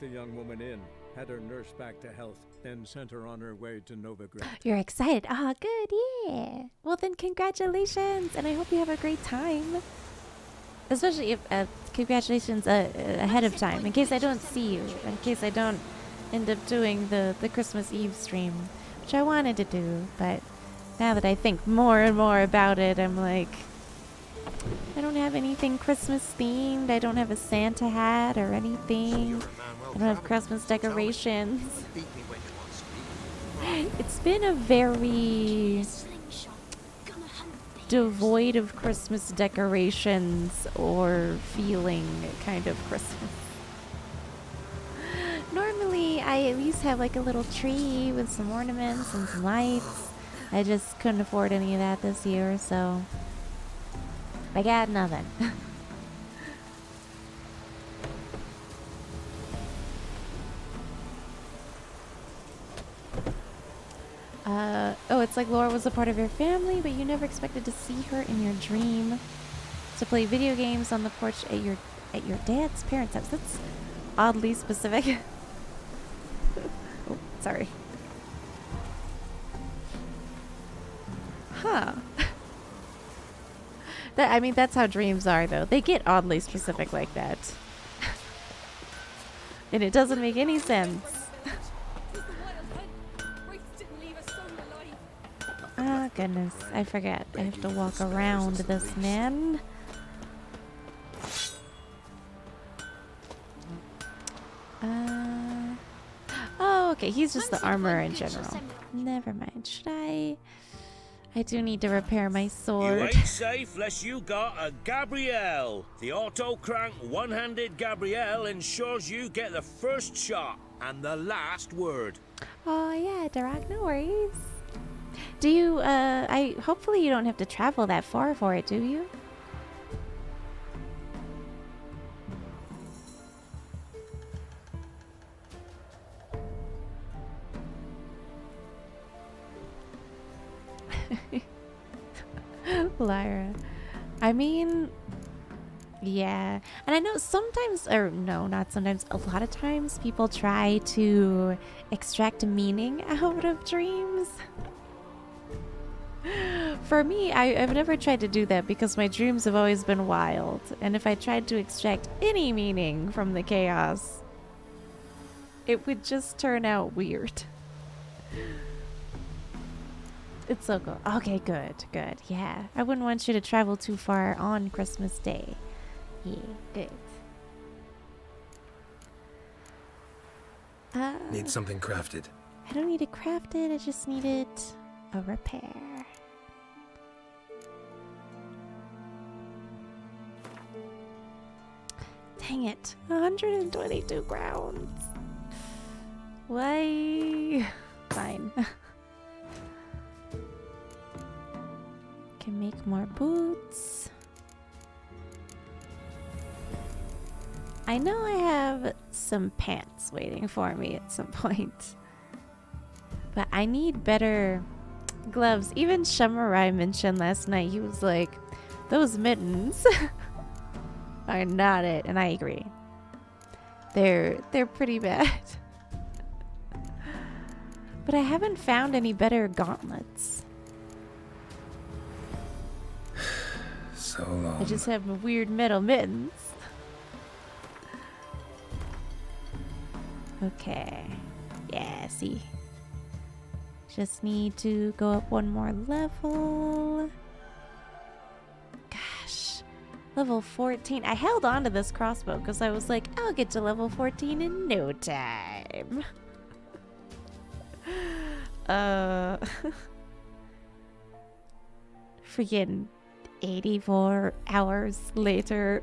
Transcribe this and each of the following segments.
the young woman in, had her nursed back to health, then sent her on her way to Novigrad. You're excited. Ah, good, yeah. Well then, congratulations, and I hope you have a great time. Especially if, congratulations ahead of time, in case I don't see you, in case I don't end up doing the Christmas Eve stream, which I wanted to do, but now that I think more and more about it, I'm like, I don't have anything Christmas themed. I don't have a Santa hat or anything. I don't have Christmas decorations. It's been a very devoid of Christmas decorations or feeling kind of Christmas. Normally, I at least have like a little tree with some ornaments and some lights. I just couldn't afford any of that this year, so I got nothing. Oh, it's like Laura was a part of your family, but you never expected to see her in your dream. To play video games on the porch at your dad's parents' house. That's oddly specific. Oh, sorry. Huh. I mean, that's how dreams are, though. They get oddly specific like that. And it doesn't make any sense. Ah, goodness. I forget. I have to walk around this man. Oh, okay. He's just the armor in general. Never mind. Should I do need to repair my sword. You ain't safe unless you got a Gabrielle. The auto-crank one-handed Gabrielle ensures you get the first shot and the last word. Oh, yeah, Darak, no worries. Do you, hopefully you don't have to travel that far for it, do you? Lyra. I mean, yeah. And I know sometimes, or no, not sometimes, a lot of times people try to extract meaning out of dreams. For me, I've never tried to do that because my dreams have always been wild. And if I tried to extract any meaning from the chaos, it would just turn out weird. It's so cool. Okay, good, good. Yeah, I wouldn't want you to travel too far on Christmas Day. Yeah, good. Need something crafted. I don't need it crafted. I just needed a repair. Dang it. 122 crowns. Why? Fine. Can make more boots. I know I have some pants waiting for me at some point. But I need better gloves. Even Shamarai mentioned last night, he was like, those mittens are not it. And I agree. They're pretty bad. But I haven't found any better gauntlets. So long. I just have my weird metal mittens. Okay. Yeah, see. Just need to go up one more level. Gosh. Level 14. I held on to this crossbow because I was like, I'll get to level 14 in no time. Freaking 84 hours later.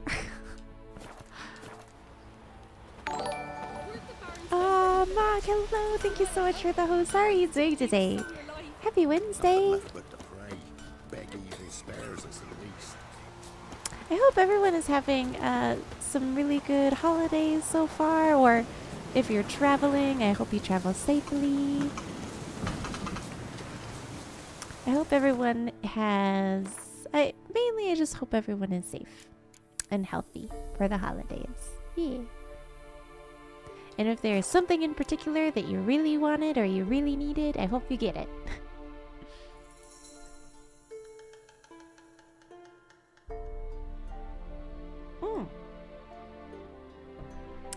Oh, Mark, hello. Thank you so much for the host. How are you doing today? Happy Wednesday. I hope everyone is having some really good holidays so far, or if you're traveling, I hope you travel safely. I hope everyone has... mainly, I just hope everyone is safe and healthy for the holidays. Yeah. And if there is something in particular that you really wanted or you really needed, I hope you get it.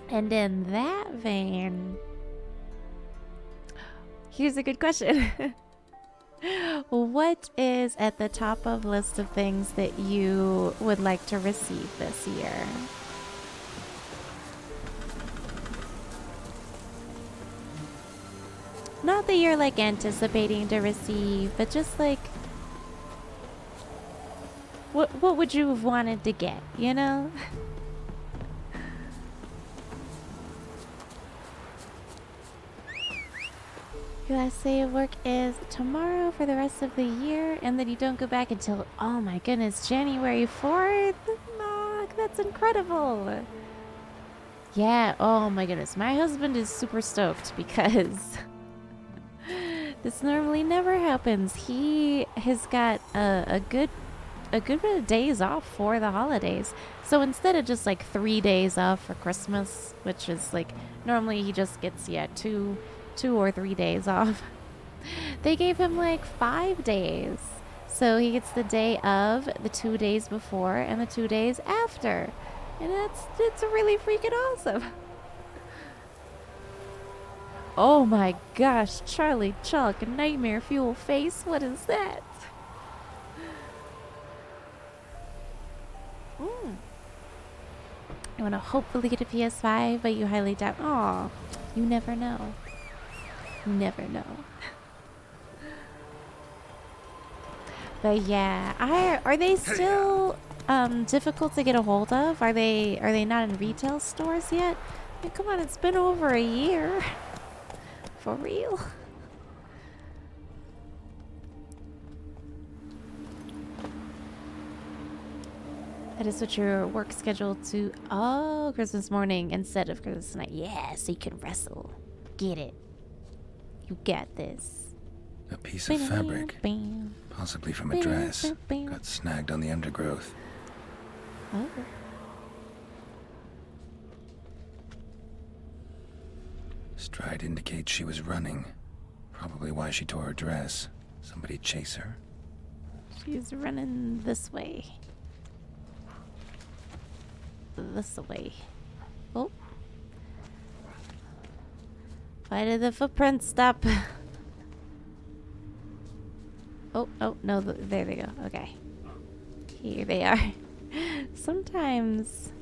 And in that vein, here's a good question. What is at the top of list of things that you would like to receive this year? Not that you're like anticipating to receive, but just like what would you have wanted to get, you know? Your last day of work is tomorrow for the rest of the year, and then you don't go back until, oh my goodness, January 4th? Knock, that's incredible. Yeah, oh my goodness. My husband is super stoked because this normally never happens. He has got a good bit of days off for the holidays. So instead of just like 3 days off for Christmas, which is like, normally he just gets, yeah, two or 3 days off. They gave him like 5 days. So he gets the day of, the 2 days before, and the 2 days after. And it's really freaking awesome. Oh my gosh, Charlie Chalk, Nightmare Fuel Face, what is that? You want to hopefully get a PS5, but you highly doubt. Aw, you never know. You never know. But yeah, are they still difficult to get a hold of? Are they not in retail stores yet? I mean, come on, it's been over a year. For real. That is what your work scheduled to Christmas morning instead of Christmas night. Yeah, so you can wrestle. Get it. You got this. A piece of fabric, possibly from a dress, got snagged on the undergrowth. Oh. Stride indicates she was running. Probably why she tore her dress. Somebody chase her? She's running this way. This way. Oh. Why did the footprints stop? Oh, no, there they go. Okay. Here they are. Sometimes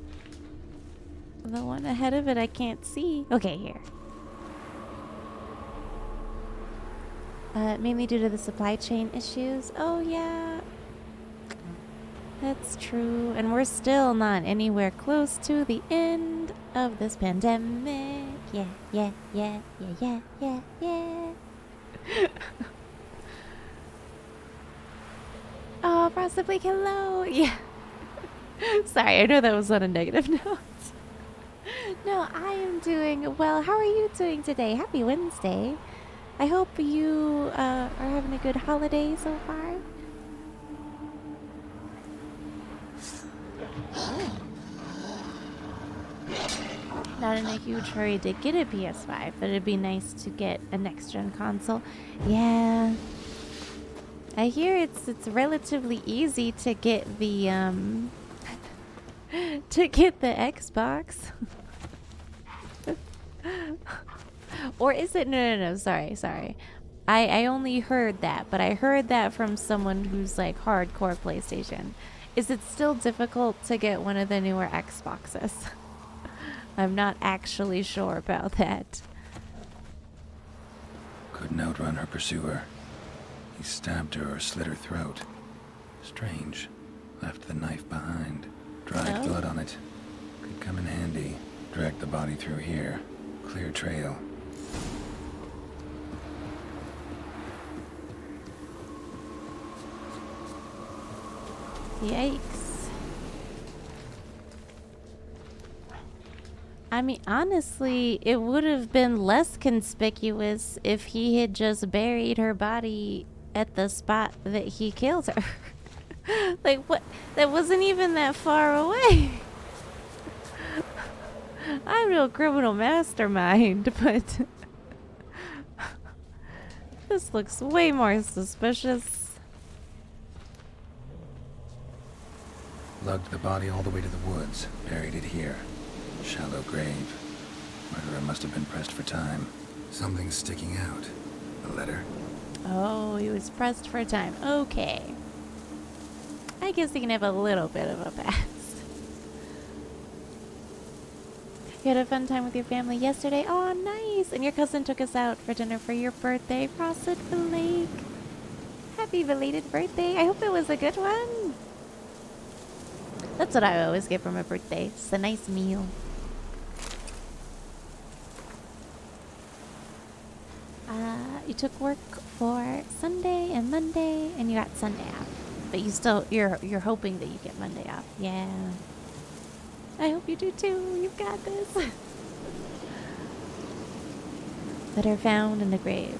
the one ahead of it I can't see. Okay, here. Mainly due to the supply chain issues. Oh, yeah. That's true. And we're still not anywhere close to the end of this pandemic. Yeah. Oh, possibly hello. Yeah. Sorry, I know that was on a negative note. No, I am doing well. How are you doing today? Happy Wednesday. I hope you are having a good holiday so far. Not in a huge hurry to get a PS5, but it'd be nice to get a next-gen console. Yeah. I hear it's relatively easy to get the Xbox. Or is it? No. Sorry. I only heard that, but I heard that from someone who's like hardcore PlayStation. Is it still difficult to get one of the newer Xboxes? I'm not actually sure about that. Couldn't outrun her pursuer. He stabbed her or slit her throat. Strange. Left the knife behind. Dried blood on it. Could come in handy. Dragged the body through here. Clear trail. Yikes. I mean, honestly, it would have been less conspicuous if he had just buried her body at the spot that he killed her. Like, what? That wasn't even that far away. I'm no criminal mastermind, but this looks way more suspicious. Lugged the body all the way to the woods, buried it here. Shallow grave. Murderer must have been pressed for time. Something's sticking out. A letter? Oh, he was pressed for time. Okay. I guess he can have a little bit of a pass. You had a fun time with your family yesterday? Oh, nice! And your cousin took us out for dinner for your birthday. Frosted Lake. Happy belated birthday. I hope it was a good one. That's what I always get for my birthday. It's a nice meal. You took work for Sunday and Monday, and you got Sunday off. But you're hoping that you get Monday off. Yeah. I hope you do too. You've got this. Letter found in the grave.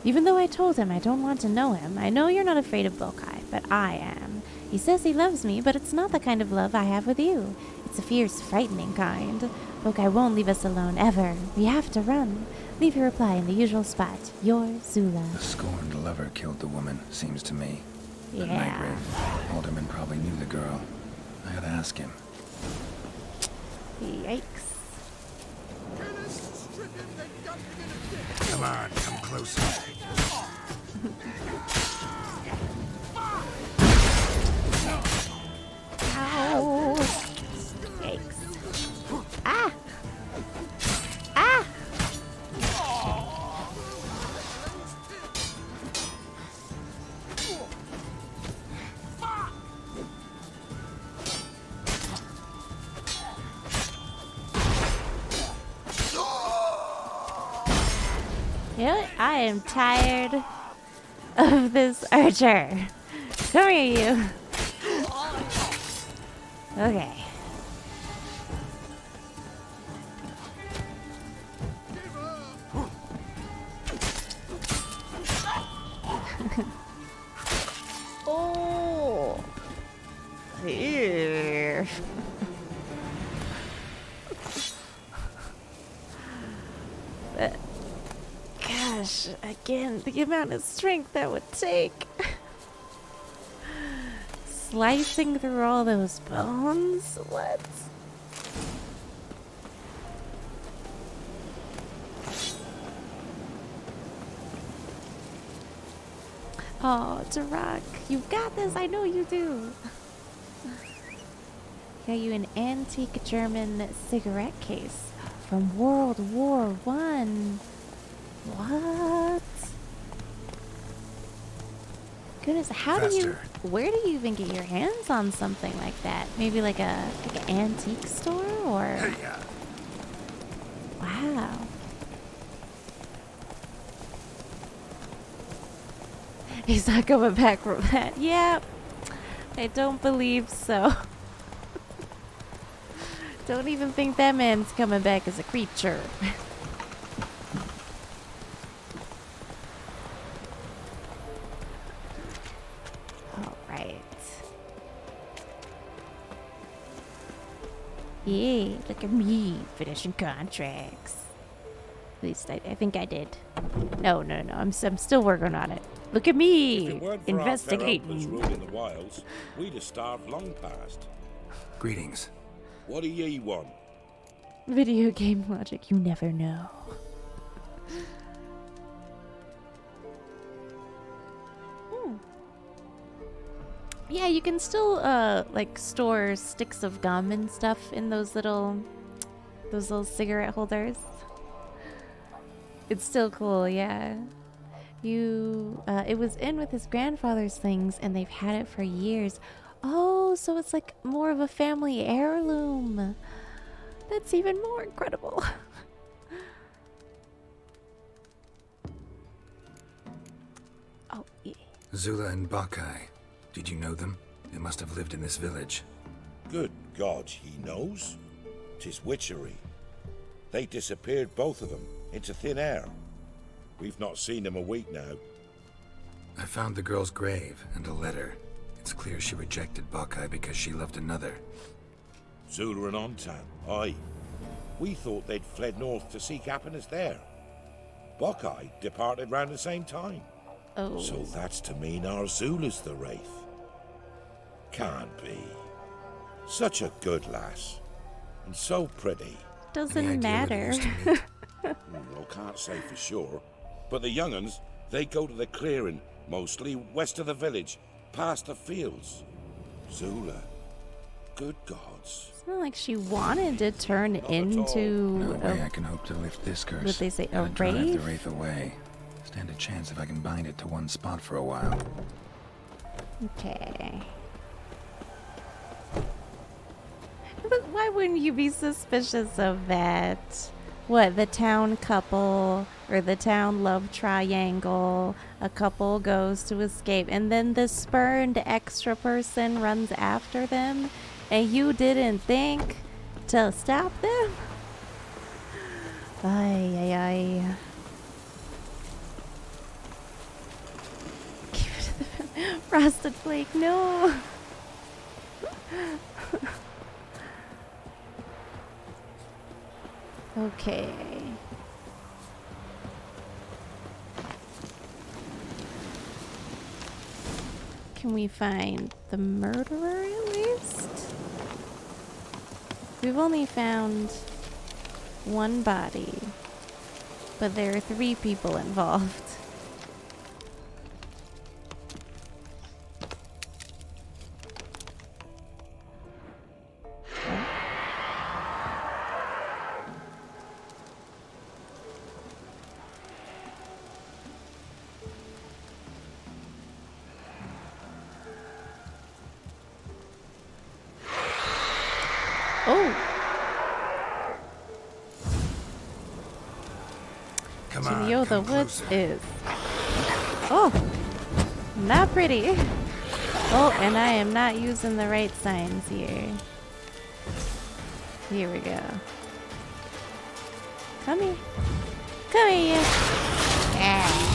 Even though I told him I don't want to know him, I know you're not afraid of Bokai, but I am. He says he loves me, but it's not the kind of love I have with you. It's a fierce, frightening kind. Bokai won't leave us alone, ever. We have to run. Leave your reply in the usual spot. Your Zula. The scorned lover killed the woman, seems to me. At Yeah. Nightgrave, Alderman probably knew the girl. I gotta ask him. Yikes. Come on, come closer. Ow. Yikes. Ah! Ah! You know what? I am tired of this archer. Come here, you. Okay. Oh. Here. But, gosh, again, the amount of strength that would take. Slicing through all those bones? What? Oh, Tarak, you've got this. I know you do. Got you an antique German cigarette case from World War One. What? Goodness, where do you even get your hands on something like that? Maybe like an antique store, or? Wow. He's not coming back from that. Yep. I don't believe so. Don't even think that man's coming back as a creature. Alright. Yeah, look at me finishing contracts. At least I think I did. No. I'm still working on it. Look at me If it weren't for investigating. our fellow ruling the wilds, we'd have starved long past. Greetings. What do ye want? Video game logic, you never know. Yeah, you can still like store sticks of gum and stuff in those little cigarette holders. It's still cool, yeah. It was in with his grandfather's things, and they've had it for years. Oh, so it's like more of a family heirloom. That's even more incredible. Oh, yeah. Zula and Bakai. Did you know them? They must have lived in this village. Good God, he knows. 'Tis witchery. They disappeared, both of them, into thin air. We've not seen them a week now. I found the girl's grave and a letter. It's clear she rejected Bakai because she loved another. Zula and Ontan, aye. We thought they'd fled north to seek happiness there. Buckeye departed round the same time. Oh. So that's to mean our Zula's the wraith. Can't be. Such a good lass. And so pretty. Doesn't matter. Well, can't say for sure. But the young'uns, they go to the clearing, mostly west of the village, past the fields. Zula. Good gods. It's not like she wanted to turn into No way I can hope to lift this curse. what they say, a Gotta drive the wraith? wraith away. Stand a chance if I can bind it to one spot for a while. Okay. But why wouldn't you be suspicious of that? What, the town couple or the town love triangle? A couple goes to escape and then the spurned extra person runs after them and you didn't think to stop them? Ay, ay, ay. Give it to the Frosted Flake, no! Okay. Can we find the murderer at least? We've only found one body, but there are 3 people involved. Come on, Yo, the come woods closer. is. Oh, not pretty. Oh, and I am not using the right signs here. Here we go. Come here. Come here, you. Ah.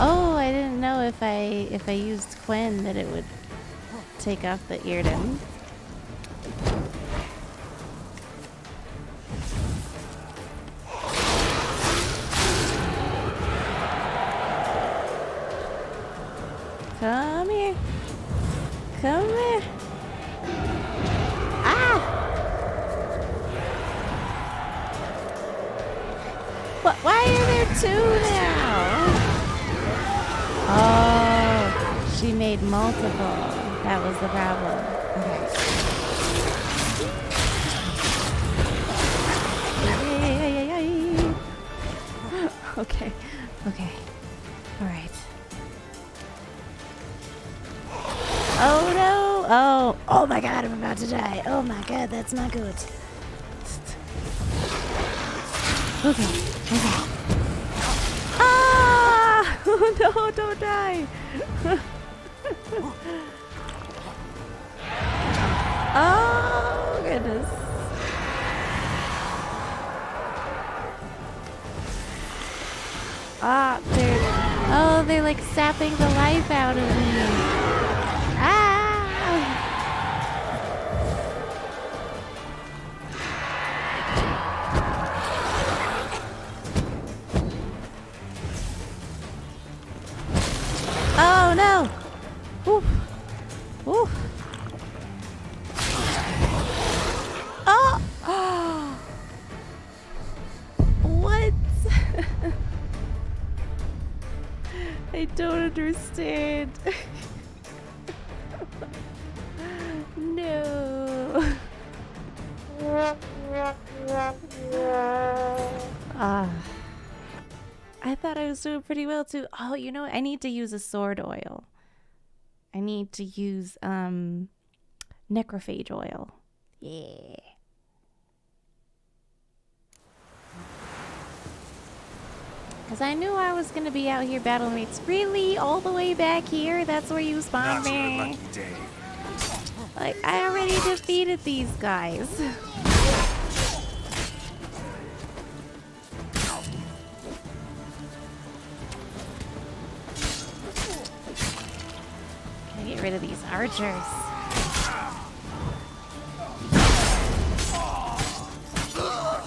Oh, I didn't know if I used Quinn that it would take off the eardom. Come here. Come here. Ah! What? Why are there 2 now? Oh, she made multiple. That was the problem. Okay. Okay. Okay. All right. Oh no! Oh! Oh my God! I'm about to die. Oh my God! That's not good. Okay. Okay. Ah! No! Don't die! Oh goodness! Ah! They're like sapping the life out of me. Ah! Oh no! Oof. Oof. Oh! What? I don't understand. No. I thought I was doing pretty well too. Oh, you know what? I need to use a sword oil. I need to use necrophage oil. Yeah. Because I knew I was going to be out here battling mates. Really? All the way back here? That's where you spawned me? Like, I already defeated these guys. get rid of these archers.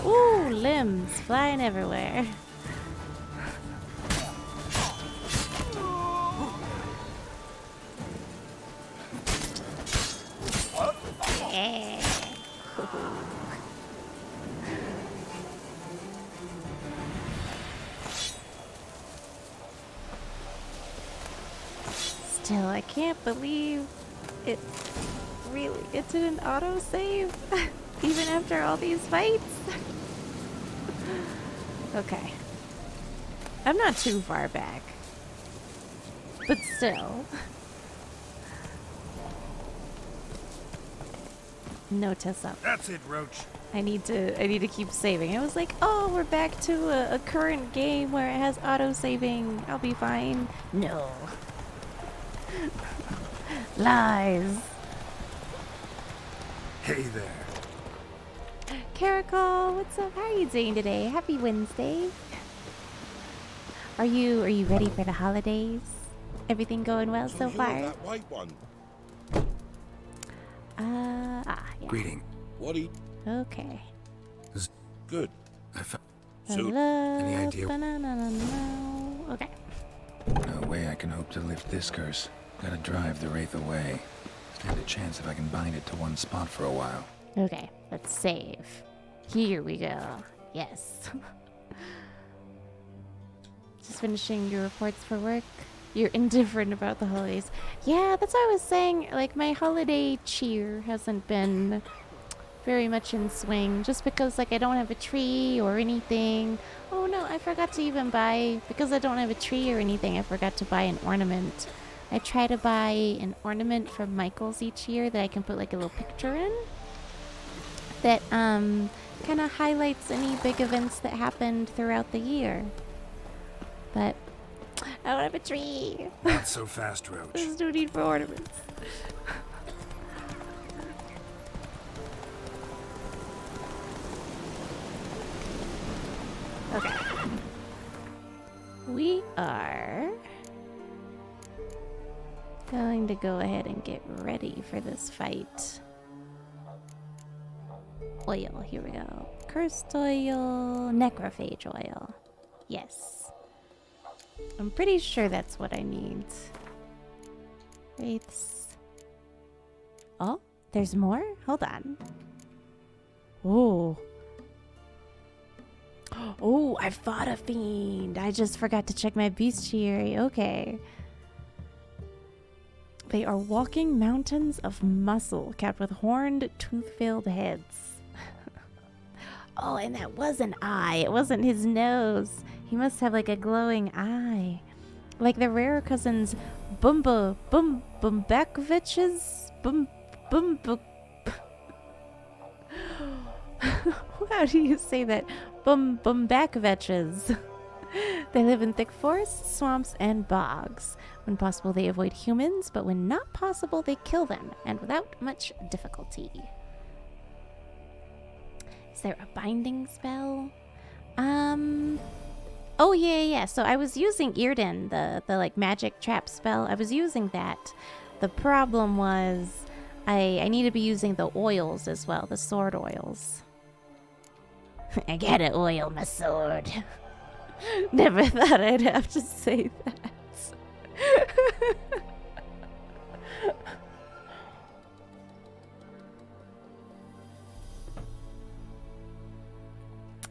Ooh, limbs flying everywhere. Yeah. Still, I can't believe it didn't auto-save, even after all these fights. Okay. I'm not too far back, but still. No test up. That's it, Roach. I need to keep saving. I was like, oh, we're back to a current game where it has auto-saving. I'll be fine. No. Lies. Hey there. Caracol, what's up? How are you doing today? Happy Wednesday. Are you ready for the holidays? Everything going well so you're far? that white one. Yeah. Greeting. What he? Okay. Good. I found Any idea? Okay. no way I can hope to lift this curse. Gotta drive the wraith away. Stand a chance if I can bind it to one spot for a while. Okay, let's save. Here we go. Yes. Just finishing your reports for work. You're indifferent about the holidays. Yeah, that's what I was saying. Like, my holiday cheer hasn't been very much in swing. Just because, like, I don't have a tree or anything. Oh no, I forgot to even buy... Because I don't have a tree or anything, I forgot to buy an ornament. I try to buy an ornament from Michael's each year that I can put, like, a little picture in. That, kind of highlights any big events that happened throughout the year. But I don't have a tree. Not so fast, Roach. There's no need for ornaments. Okay. We are going to go ahead and get ready for this fight. Oil, here we go. Cursed oil, necrophage oil. Yes. I'm pretty sure that's what I need. Wraiths. Oh, there's more? Hold on. Oh. Oh, I fought a fiend. I just forgot to check my bestiary. Okay. They are walking mountains of muscle capped with horned, tooth-filled heads. Oh, and that was an eye. It wasn't his nose. He must have like a glowing eye. Like the rare cousins Bumbakoviches? How do you say that? Bumbakoviches. They live in thick forests, swamps, and bogs. When possible, they avoid humans, but when not possible, they kill them, and without much difficulty. Is there a binding spell? Oh, yeah. So I was using Earden, the like magic trap spell. I was using that. The problem was I need to be using the oils as well, the sword oils. I gotta oil my sword. Never thought I'd have to say that.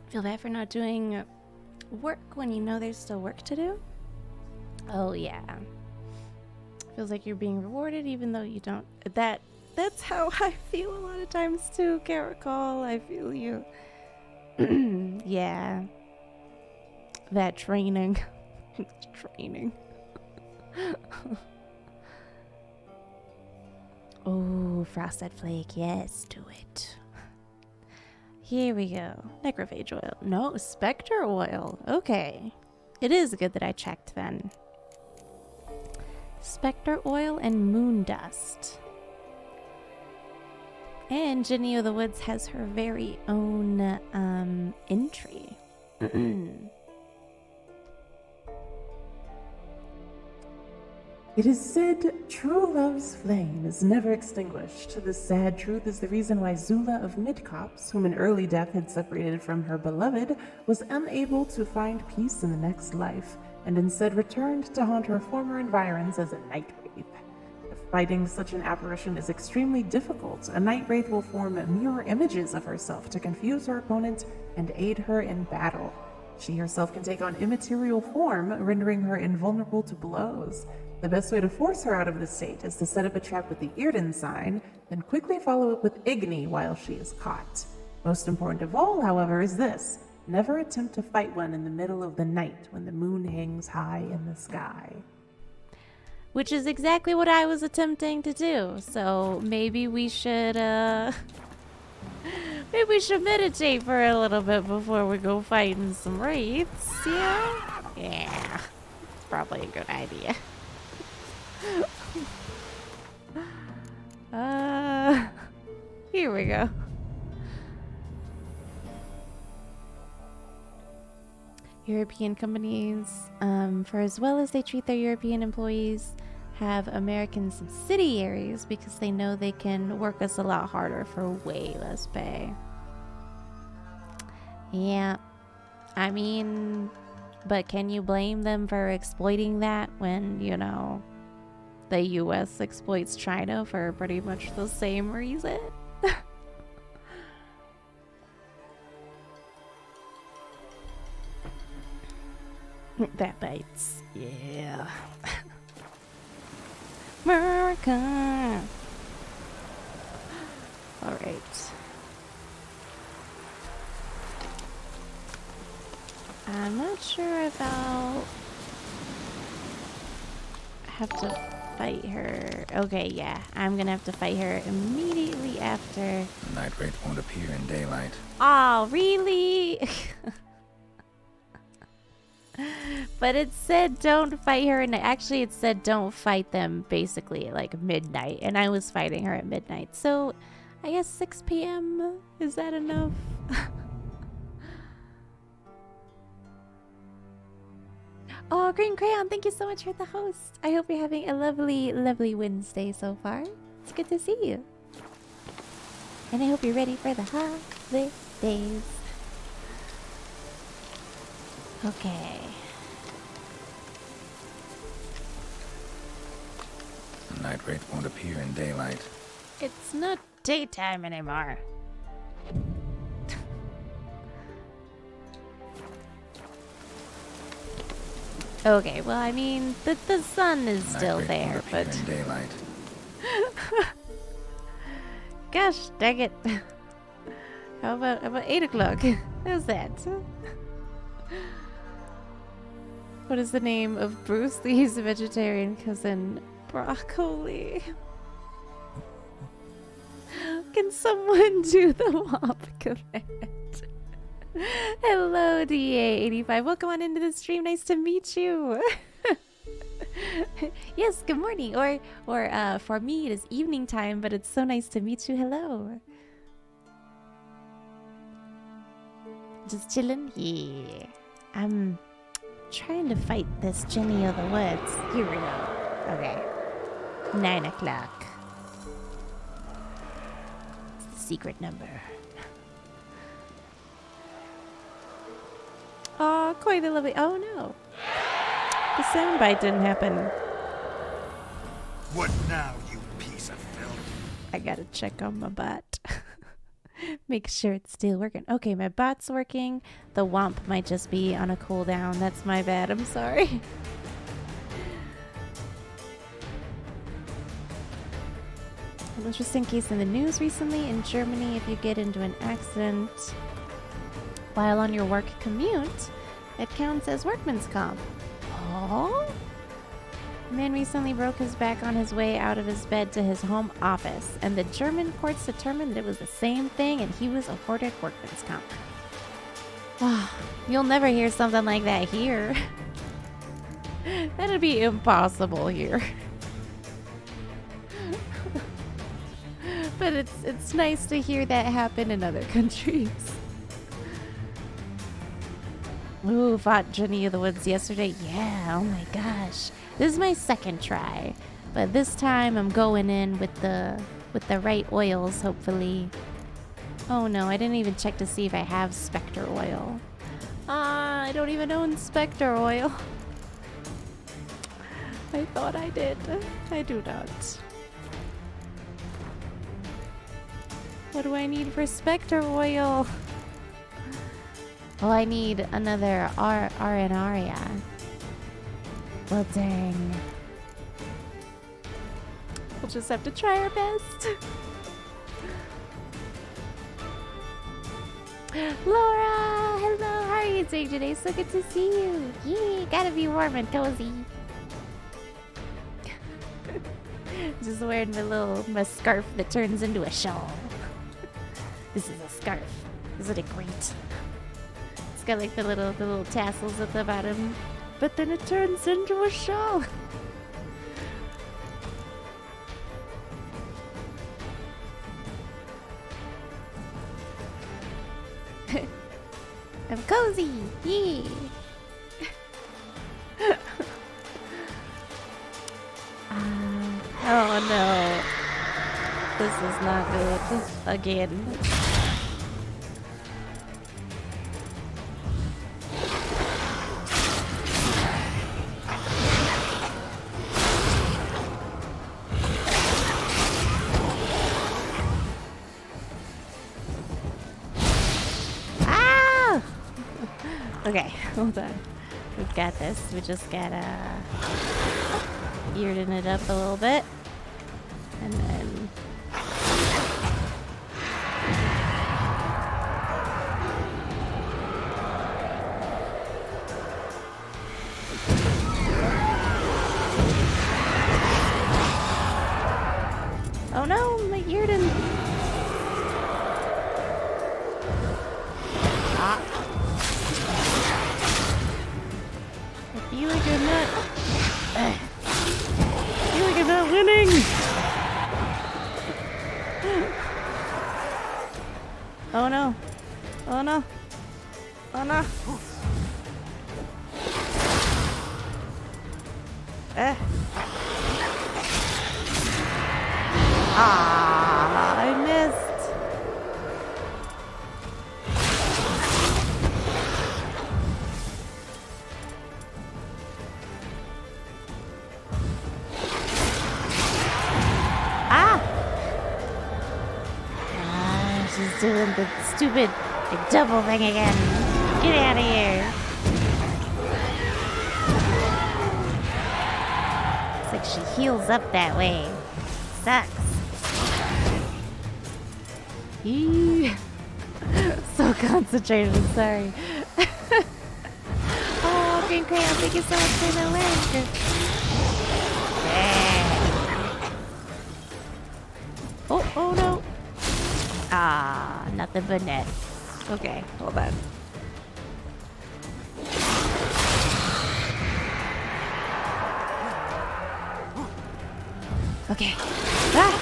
Feel bad for not doing work when you know there's still work to do? Oh yeah. Feels like you're being rewarded even though you don't. That's how I feel a lot of times too, Caracol. I feel you. Yeah. That training. Training. Oh, frosted flake. Yes, do it. Here we go. Necrophage oil. No, specter oil. Okay. It is good that I checked then. Specter oil and moon dust. And Jenny of the Woods has her very own entry. It is said true love's flame is never extinguished. This sad truth is the reason why Zula of Midcops, whom an early death had separated from her beloved, was unable to find peace in the next life, and instead returned to haunt her former environs as a night wraith. Fighting such an apparition is extremely difficult. A night wraith will form mirror images of herself to confuse her opponent and aid her in battle. She herself can take on immaterial form, rendering her invulnerable to blows. The best way to force her out of this state is to set up a trap with the Irden sign, then quickly follow up with Igni while she is caught. Most important of all, however, is this. Never attempt to fight one in the middle of the night when the moon hangs high in the sky. Which is exactly what I was attempting to do. So maybe we should, maybe we should meditate for a little bit before we go fighting some wraiths, yeah? Yeah, probably a good idea. Here we go. European companies, for as well as they treat their European employees, have American subsidiaries because they know they can work us a lot harder for way less pay. Yeah, I mean, but can you blame them for exploiting that when, you know, the US exploits China for pretty much the same reason? That bites. Yeah. America. All right. I'm not sure if I'll have to fight her. Okay, yeah. I'm gonna have to fight her immediately after. The night wraith won't appear in daylight. Oh, really? But it said don't fight her, and actually it said don't fight them basically at like midnight, and I was fighting her at midnight. So I guess 6 p.m. Is that enough? Oh, Green Crayon, thank you so much for the host. I hope you're having a lovely, lovely Wednesday so far. It's good to see you. And I hope you're ready for the holidays. Okay. The night wraith won't appear in daylight. It's not daytime anymore. Okay, well, I mean, the sun is still there, but... in daylight. Gosh, dang it. How about 8 o'clock? How's that? What is the name of Bruce Lee's vegetarian cousin? Broccoli. Can someone do the WAP command? Hello, DA85. Welcome on into the stream. Nice to meet you. Yes, good morning. Or for me, it is evening time, but it's so nice to meet you. Hello. Just chilling? Yeah. I'm trying to fight this Jenny of the Woods. Here we go. Okay. 9 o'clock. It's the secret number. Oh, quite a lovely. Oh no. The soundbite didn't happen. What now, you piece of filth? I gotta check on my bot. Make sure it's still working. Okay, my bot's working. The womp might just be on a cooldown. That's my bad. I'm sorry. An interesting case in the news recently. In Germany, if you get into an accident while on your work commute, it counts as workman's comp. Oh? A man recently broke his back on his way out of his bed to his home office, and the German courts determined that it was the same thing and he was afforded workman's comp. You'll never hear something like that here. That'd be impossible here. But it's nice to hear that happen in other countries. Ooh, fought Jenny of the Woods yesterday. Yeah, oh my gosh. This is my second try, but this time I'm going in with the right oils, hopefully. Oh no, I didn't even check to see if I have Spectre oil. I don't even own Spectre oil. I thought I did. I do not. What do I need for Spectre oil? Oh, I need another Aria. Well, dang. We'll just have to try our best. Laura! Hello! How are you doing today? So good to see you! Yeah, gotta be warm and cozy. Just wearing my scarf that turns into a shawl. This is a scarf. Isn't it great? It's got like the little tassels at the bottom, but then it turns into a shawl. I'm cozy! Yeah! Oh no. This is not good. Again. Okay, hold on. We've got this. We just gotta earden it up a little bit. And then... Oh no, my earden! I feel like I'm not... I feel like I'm not winning! Oh no. Oh no. Oh no. I missed. She's doing the stupid double thing again. Get out of here. It's like she heals up that way. Sucks. Eee. So concentrated, I'm sorry. Oh, Green Crayon, thank you so much for the link. Oh no. Ah, nothing but net. Okay, hold on. Okay. Ah!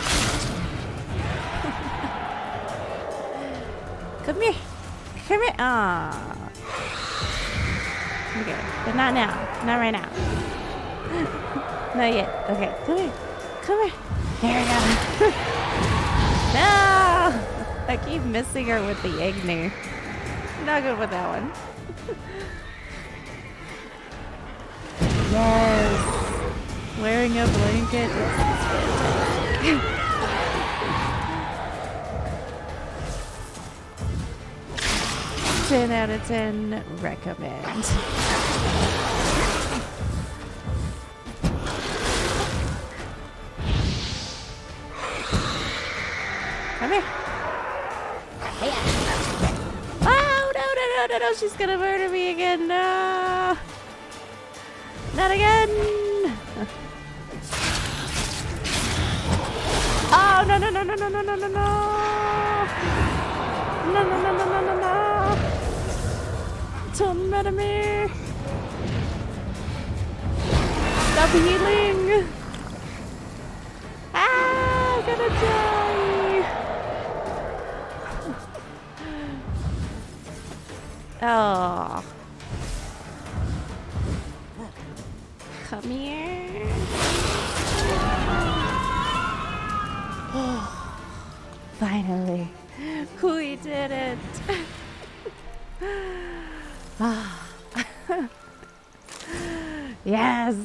Come here. Come here. Ah. Okay, but not now. Not right now. Not yet. Okay, come here. Come here. There we go. No! I keep missing her with the Igni. Not good with that one. Yes! Wearing a blanket is fantastic. 10 out of 10 recommend. Come here. Oh, no, she's gonna murder me again. No. Not again. Oh, no. No. Don't murder me. Stop healing. I'm gonna die. Oh. Come here. Oh, finally. We did it. Ah. Yes.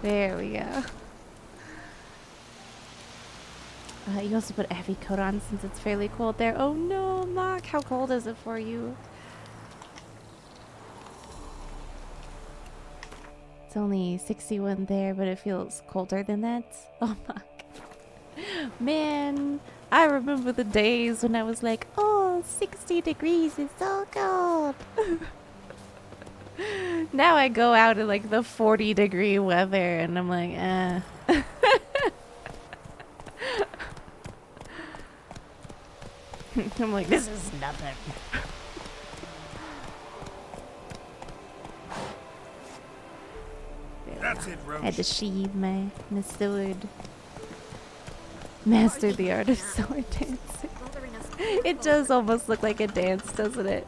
There we go. You also put a heavy coat on since it's fairly cold there. Oh no, Mock, how cold is it for you? It's only 61 there, but it feels colder than that. Oh Mock. Man, I remember the days when I was like, oh, 60 degrees is so cold. Now I go out in like the 40-degree weather and I'm like, eh. I'm like, this is nothing. That's it, Roche. I had to sheathe my sword. Master the art of sword dancing. It does almost look like a dance, doesn't it?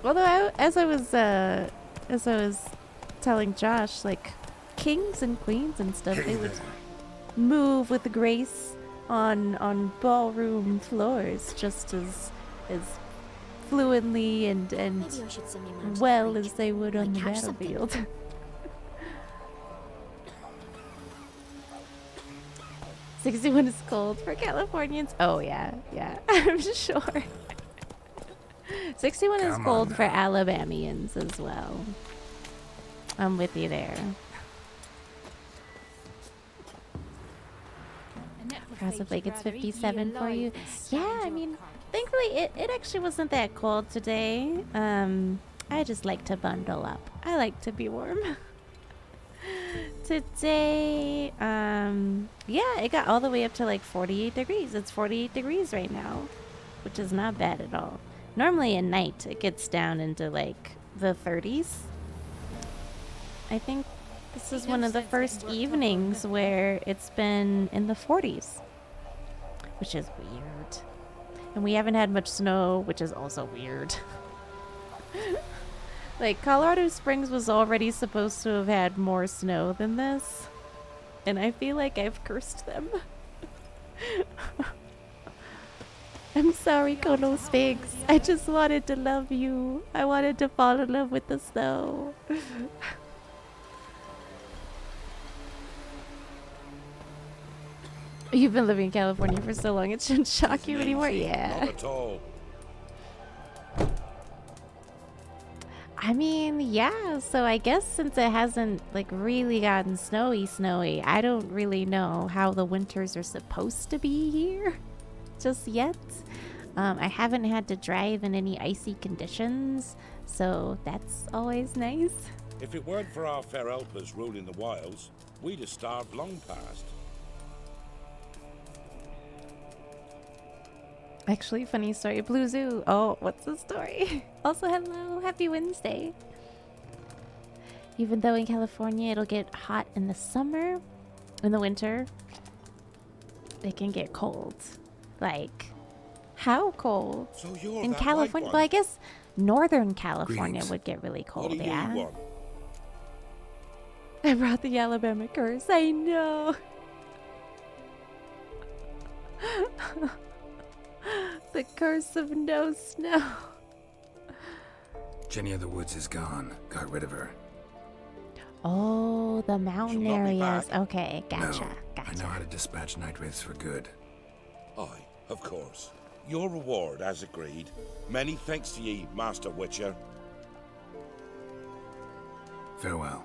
Although, as I was telling Josh, like kings and queens and stuff, they would move with grace on ballroom floors just as fluently and well as they would on the battlefield. 61 is cold for Californians. Oh yeah, I'm sure. 61 is cold for Alabamians as well. I'm with you there. Frosted Flake, it's 57 for you. Yeah, I mean, thankfully it actually wasn't that cold today. I just like to bundle up. I like to be warm. Today, yeah, it got all the way up to like 48 degrees. It's 48 degrees right now, which is not bad at all. Normally at night, it gets down into like the 30s. I think this is one of the first evenings where it's been in the 40s, which is weird. And we haven't had much snow, which is also weird. Like, Colorado Springs was already supposed to have had more snow than this. And I feel like I've cursed them. I'm sorry, Kono Sphinx. I just wanted to love you. I wanted to fall in love with the snow. You've been living in California for so long, it shouldn't shock you anymore? Yeah. Not at all. I mean, yeah, so I guess since it hasn't like really gotten snowy, I don't really know how the winters are supposed to be here just yet. I haven't had to drive in any icy conditions, so that's always nice. If it weren't for our fair helpers ruling the wilds, we'd have starved long past. Actually, funny story. Blue Zoo. Oh, what's the story? Also, hello. Happy Wednesday. Even though in California it'll get hot in the summer, in the winter, it can get cold. Like, how cold? So you're In that California? white Well, I one. guess Northern California Greetings. would get really What cold, do you yeah. want? I brought the Alabama curse. I know. The curse of no snow. Jenny of the Woods is gone. Got rid of her. Oh, the mountain She'll not be areas. back. Okay, gotcha, No, I gotcha. know how to dispatch night wraiths for good. Aye, of course. Your reward, as agreed. Many thanks to ye, Master Witcher. Farewell.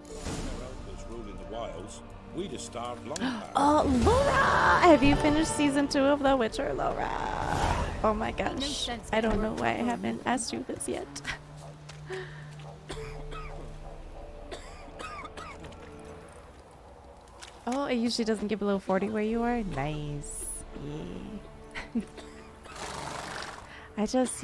Fair helpers ruling the wilds, we'd have starved long past. Oh, Laura! Have you finished season 2 of The Witcher, Laura? Oh my gosh. I don't know why I haven't asked you this yet. Oh, it usually doesn't get below 40 where you are? Nice. Yeah.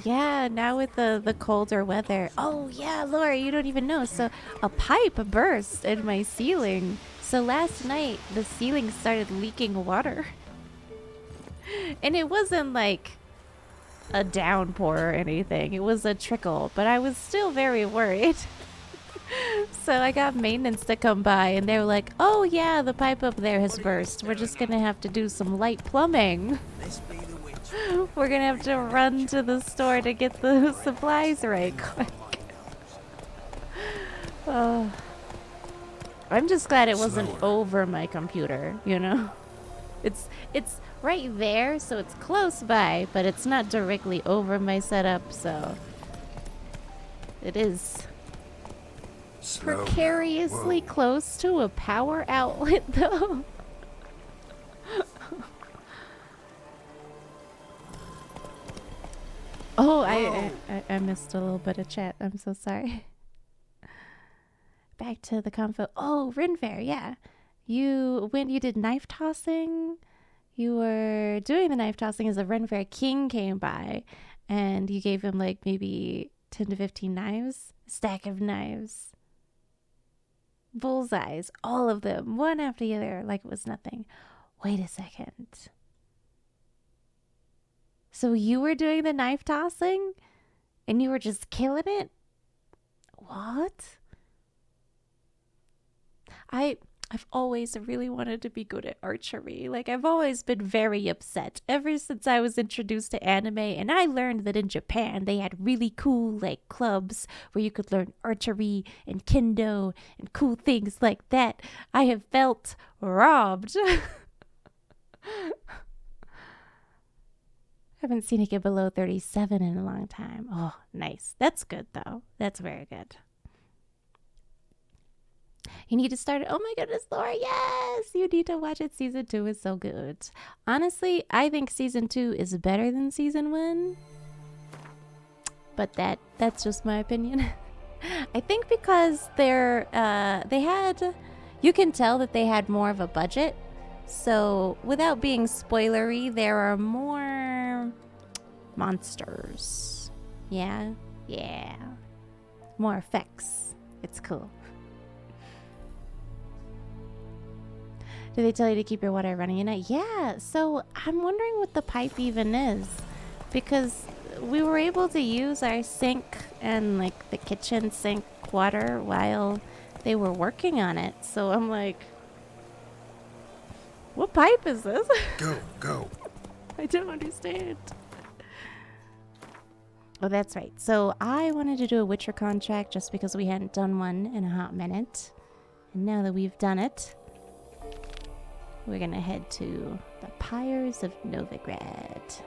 Yeah, now with the colder weather. Oh, yeah, Laura, you don't even know. So a pipe burst in my ceiling. So last night, the ceiling started leaking water. And it wasn't like a downpour or anything. It was a trickle, but I was still very worried. So I got maintenance to come by, and they were like, oh yeah, the pipe up there has burst. We're just gonna have to do some light plumbing. We're gonna have to run to the store to get the supplies right quick. Oh. I'm just glad it wasn't over my computer, you know? It's right there, so it's close by, but it's not directly over my setup, so it is precariously close to a power outlet, though. Oh, I missed a little bit of chat. I'm so sorry. Back to the convo. Oh, Ren Fair, yeah. When you did knife tossing, you were doing the knife tossing as a Ren Fair king came by, and you gave him like maybe 10 to 15 knives, a stack of knives, bullseyes, all of them, one after the other, like it was nothing. Wait a second. So you were doing the knife tossing, and you were just killing it? What? I've always really wanted to be good at archery. Like, I've always been very upset ever since I was introduced to anime, and I learned that in Japan they had really cool, like, clubs where you could learn archery and kendo and cool things like that. I have felt robbed. Haven't seen it get below 37 in a long time. Oh, nice. That's good, though. That's very good. You need to start it. Oh my goodness, Laura, yes! You need to watch it. Season 2 is so good. Honestly, I think Season 2 is better than Season 1. But that's just my opinion. I think because you can tell that they had more of a budget. So, without being spoilery, there are more monsters. Yeah? Yeah. More effects. It's cool. Do they tell you to keep your water running at night? Yeah, so I'm wondering what the pipe even is. Because we were able to use our sink and like the kitchen sink water while they were working on it. So I'm like, what pipe is this? Go. I don't understand. Oh, that's right. So I wanted to do a Witcher contract just because we hadn't done one in a hot minute. And now that we've done it, we're going to head to the Pyres of Novigrad.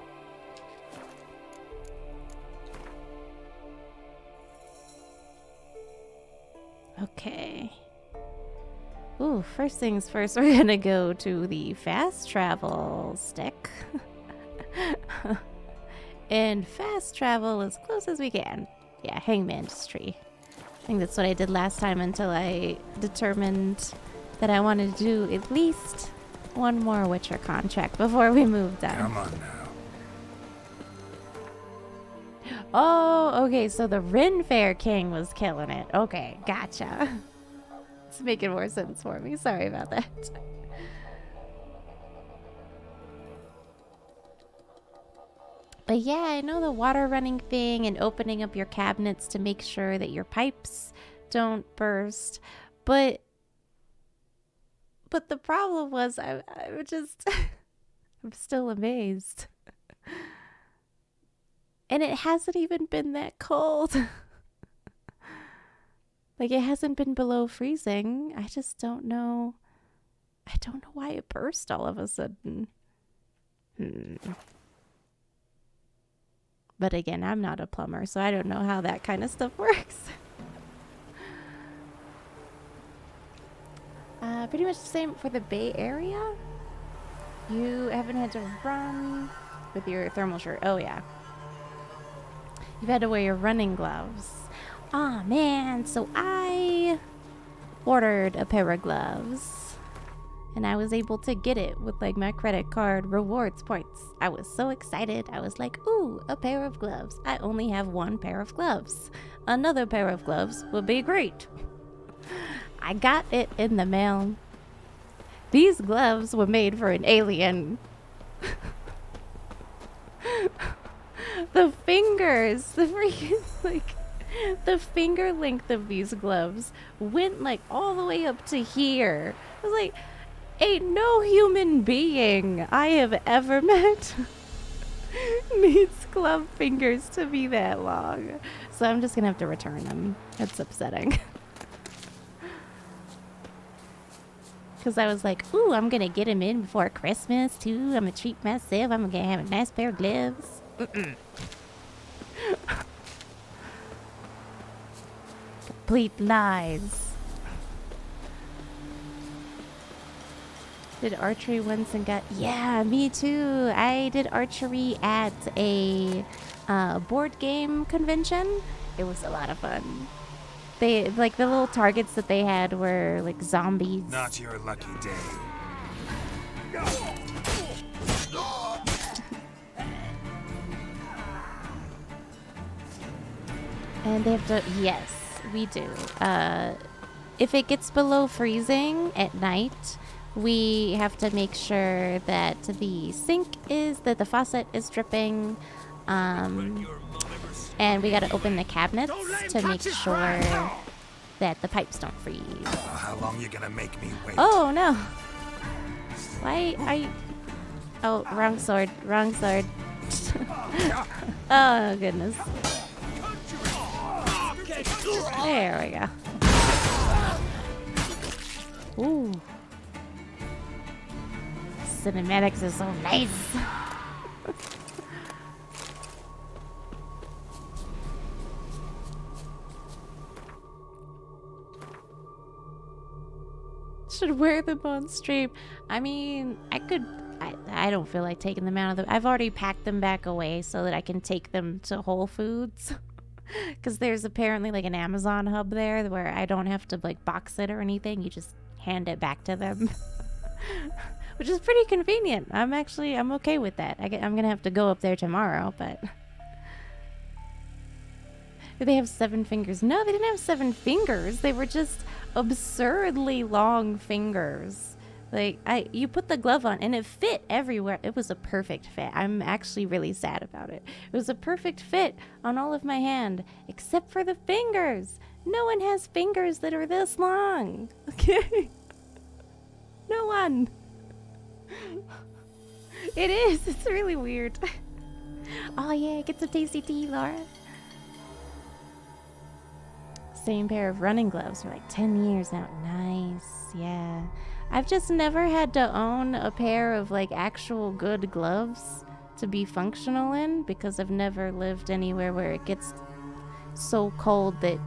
Okay. Ooh, first things first, we're going to go to the fast travel stick. And fast travel as close as we can. Yeah, Hangman's Tree. I think that's what I did last time until I determined that I wanted to do at least one more Witcher contract before we moved on. Come on now. Oh, okay, so the Ren Fair King was killing it. Okay, gotcha. It's making more sense for me. Sorry about that. But yeah, I know the water running thing and opening up your cabinets to make sure that your pipes don't burst. But the problem was I'm still amazed. And it hasn't even been that cold. Like, it hasn't been below freezing. I just don't know. I don't know why it burst all of a sudden. But again, I'm not a plumber, so I don't know how that kind of stuff works. Pretty much the same for the Bay Area. You haven't had to run with your thermal shirt. Oh, yeah. You've had to wear your running gloves. Ah, man. So I ordered a pair of gloves. And I was able to get it with like my credit card rewards points. I was so excited. I was like, ooh, a pair of gloves. I only have one pair of gloves. Another pair of gloves would be great. I got it in the mail. These gloves were made for an alien. The fingers, the freaking, like, the finger length of these gloves went, like, all the way up to here. I was like, ain't no human being I have ever met needs glove fingers to be that long. So I'm just gonna have to return them. That's upsetting. Because I was like, ooh, I'm gonna get him in before Christmas too. I'm gonna treat myself. I'm gonna have a nice pair of gloves. Complete lies. Did archery once and got... Yeah, me too. I did archery at a board game convention. It was a lot of fun. They, like, the little targets that they had were, like, zombies. Not your lucky day. And they have to... Yes, we do. If it gets below freezing at night... We have to make sure that the sink is, that the faucet is dripping, and we gotta open the cabinets to make sure that the pipes don't freeze. How long you gonna make me wait? Oh no! Why are you... Oh, wrong sword, wrong sword. Oh goodness. There we go. Ooh. Cinematics is so nice. Should wear them on stream. I mean, I could. I don't feel like taking them out of the... I've already packed them back away so that I can take them to Whole Foods. Because there's apparently like an Amazon hub there where I don't have to like box it or anything. You just hand it back to them. Which is pretty convenient. I'm okay with that. I'm gonna have to go up there tomorrow, but... Do they have 7 fingers? No, they didn't have 7 fingers. They were just absurdly long fingers. Like, you put the glove on and it fit everywhere. It was a perfect fit. I'm actually really sad about it. It was a perfect fit on all of my hand, except for the fingers. No one has fingers that are this long. Okay? No one. It is. It's really weird. Oh yeah, get some tasty tea, Laura. Same pair of running gloves for like 10 years now. Nice. Yeah. I've just never had to own a pair of like actual good gloves to be functional in because I've never lived anywhere where it gets so cold that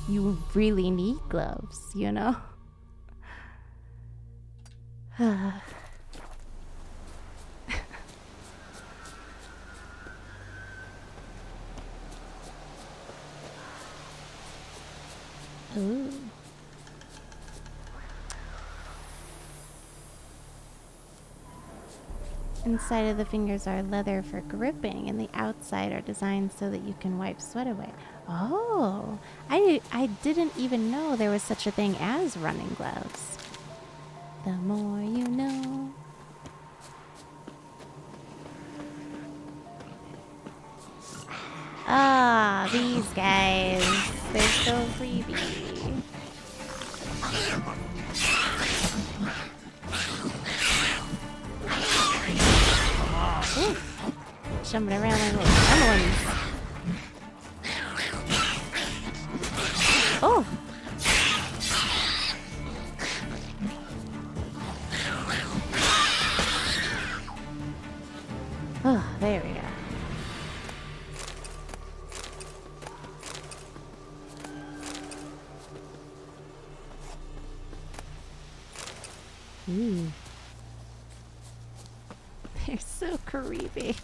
you really need gloves, you know? Ooh. Inside of the fingers are leather for gripping, and the outside are designed so that you can wipe sweat away. Oh, I didn't even know there was such a thing as running gloves. The more you know. Ah, these guys. They're so creepy. Ooh. Jumping around like little gremlins. Oh! Oh, there we go. Ooh. They're so creepy.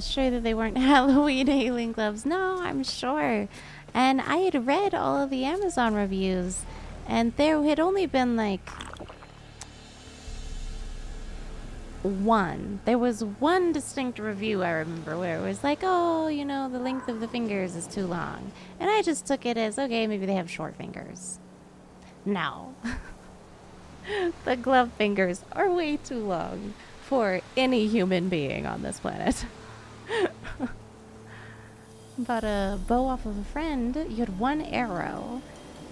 Sure that they weren't Halloween alien gloves. No, I'm sure. And I had read all of the Amazon reviews, and there had only been like one. There was one distinct review I remember where it was like, oh, you know, the length of the fingers is too long. And I just took it as, okay, maybe they have short fingers. No. The glove fingers are way too long for any human being on this planet. Bought a bow off of a friend. You had 1 arrow.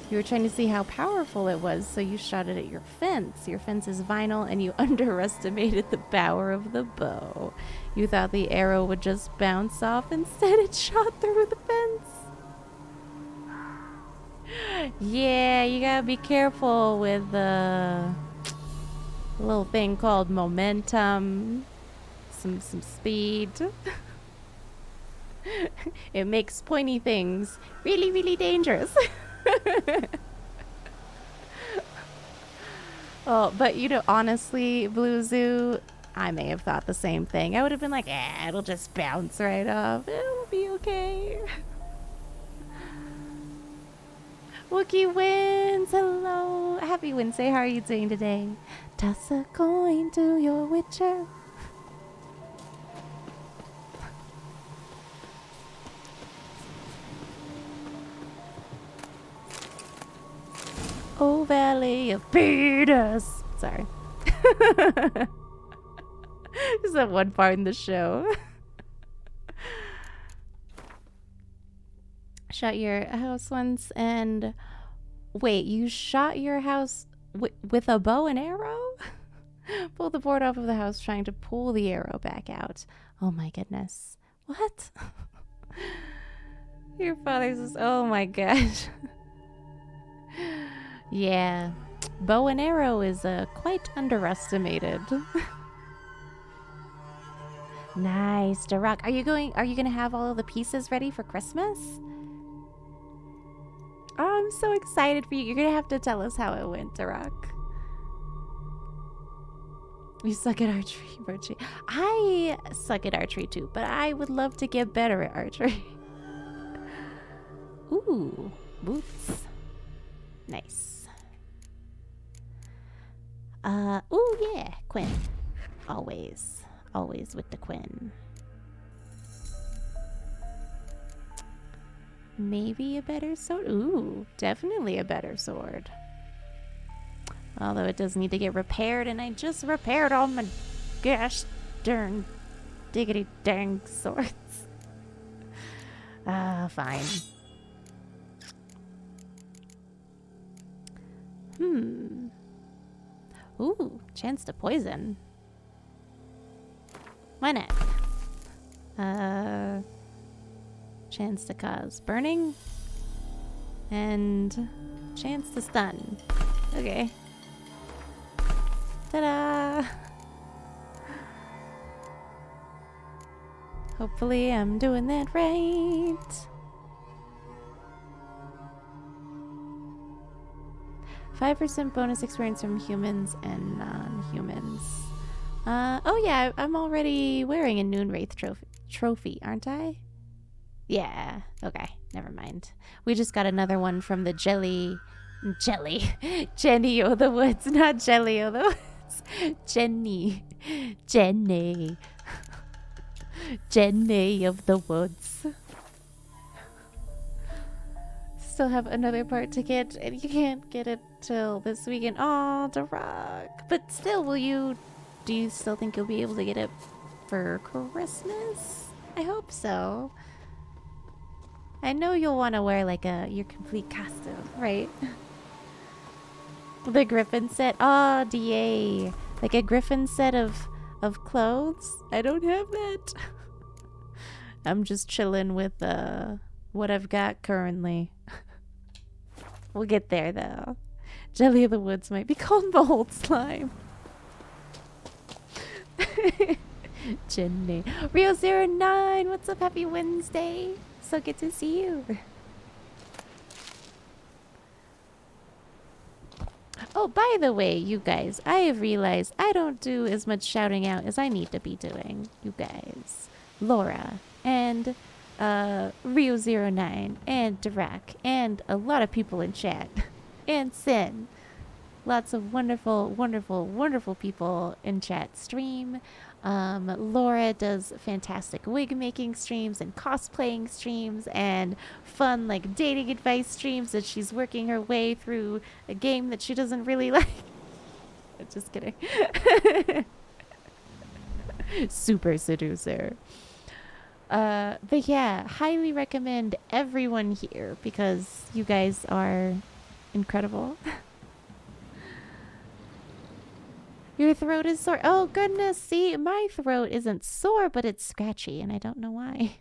You were trying to see how powerful it was, so you shot it at your fence. Your fence is vinyl, and you underestimated the power of the bow. You thought the arrow would just bounce off. Instead, it shot through the fence. Yeah, you gotta be careful with the little thing called momentum. Some speed. It makes pointy things really, really dangerous. Oh, but you know, honestly, Blue Zoo, I may have thought the same thing. I would have been like, it'll just bounce right off. It'll be okay. Wookie wins. Hello. Happy Wednesday. How are you doing today? Toss a coin to your witcher. Oh, Valley of Peters. Sorry. Is that one part in the show? Shot your house once and... Wait, you shot your house with a bow and arrow? Pull the board off of the house trying to pull the arrow back out. Oh my goodness. What? Your father says, oh my gosh. Yeah, bow and arrow is quite underestimated. Nice, Darak. Are you gonna have all of the pieces ready for Christmas? Oh, I'm so excited for you. You're gonna have to tell us how it went, Darak. You suck at archery, Birchie. I suck at archery too, but I would love to get better at archery. Ooh, boots. Nice. Ooh, yeah, Quinn. Always with the Quinn. Maybe a better sword? Ooh, definitely a better sword. Although it does need to get repaired, and I just repaired all my gosh darn diggity dang swords. Fine. Ooh, chance to poison. Why not? Chance to cause burning. And chance to stun. Okay. Ta-da! Hopefully I'm doing that right. %5 bonus experience from humans and non-humans. Oh yeah, I'm already wearing a Noonwraith trophy, aren't I? Yeah, okay, never mind. We just got another one from the Jenny of the Woods, not Jelly of the Woods. Jenny of the Woods. Still have another part to get, and you can't get it till this weekend. Aw, Darak. But still, do you still think you'll be able to get it for Christmas? I hope so. I know you'll want to wear like your complete costume, right? The Griffin set. Oh, DA. Like a Griffin set of clothes? I don't have that. I'm just chilling with what I've got currently. We'll get there though. Jelly of the Woods might be called Mold Slime. Jenny. Rio09, what's up? Happy Wednesday. So good to see you. Oh, by the way, you guys, I have realized I don't do as much shouting out as I need to be doing. You guys. Laura and Rio09 and Darak and a lot of people in chat and Sin. Lots of wonderful, wonderful, wonderful people in chat stream. Laura does fantastic wig making streams and cosplaying streams and fun like dating advice streams that she's working her way through a game that she doesn't really like. Just kidding. Super seducer. But yeah, highly recommend everyone here because you guys are incredible. Your throat is sore. Oh goodness, see, my throat isn't sore, but it's scratchy, and I don't know why.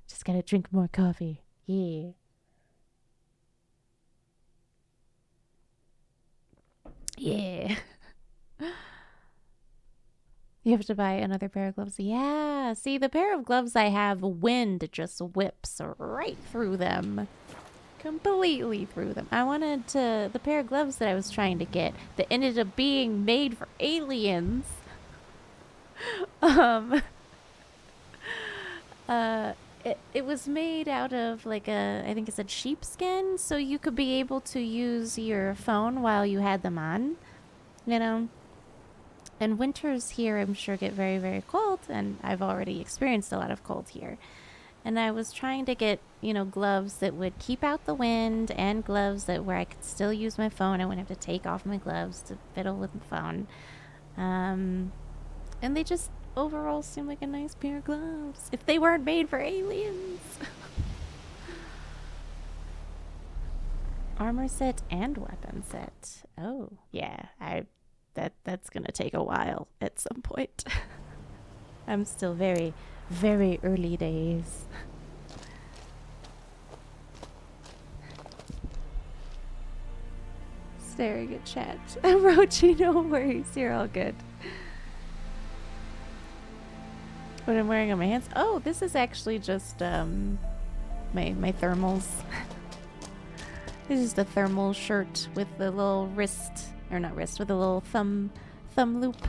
Just gotta drink more coffee. Yeah. Yeah. You have to buy another pair of gloves. Yeah. See, the pair of gloves I have, wind just whips right through them. Completely through them. I wanted to... The pair of gloves that I was trying to get that ended up being made for aliens. It was made out of like a... I think it's a sheepskin. So you could be able to use your phone while you had them on. You know? And winters here, I'm sure, get very, very cold. And I've already experienced a lot of cold here. And I was trying to get, you know, gloves that would keep out the wind and gloves that where I could still use my phone. I wouldn't have to take off my gloves to fiddle with the phone. And they just overall seem like a nice pair of gloves. If they weren't made for aliens. Armor set and weapon set. Oh, yeah. That's gonna take a while at some point. I'm still very, very early days. Staring at chat. Rochi, no worries. You're all good. What I'm wearing on my hands. Oh, this is actually just my thermals. This is the thermal shirt with the little wrist, or not wrist, with a little thumb loop.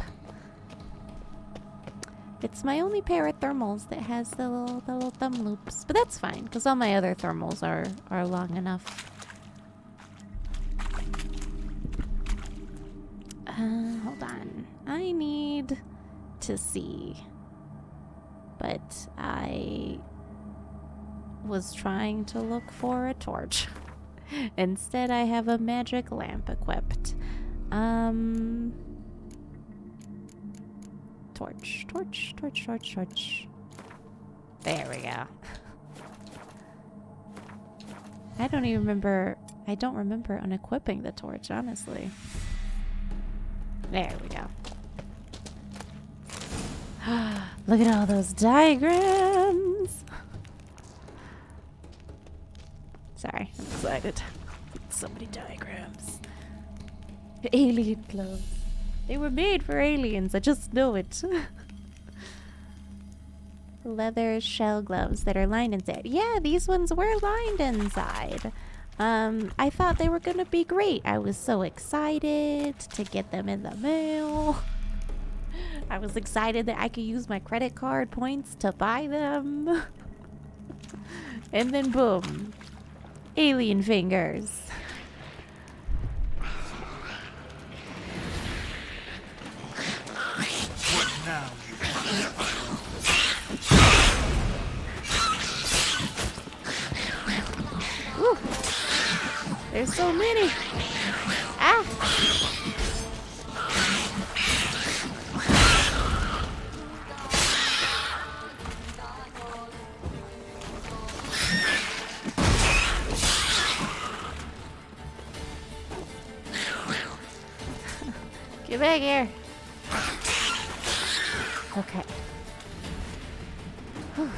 It's my only pair of thermals that has the little thumb loops, but that's fine because all my other thermals are long enough. Hold on. I need to see, but I was trying to look for a torch. Instead, I have a magic lamp equipped. Torch. There we go. I don't remember unequipping the torch, honestly. There we go. Look at all those diagrams. Sorry, I'm excited. So many diagrams. Alien gloves. They were made for aliens, I just know it. Leather shell gloves that are lined inside. Yeah, these ones were lined inside. I thought they were gonna be great. I was so excited to get them in the mail. I was excited that I could use my credit card points to buy them. And then boom. Alien fingers. What now, Woo. There's so many. Ah. Get back here. Okay. Whew.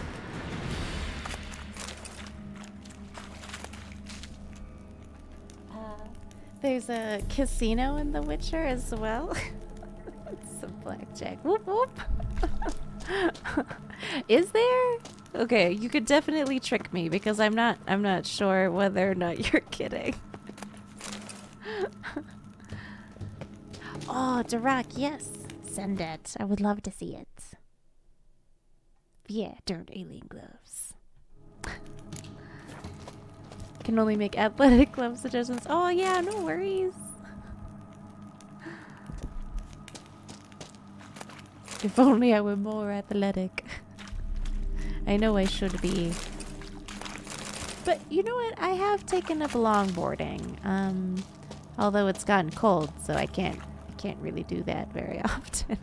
There's a casino in The Witcher as well. Some blackjack. Whoop whoop. Is there? Okay, you could definitely trick me because I'm not sure whether or not you're kidding. Oh, Dirac, yes. Send it. I would love to see it. Yeah, darn alien gloves. Can only make athletic glove suggestions. Oh yeah, no worries. If only I were more athletic. I know I should be. But you know what? I have taken up longboarding. Although it's gotten cold, so I can't really do that very often.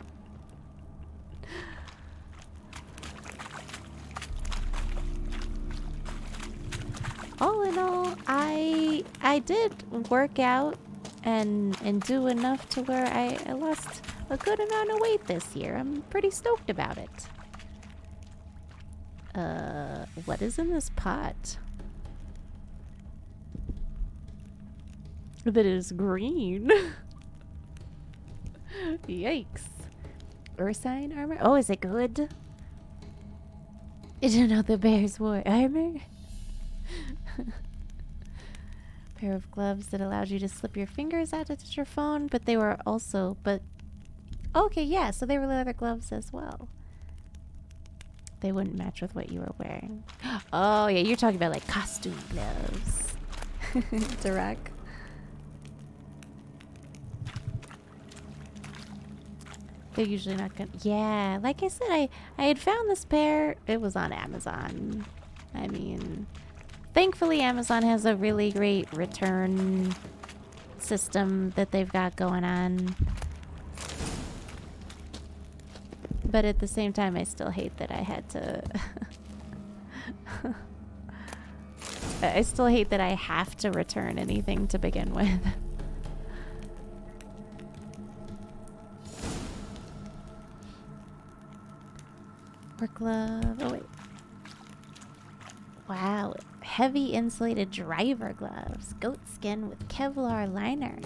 I did work out and do enough to where I lost a good amount of weight this year. I'm pretty stoked about it. What is in this pot? That is green. Yikes. Ursine armor? Oh, is it good? Did you know the bears wore armor? Pair of gloves that allowed you to slip your fingers out to touch your phone, but they were also, okay, yeah, so they were leather gloves as well. They wouldn't match with what you were wearing. Oh, yeah, you're talking about like costume gloves. Direct. They're usually not good. Yeah, like I said, I had found this pair. It was on Amazon. I mean, thankfully Amazon has a really great return system that they've got going on. But at the same time, I still hate that I had to... I still hate that I have to return anything to begin with. Work glove. Oh, wait. Wow. Heavy insulated driver gloves. Goat skin with Kevlar liner.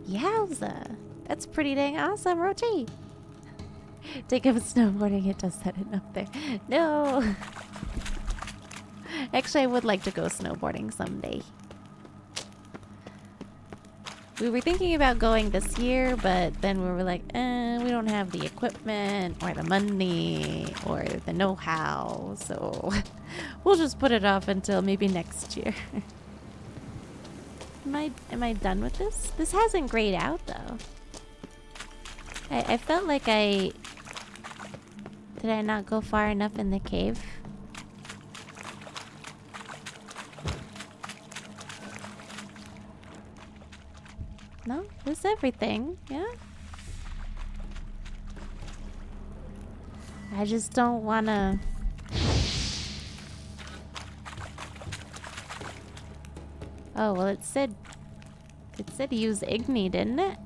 Yowza. That's pretty dang awesome, Rochi. Take up snowboarding. It does set it up there. No. Actually, I would like to go snowboarding someday. We were thinking about going this year, but then we were like, we don't have the equipment or the money or the know-how, so we'll just put it off until maybe next year. Am I done with this? This hasn't grayed out, though. I felt like did I not go far enough in the cave? No? This is everything, yeah? I just don't wanna... Oh, well it said use Igni, didn't it?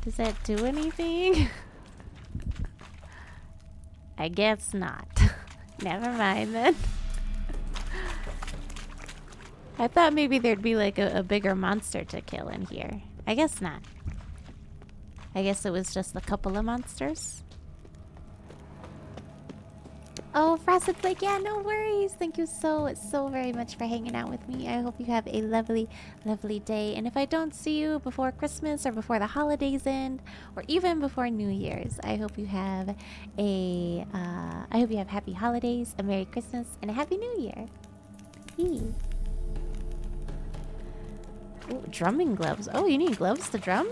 Does that do anything? I guess not. Never mind then. I thought maybe there'd be like a bigger monster to kill in here. I guess not. I guess it was just a couple of monsters. Oh, Frosted Flake, yeah, no worries. Thank you so very much for hanging out with me. I hope you have a lovely, lovely day. And if I don't see you before Christmas or before the holidays end, or even before New Year's, I hope you have happy holidays, a Merry Christmas, and a Happy New Year. Ooh, drumming gloves. Oh, you need gloves to drum?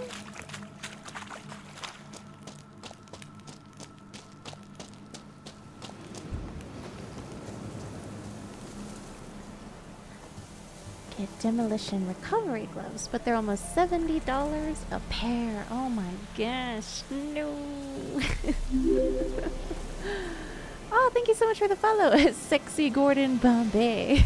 Get demolition recovery gloves, but they're almost $70 a pair. Oh my gosh, no. Oh, thank you so much for the follow. Sexy Gordon Bombay.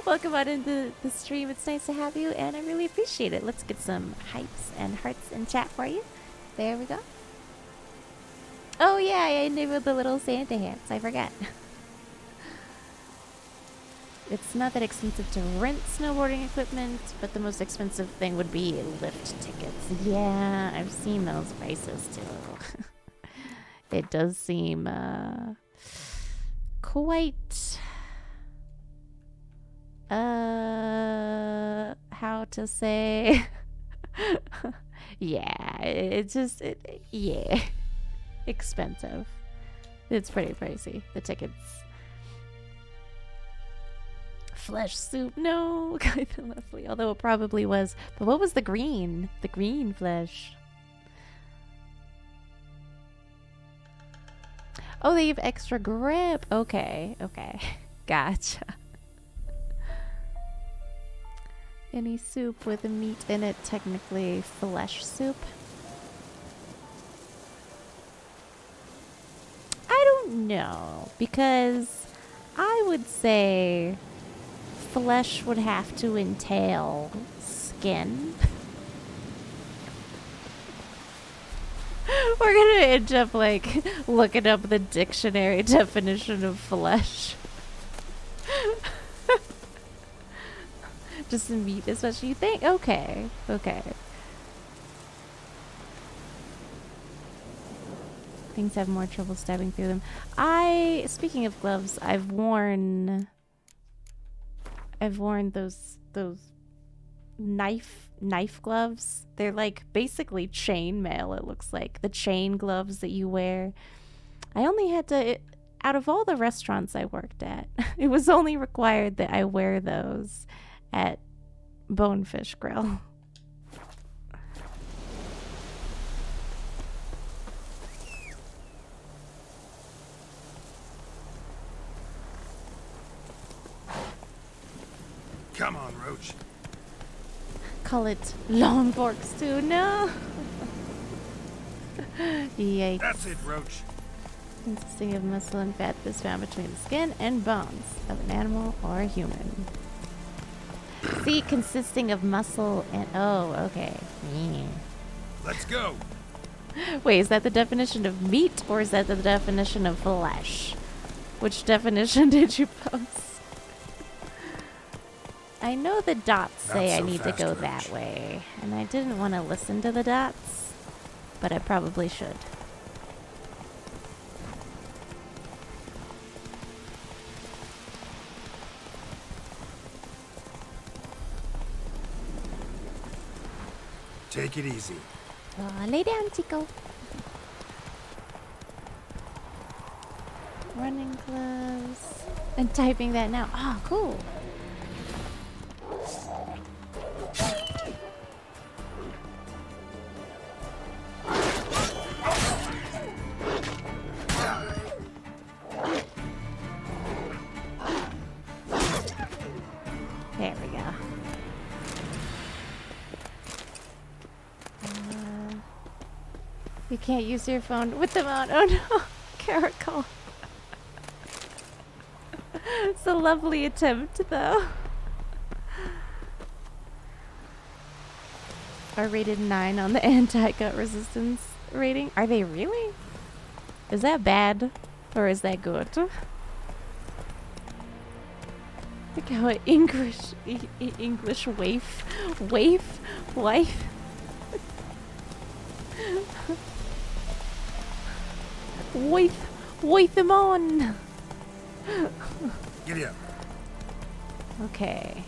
Welcome on into the stream. It's nice to have you, and I really appreciate it. Let's get some hypes and hearts in chat for you. There we go. Oh yeah, I enabled the little Santa hats. I forgot. It's not that expensive to rent snowboarding equipment, but the most expensive thing would be lift tickets. Yeah, I've seen those prices too. It does seem quite how to say yeah, it's just yeah, expensive. It's pretty pricey, the tickets. Flesh soup, no. Kind of lovely, although it probably was. But what was the green? The green flesh. Oh, they have extra grip. Okay, okay. Gotcha. Any soup with meat in it, technically flesh soup. I don't know, because I would say flesh would have to entail skin. We're gonna end up like looking up the dictionary definition of flesh. Just the meat is what you think? Okay, okay. Things have more trouble stabbing through them. Speaking of gloves, I've worn those knife gloves. They're like basically chain mail, it looks like. The chain gloves that you wear. I only had to, out of all the restaurants I worked at, it was only required that I wear those at Bonefish Grill. Come on, Roach. Call it long forks too, no? Yikes. That's it, Roach. Consisting of muscle and fat that's found between the skin and bones of an animal or a human. See, consisting of muscle and... Oh, okay. Yeah. Let's go. Wait, is that the definition of meat or is that the definition of flesh? Which definition did you post? I know the dots say I need to go that way, and I didn't want to listen to the dots, but I probably should. Take it easy. Oh, lay down, Chico. Running gloves. And typing that now. Oh, cool. There we go. You can't use your phone with them on. Oh no, Caracol. It's a lovely attempt, though. Are rated 9 on the anti-gut resistance rating. Are they really? Is that bad? Or is that good? Look how English wife. Wife them on. Giddy up. Okay.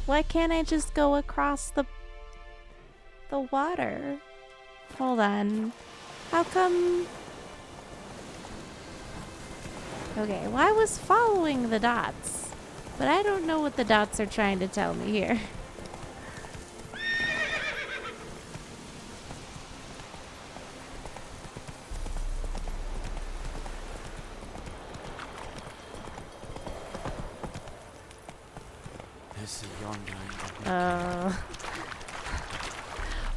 Why can't I just go across the water? Hold on. How come? Okay, well, I was following the dots, but I don't know what the dots are trying to tell me here.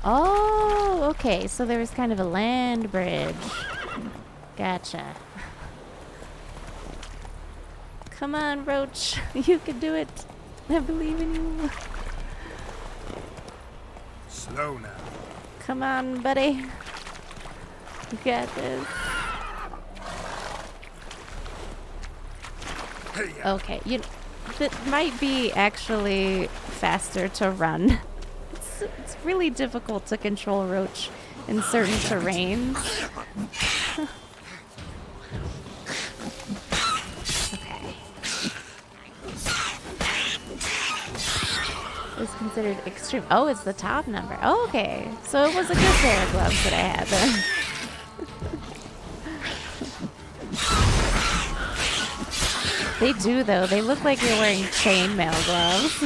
Oh, okay. So there was kind of a land bridge. Gotcha. Come on, Roach. You can do it. I believe in you. Slow now. Come on, buddy. You got this. Okay, that might be actually faster to run. It's really difficult to control Roach in certain terrains. Okay. It's considered extreme. Oh, it's the top number. Oh, okay. So it was a good pair of gloves that I had then. They do, though. They look like you're wearing chainmail gloves.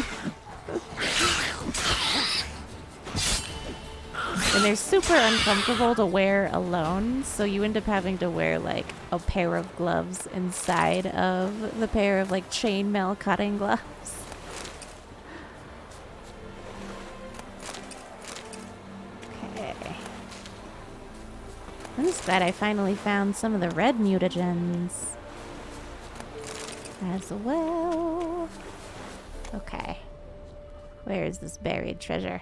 And they're super uncomfortable to wear alone, so you end up having to wear, like, a pair of gloves inside of the pair of, like, chainmail cutting gloves. I'm just glad I finally found some of the red mutagens as well. Okay. Where is this buried treasure?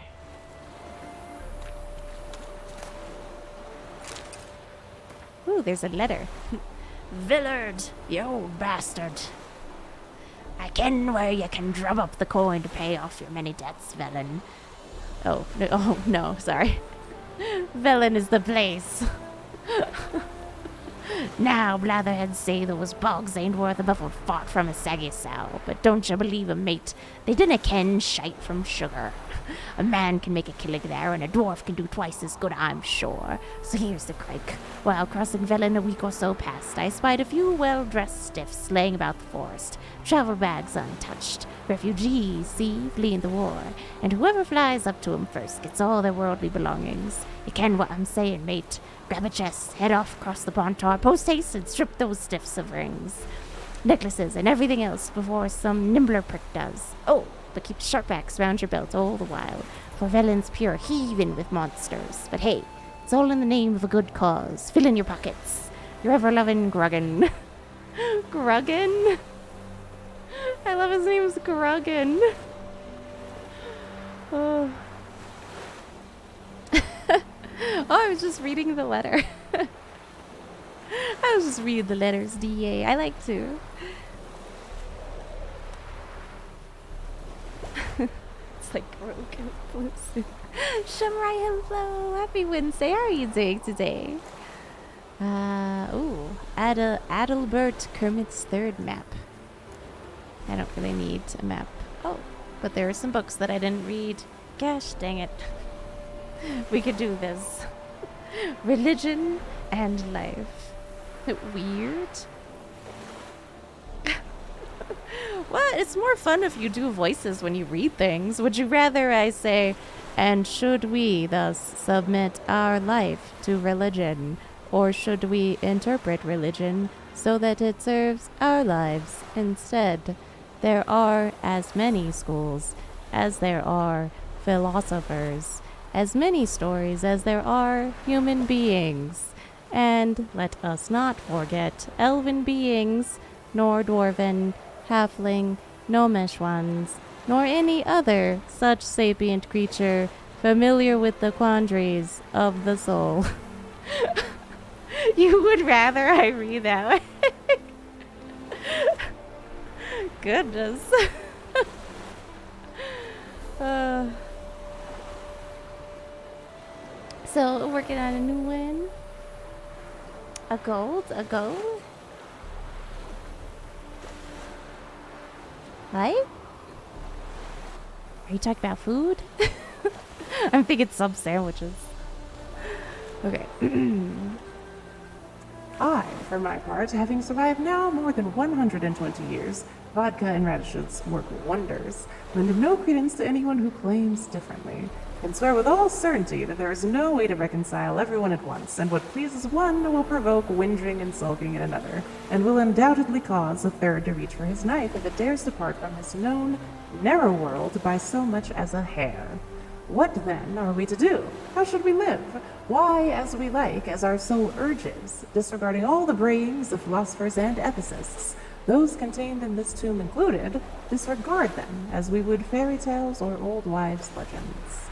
Ooh, there's a letter. Villard, you old bastard. I ken where you can drum up the coin to pay off your many debts, Velen. Oh, no, sorry. Velen is the place. Now, blatherheads say those bogs ain't worth a buffle fought from a saggy sow, but don't you believe 'em, mate? They dinna ken shite from sugar. A man can make a killing there, and a dwarf can do twice as good, I'm sure. So here's the crike. While crossing Velen a week or so past, I spied a few well-dressed stiffs laying about the forest, travel bags untouched. Refugees, see, fleeing the war, and whoever flies up to 'em first gets all their worldly belongings. You ken what I'm saying, mate. Grab a chest, head off across the Pontar, post-haste, and strip those stiffs of rings, necklaces, and everything else before some nimbler prick does. Oh, but keep sharp axe round your belt all the while, for Velen's pure heaving with monsters. But hey, it's all in the name of a good cause. Fill in your pockets. Your ever-loving Gruggan. Gruggan? I love his name is Gruggan. Oh. Oh, I was just reading the letter. I was just reading the letters, DA. I like to. It's like broken blue. Shamrai, hello. Happy Wednesday. How are you doing today? Ooh. Adalbert Kermit's third map. I don't really need a map. Oh, but there are some books that I didn't read. Gosh dang it. We could do this. Religion and life. Weird. Well, it's more fun if you do voices when you read things. Would you rather I say, and should we thus submit our life to religion? Or should we interpret religion so that it serves our lives instead? There are as many schools as there are philosophers, as many stories as there are human beings. And let us not forget elven beings, nor dwarven, halfling, gnomish ones, nor any other such sapient creature familiar with the quandaries of the soul. You would rather I read that? Goodness. So, working on a new one. A gold? What? Are you talking about food? I'm thinking some sandwiches. Okay. I, for my part, having survived now more than 120 years, vodka and radishes work wonders, lend no credence to anyone who claims differently, and swear with all certainty that there is no way to reconcile everyone at once, and what pleases one will provoke whinging and sulking in another, and will undoubtedly cause a third to reach for his knife if it dares depart from his known, narrow world by so much as a hair. What, then, are we to do? How should we live? Why, as we like, as our soul urges, disregarding all the brayings of philosophers and ethicists, those contained in this tomb included, disregard them as we would fairy tales or old wives' legends.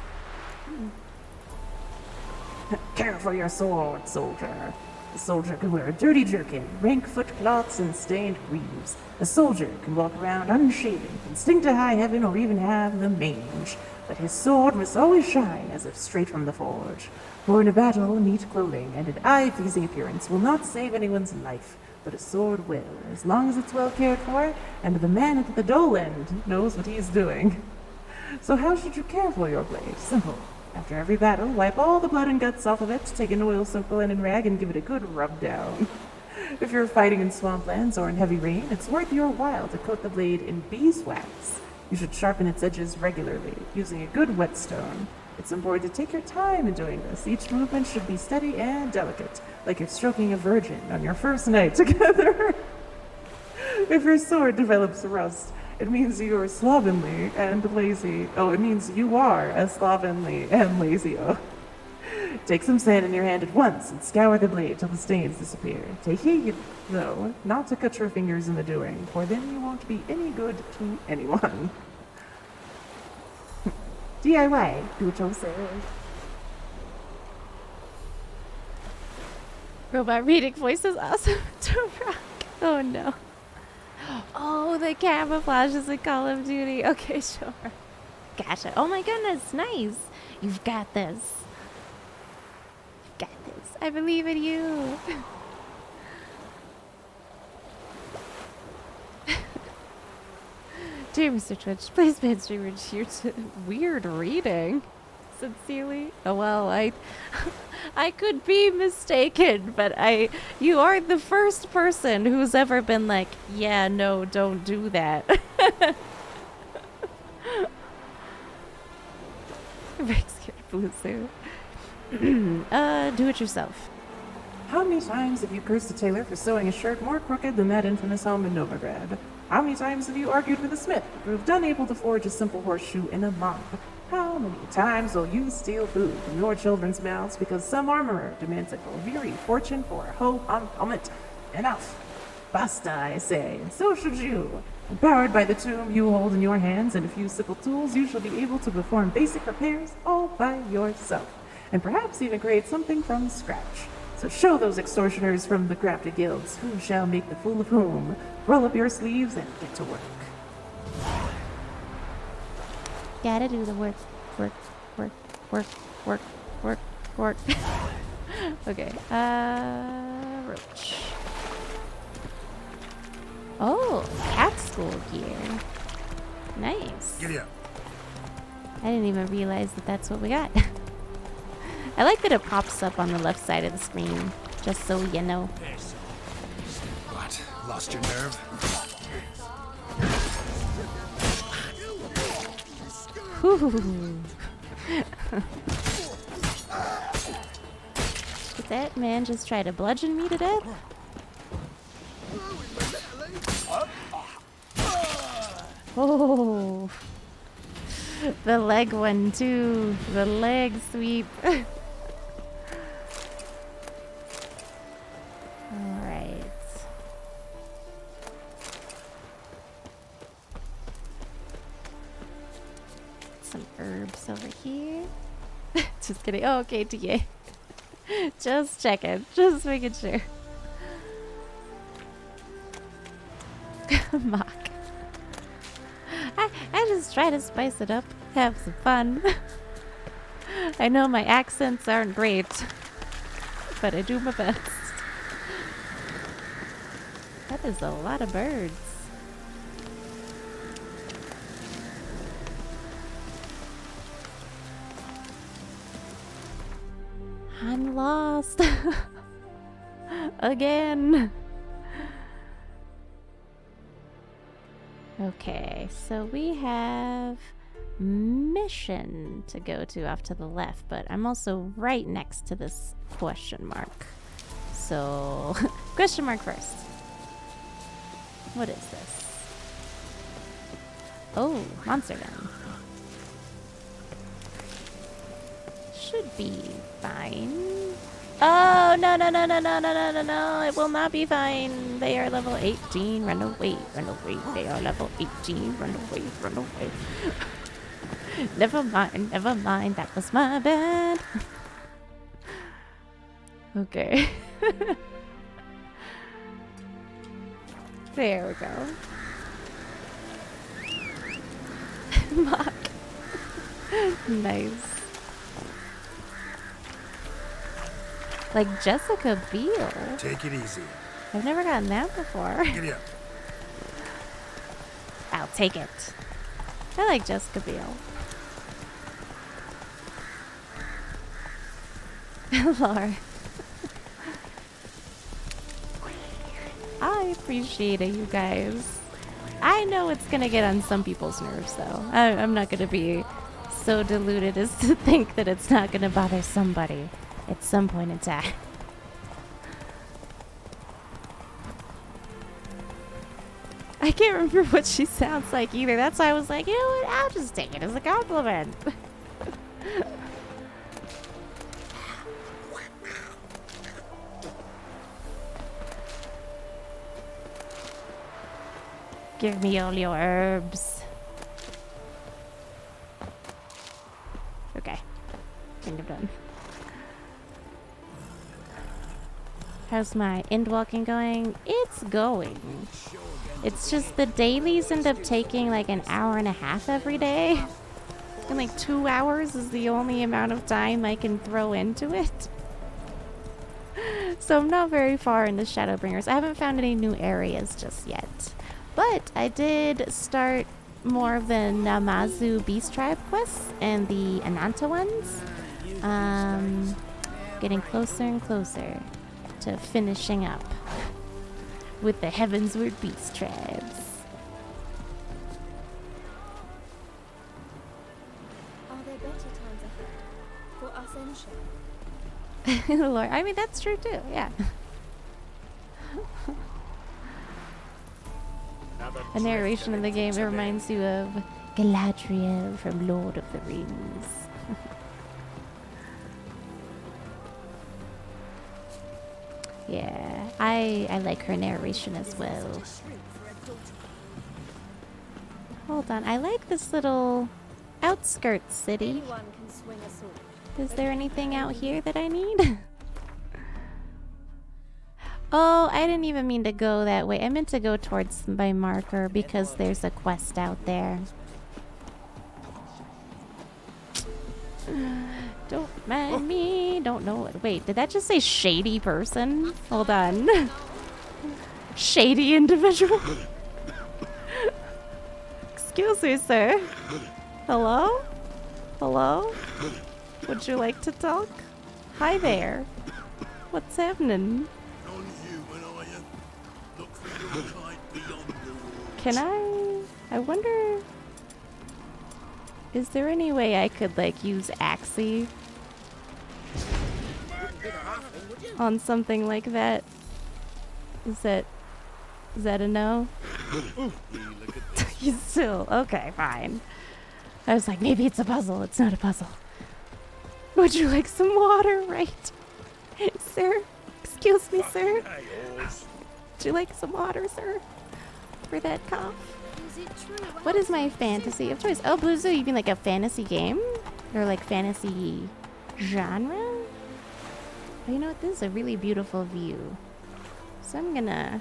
Care for your sword, soldier. A soldier can wear a dirty jerkin, rank footcloths, and stained greaves. A soldier can walk around unshaven, can stink to high heaven, or even have the mange. But his sword must always shine as if straight from the forge. For in a battle, neat clothing and an eye-pleasing appearance will not save anyone's life, but a sword will, as long as it's well cared for, and the man at the dull end knows what he is doing. So how should you care for your blade? Simple. After every battle, wipe all the blood and guts off of it, take an oil-soaked linen rag, and give it a good rub down. If you're fighting in swamplands or in heavy rain, it's worth your while to coat the blade in beeswax. You should sharpen its edges regularly, using a good whetstone. It's important to take your time in doing this. Each movement should be steady and delicate, like you're stroking a virgin on your first night together. If your sword develops rust, it means you are slovenly and lazy. Oh, it means you are as slovenly and lazy. Oh. Take some sand in your hand at once and scour the blade till the stains disappear. Take heed, though, not to cut your fingers in the doing, for then you won't be any good to anyone. DIY, do it yourself. Robot reading voice is awesome to rock. Oh no. Oh, the camouflage is in Call of Duty. Okay, sure. Gotcha. Oh my goodness, nice. You've got this. You've got this. I believe in you. Dear Mr. Twitch, please ban streamer cheer to weird reading. Sincerely. Oh well, I could be mistaken, but you are the first person who's ever been like, yeah, no, don't do that. Very scared blue suit. Do it yourself. How many times have you cursed a tailor for sewing a shirt more crooked than that infamous home in Novigrad? How many times have you argued with a smith who proved unable to forge a simple horseshoe in a month? How many times will you steal food from your children's mouths because some armorer demands a very fortune for a hoe on helmet? Enough! Basta, I say, and so should you. Empowered by the tomb you hold in your hands and a few simple tools, you shall be able to perform basic repairs all by yourself, and perhaps even create something from scratch. So show those extortioners from the crafted guilds who shall make the fool of whom. Roll up your sleeves and get to work. Gotta do the work. Work. Okay. Roach. Oh, cat school gear. Nice. Giddy up. I didn't even realize that that's what we got. I like that it pops up on the left side of the screen, just so you know. What? Lost your nerve? Whew. Did that man just try to bludgeon me to death? Oh, the leg one too. The leg sweep. All right. Some herbs over here. Just kidding. Oh, okay, TA. Just checking. Just making sure. Mock. I just try to spice it up, have some fun. I know my accents aren't great, but I do my best. That is a lot of birds. I'm lost. Again. Okay, so we have mission to go to off to the left, but I'm also right next to this question mark. So, question mark first. What is this? Oh, monster gun. Should be fine. Oh, no. It will not be fine. They are level 18. Run away. They are level 18. Run away. Never mind. That was my bad. Okay. There we go. Mock. Nice. Like Jessica Biel. Take it easy. I've never gotten that before. Giddy up. I'll take it. I like Jessica Biel. Laura. I appreciate it, you guys. I know it's gonna get on some people's nerves, though. I'm not gonna be so deluded as to think that it's not gonna bother somebody at some point in time. I can't remember what she sounds like either. That's why I was like, you know what? I'll just take it as a compliment. Give me all your herbs. Okay. Kind of done. How's my end walking going? It's going. It's just the dailies end up taking like an hour and a half every day. And like 2 hours is the only amount of time I can throw into it. So I'm not very far into Shadowbringers. I haven't found any new areas just yet. But I did start more of the Namazu Beast Tribe quests and the Ananta ones. Getting closer and closer to finishing up with the Heavensward Beast Tribes. Are there better times ahead for Ascension? Lord, I mean that's true too, yeah. The narration of the game reminds you of Galadriel from Lord of the Rings. Yeah, I like her narration as well. Hold on, I like this little outskirts city. Anyone can swing a sword. Is there anything out here that I need? Oh, I didn't even mean to go that way. I meant to go towards my marker because there's a quest out there. Don't mind me. Don't know what. Wait, did that just say shady person? Hold on. Shady individual? Excuse me, sir. Hello? Hello? Would you like to talk? Hi there. What's happening? Can I wonder... Is there any way I could, like, use Axie on something like that? Is that a no? You still... Okay, fine. I was like, maybe it's a puzzle. It's not a puzzle. Would you like some water, right? Sir? Excuse me, sir? Would you like some water, sir? For that cough? Is it true? What is my fantasy of choice? Oh, Blue Zoo, you mean like a fantasy game? Or like fantasy genre? Oh, you know what? This is a really beautiful view. So I'm gonna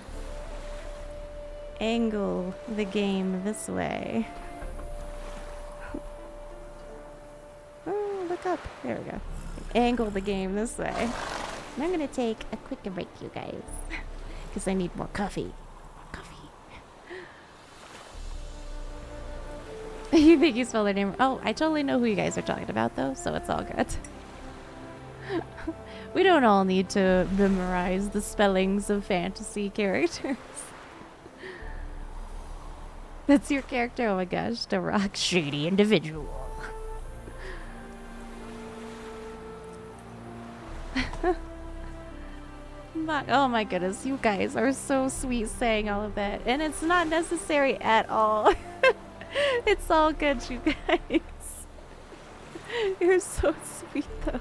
angle the game this way. Oh, look up. There we go. Angle the game this way. And I'm gonna take a quick break, you guys. Because I need more coffee. You think you spelled their name? Oh, I totally know who you guys are talking about, though, so it's all good. We don't all need to memorize the spellings of fantasy characters. That's your character? Oh my gosh, the rock shady individual. Oh my goodness, you guys are so sweet saying all of that. And it's not necessary at all. It's all good, you guys. You're so sweet, though.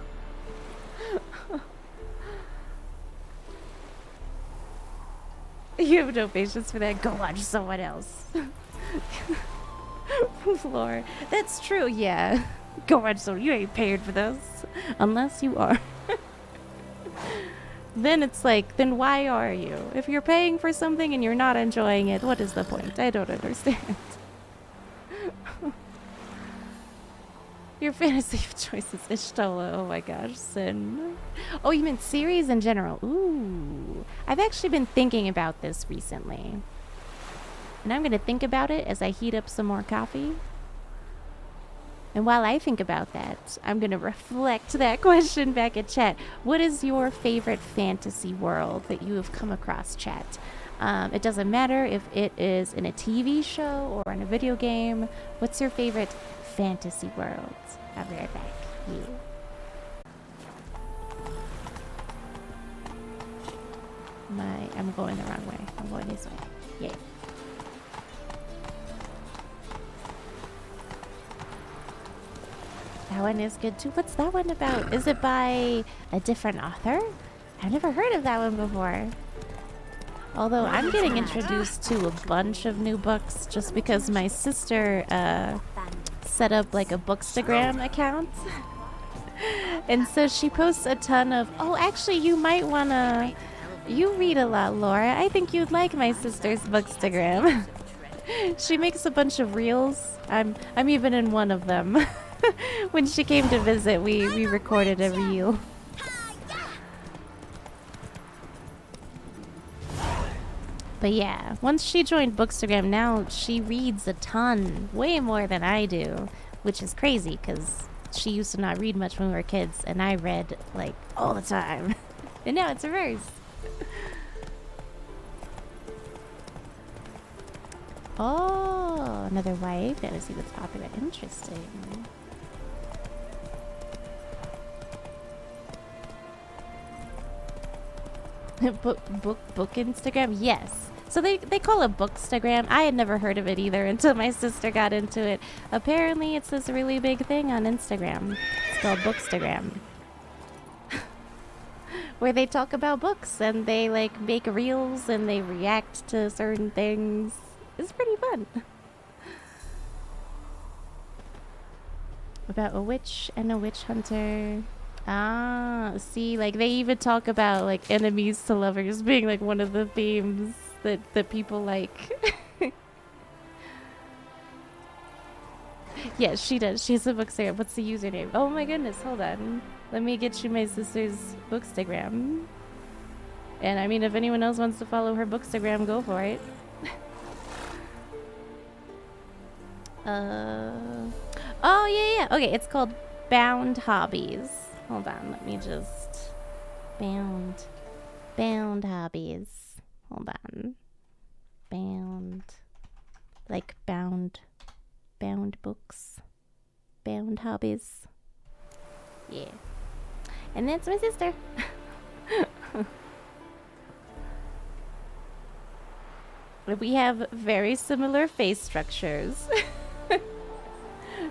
You have no patience for that. Go watch someone else. Lord. That's true, yeah. Go watch someone. You ain't paid for this. Unless you are. Then it's like, then why are you? If you're paying for something and you're not enjoying it, what is the point? I don't understand. Your fantasy of choice is Ishtola. Oh my gosh, Sin. Oh, you meant series in general. Ooh. I've actually been thinking about this recently. And I'm going to think about it as I heat up some more coffee. And while I think about that, I'm going to reflect that question back at chat. What is your favorite fantasy world that you have come across, chat? It doesn't matter if it is in a TV show or in a video game. What's your favorite fantasy world? I'll be right back. I'm going the wrong way. I'm going this way. Yay. That one is good too. What's that one about? Is it by a different author? I've never heard of that one before. Although I'm getting introduced to a bunch of new books just because my sister set up like a Bookstagram account. And so she posts a ton of, oh, actually, you might want to, you read a lot, Laura. I think you'd like my sister's Bookstagram. She makes a bunch of reels. I'm even in one of them. When she came to visit, we recorded a reel. But yeah, once she joined Bookstagram, now she reads a ton, way more than I do, which is crazy because she used to not read much when we were kids, and I read like all the time. And now it's reverse. Oh, another YA fantasy that's popular. Interesting. book Instagram? Yes. So they call it Bookstagram. I had never heard of it either until my sister got into it. Apparently it's this really big thing on Instagram. It's called Bookstagram. Where they talk about books and they like make reels and they react to certain things. It's pretty fun. About a witch and a witch hunter. Ah, see, like they even talk about like enemies to lovers being like one of the themes that people like. Yes, she does. She's a Bookstagram. What's the username? Oh my goodness, hold on. Let me get you my sister's Bookstagram. And I mean, if anyone else wants to follow her Bookstagram, go for it. Oh yeah. Okay, it's called Bound Hobbies. Hold on, let me just bound hobbies. Hold on. Like bound books. Bound hobbies. Yeah. And that's my sister. We have very similar face structures.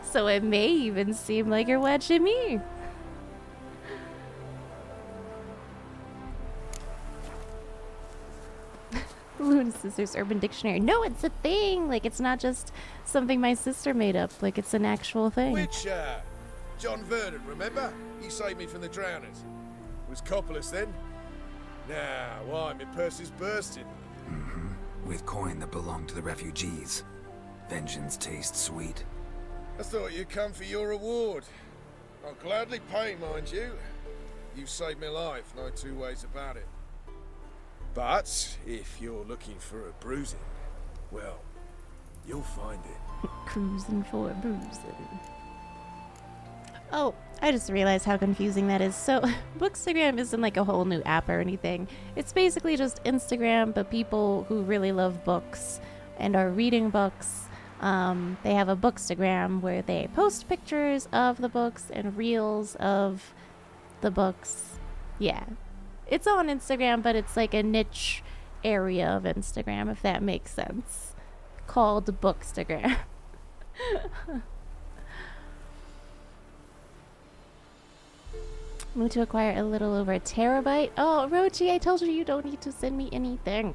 So it may even seem like you're watching me. Luna Sisters Urban Dictionary. No, it's a thing. Like, it's not just something my sister made up. Like, it's an actual thing. Which, John Vernon, remember? He saved me from the drowners. Was Coppolis then? Nah, why? My purse is bursting. Mm-hmm. With coin that belonged to the refugees. Vengeance tastes sweet. I thought you'd come for your reward. I'll gladly pay, mind you. You saved my life, no two ways about it. But if you're looking for a bruising, well, you'll find it. Cruising for a bruising. Oh, I just realized how confusing that is. So, Bookstagram isn't like a whole new app or anything. It's basically just Instagram, but people who really love books and are reading books. They have a Bookstagram where they post pictures of the books and reels of the books. Yeah. It's on Instagram, but it's like a niche area of Instagram, if that makes sense. Called Bookstagram. Moved to acquire a little over a terabyte. Oh, Rochi, I told you don't need to send me anything.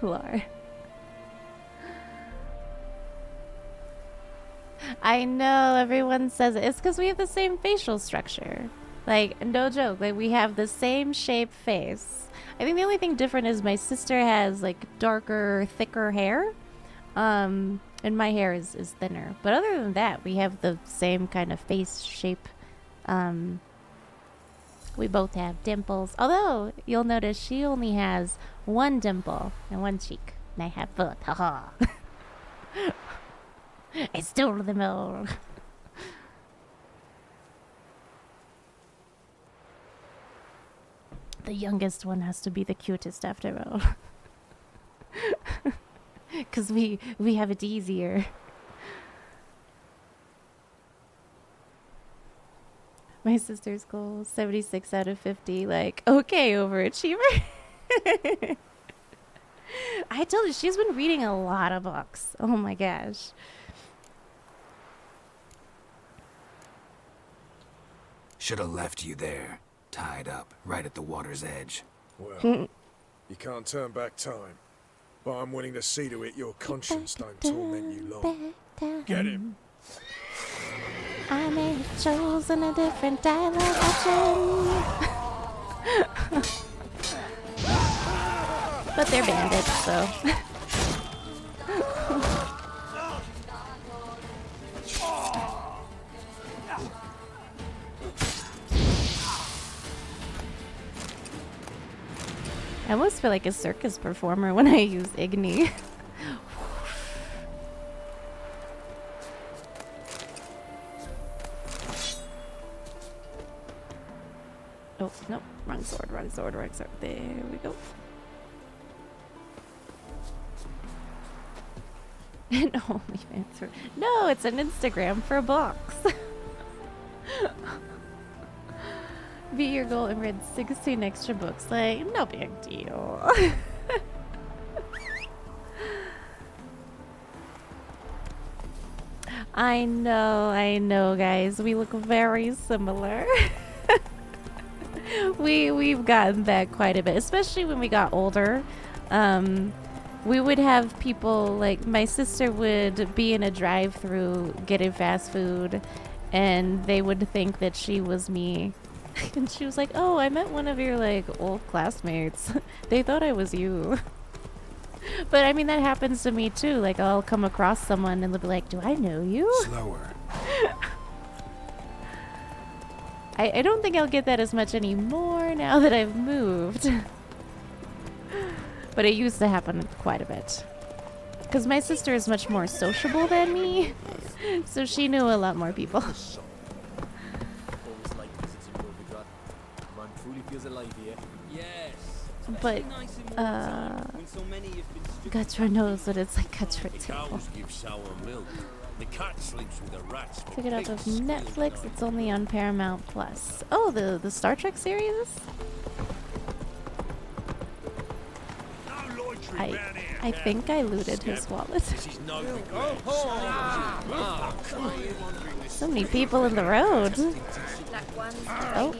Lar. I know everyone says it. It's because we have the same facial structure. Like, no joke. Like, we have the same shape face. I think the only thing different is my sister has like darker, thicker hair. And my hair is thinner. But other than that, we have the same kind of face shape. We both have dimples. Although, you'll notice she only has one dimple and one cheek. And I have both. Haha. I stole them all. The youngest one has to be the cutest after all. 'Cause we have it easier. My sister's goal, 76 out of 50. Like, okay, overachiever. I told you, she's been reading a lot of books. Oh my gosh. Should have left you there, tied up, right at the water's edge. Well, you can't turn back time. But I'm willing to see to it your conscience don't torment you long. Get him! I may have chosen a different dialogue option. But they're bandits, so. I almost feel like a circus performer when I use Igni. Oh, no. Wrong sword, wrong sword, wrong sword. There we go. An OnlyFans. No, it's an Instagram for books. Beat your goal and read 16 extra books. Like, no big deal. I know, guys. We look very similar. We've gotten that quite a bit, especially when we got older. We would have people, like, my sister would be in a drive-thru getting fast food, and they would think that she was me. And she was like, oh, I met one of your, like, old classmates. They thought I was you. But, I mean, that happens to me, too. Like, I'll come across someone, and they'll be like, do I know you? Slower. I don't think I'll get that as much anymore now that I've moved. But it used to happen quite a bit. Because my sister is much more sociable than me. So she knew a lot more people. But, Gutra knows what it's like. Gutra too. The cat sleeps with the rats. Took it out of Netflix. It's only on Paramount Plus. Oh, the Star Trek series? I think I looted his wallet. So many people in the road. Oh.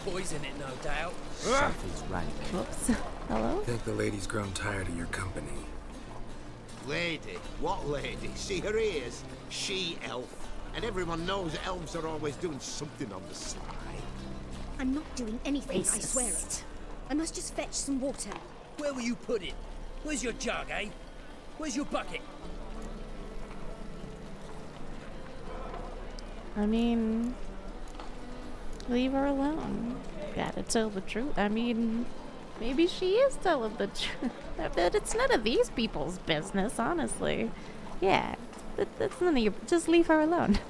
Poison it, no doubt. Something's right. Whoops. Hello? I think the lady's grown tired of your company. Lady? What lady? See her ears? She-elf. And everyone knows elves are always doing something on the sly. I'm not doing anything, I swear it. I must just fetch some water. Where will you put it? Where's your jug, eh? Where's your bucket? I mean, leave her alone. Gotta tell the truth. I mean, maybe she is telling the truth. But it's none of these people's business, honestly. Yeah, that's none of your... Just leave her alone.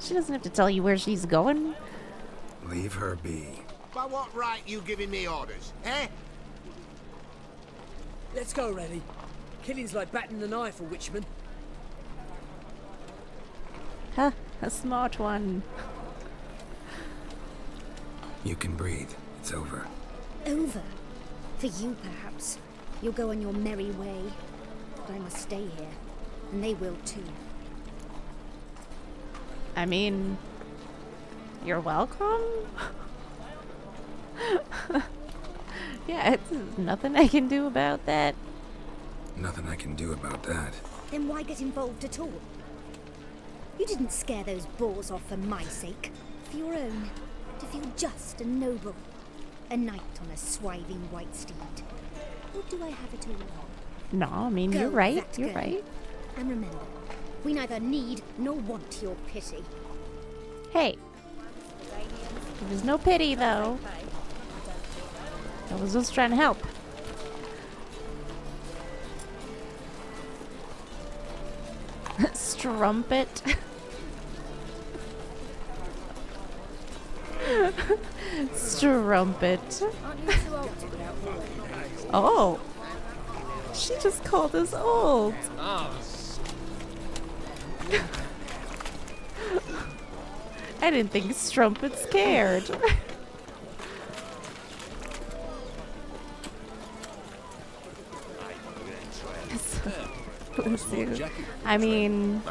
She doesn't have to tell you where she's going. Leave her be. By what right you giving me orders, eh? Let's go, Reddy. Killing's like batting the knife, a witchman. Huh, a smart one. You can breathe. It's over. Over? For you, perhaps. You'll go on your merry way. But I must stay here. And they will too. I mean, you're welcome? Yeah, it's nothing I can do about that. Nothing I can do about that. Then why get involved at all? You didn't scare those boars off for my sake. For your own. To feel just and noble. A knight on a swiving white steed. Or do I have it all wrong? No, I mean, Go, you're right. that You're girl. right. And remember, we neither need nor want your pity. Hey. There was no pity, though. I was just trying to help. Strumpet. Strumpet. Oh. She just called us old. I didn't think Strumpet scared. Bless you. I mean,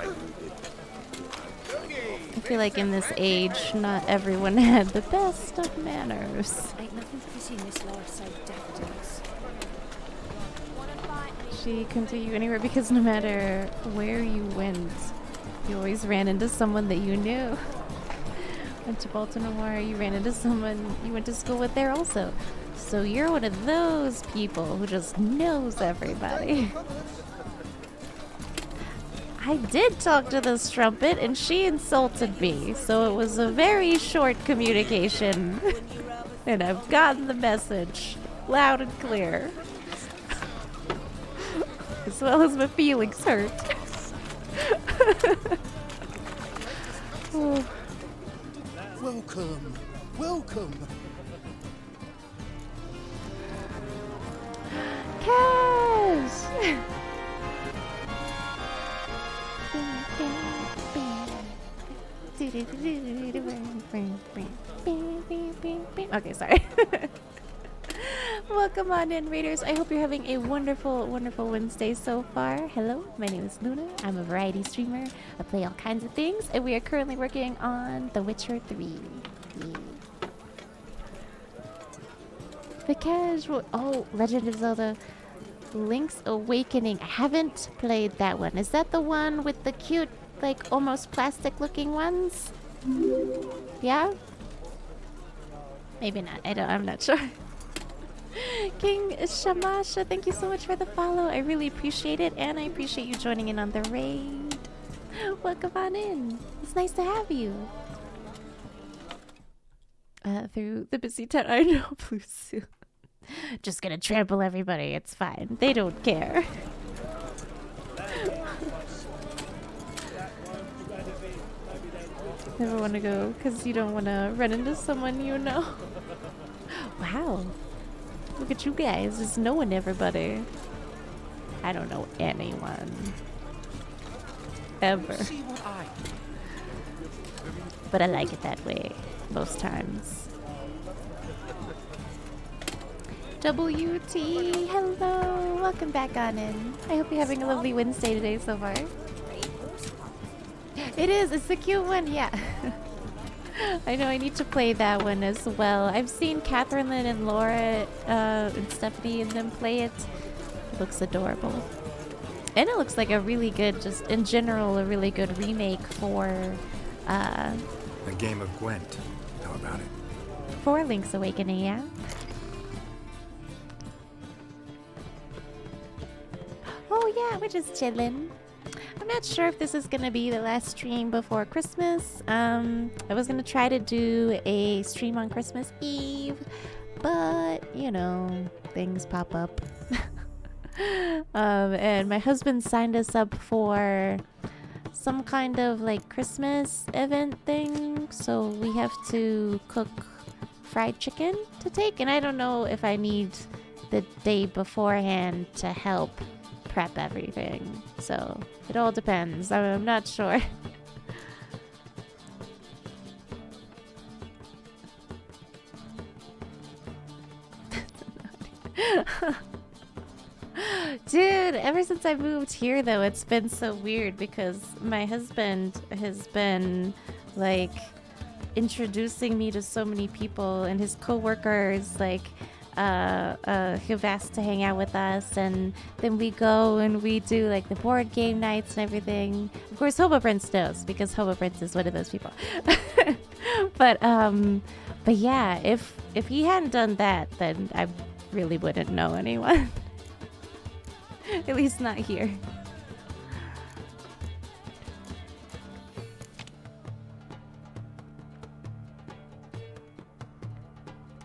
feel like in this age, not everyone had the best of manners. Ain't nothing pretty in this life save daffodils. She couldn't take you anywhere because no matter where you went, you always ran into someone that you knew. Went to Baltimore, you ran into someone you went to school with there also. So you're one of those people who just knows everybody. I did talk to this trumpet and she insulted me, so it was a very short communication. And I've gotten the message loud and clear. As well as my feelings hurt. Oh. Welcome, welcome. Cash! Okay, sorry. Welcome on in, Raiders. I hope you're having a wonderful, wonderful Wednesday so far. Hello, my name is Luna. I'm a variety streamer. I play all kinds of things, and we are currently working on The Witcher 3. Yeah. The casual... Oh, Legend of Zelda Link's Awakening. I haven't played that one. Is that the one with the cute, like, almost plastic-looking ones? Yeah? Maybe not. I'm not sure. King Shamasha, thank you so much for the follow. I really appreciate it, and I appreciate you joining in on the raid. Welcome on in. It's nice to have you. Through the busy town. I know, Blue Suit. Just gonna trample everybody. It's fine. They don't care. Never want to go because you don't want to run into someone you know. Wow. Look at you guys, just knowing everybody. I don't know anyone. Ever. But I like it that way, most times. WT, hello! Welcome back on in. I hope you're having a lovely Wednesday today so far. It is, it's a cute one, yeah. I know I need to play that one as well. I've seen Catherine Lynn and Laura and Stephanie and them play it. It looks adorable. And it looks like a really good, just in general, a really good remake for... A game of Gwent. How about it? For Link's Awakening, yeah. Oh yeah, we're just chilling. I'm not sure if this is gonna be the last stream before Christmas. I was gonna try to do a stream on Christmas Eve, but you know, things pop up. And my husband signed us up for some kind of like Christmas event thing, so we have to cook fried chicken to take, and I don't know if I need the day beforehand to help prep everything, so it all depends. I'm not sure. Dude, ever since I moved here though, it's been so weird because my husband has been like introducing me to so many people, and his coworkers like who've asked to hang out with us, and then we go and we do like the board game nights and everything. Of course, Hobo Prince knows because Hobo Prince is one of those people. but yeah, if he hadn't done that, then I really wouldn't know anyone. At least not here.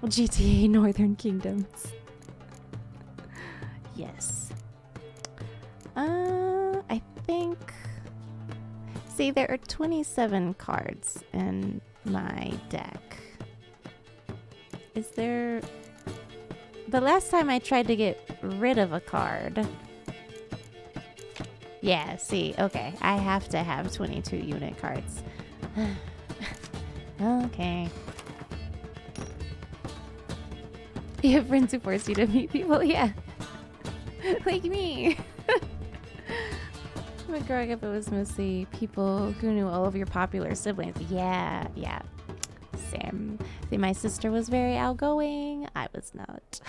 GTA Northern Kingdoms. Yes. I think... See, there are 27 cards in my deck. Is there... The last time I tried to get rid of a card... Yeah, see, okay. I have to have 22 unit cards. Okay. You have friends who force you to meet people? Yeah. Like me. But growing up, it was mostly people who knew all of your popular siblings. Yeah. Same. See, my sister was very outgoing. I was not.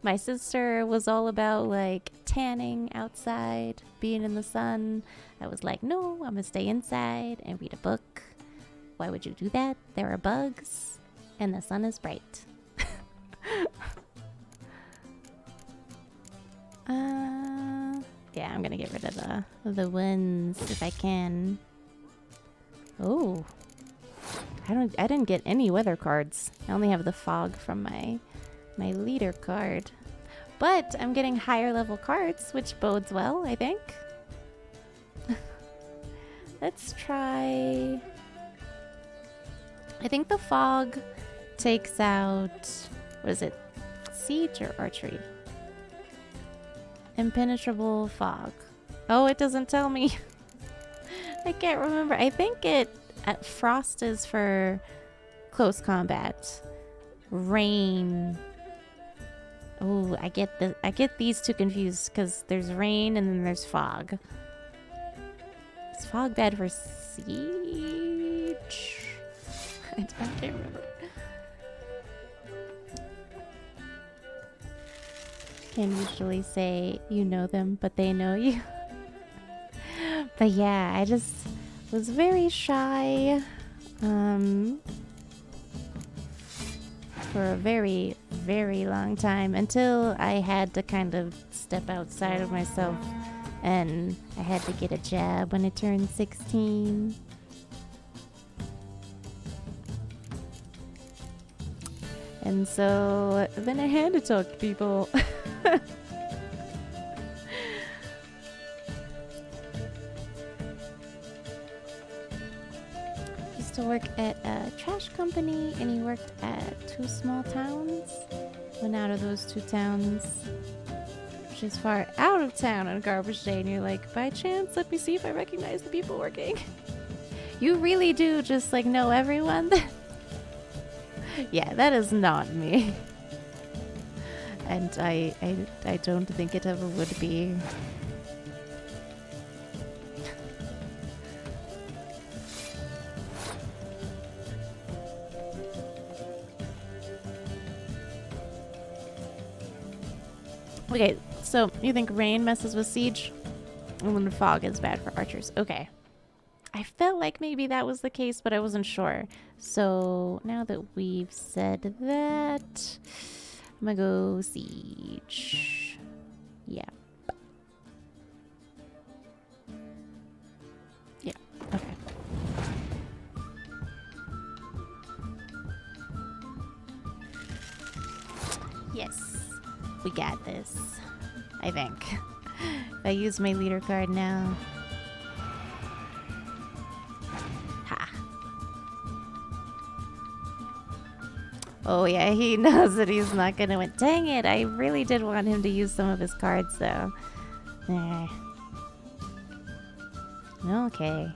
My sister was all about like tanning outside, being in the sun. I was like, no, I'm gonna stay inside and read a book. Why would you do that? There are bugs and the sun is bright. Yeah, I'm gonna get rid of the winds if I can. Oh, I didn't get any weather cards. I only have the fog from my leader card, but I'm getting higher level cards, which bodes well, I think. Let's try. I think the fog takes out, what is it, siege or archery? Impenetrable fog. Oh, it doesn't tell me. I can't remember. I think frost is for close combat. Rain. Oh, I get these two confused because there's rain and then there's fog. Is fog bad for siege? I can't remember. Can usually say you know them, but they know you. But yeah, I just was very shy for a very, very long time until I had to kind of step outside of myself and I had to get a jab when I turned 16. And so then I had to talk to people. Used to work at a trash company and he worked at 2 small towns. Went out of those 2 towns, which is far out of town on garbage day, and you're like, by chance, let me see if I recognize the people working. You really do just like know everyone. Yeah, that is not me. And I don't think it ever would be. Okay, so you think rain messes with siege? And then fog is bad for archers. Okay. I felt like maybe that was the case, but I wasn't sure. So now that we've said that, I'm gonna go siege. Yeah. Yeah, okay. Yes, we got this, I think. If I use my leader card now. Ha. Oh yeah, he knows that he's not gonna win. Dang it, I really did want him to use some of his cards though. Okay.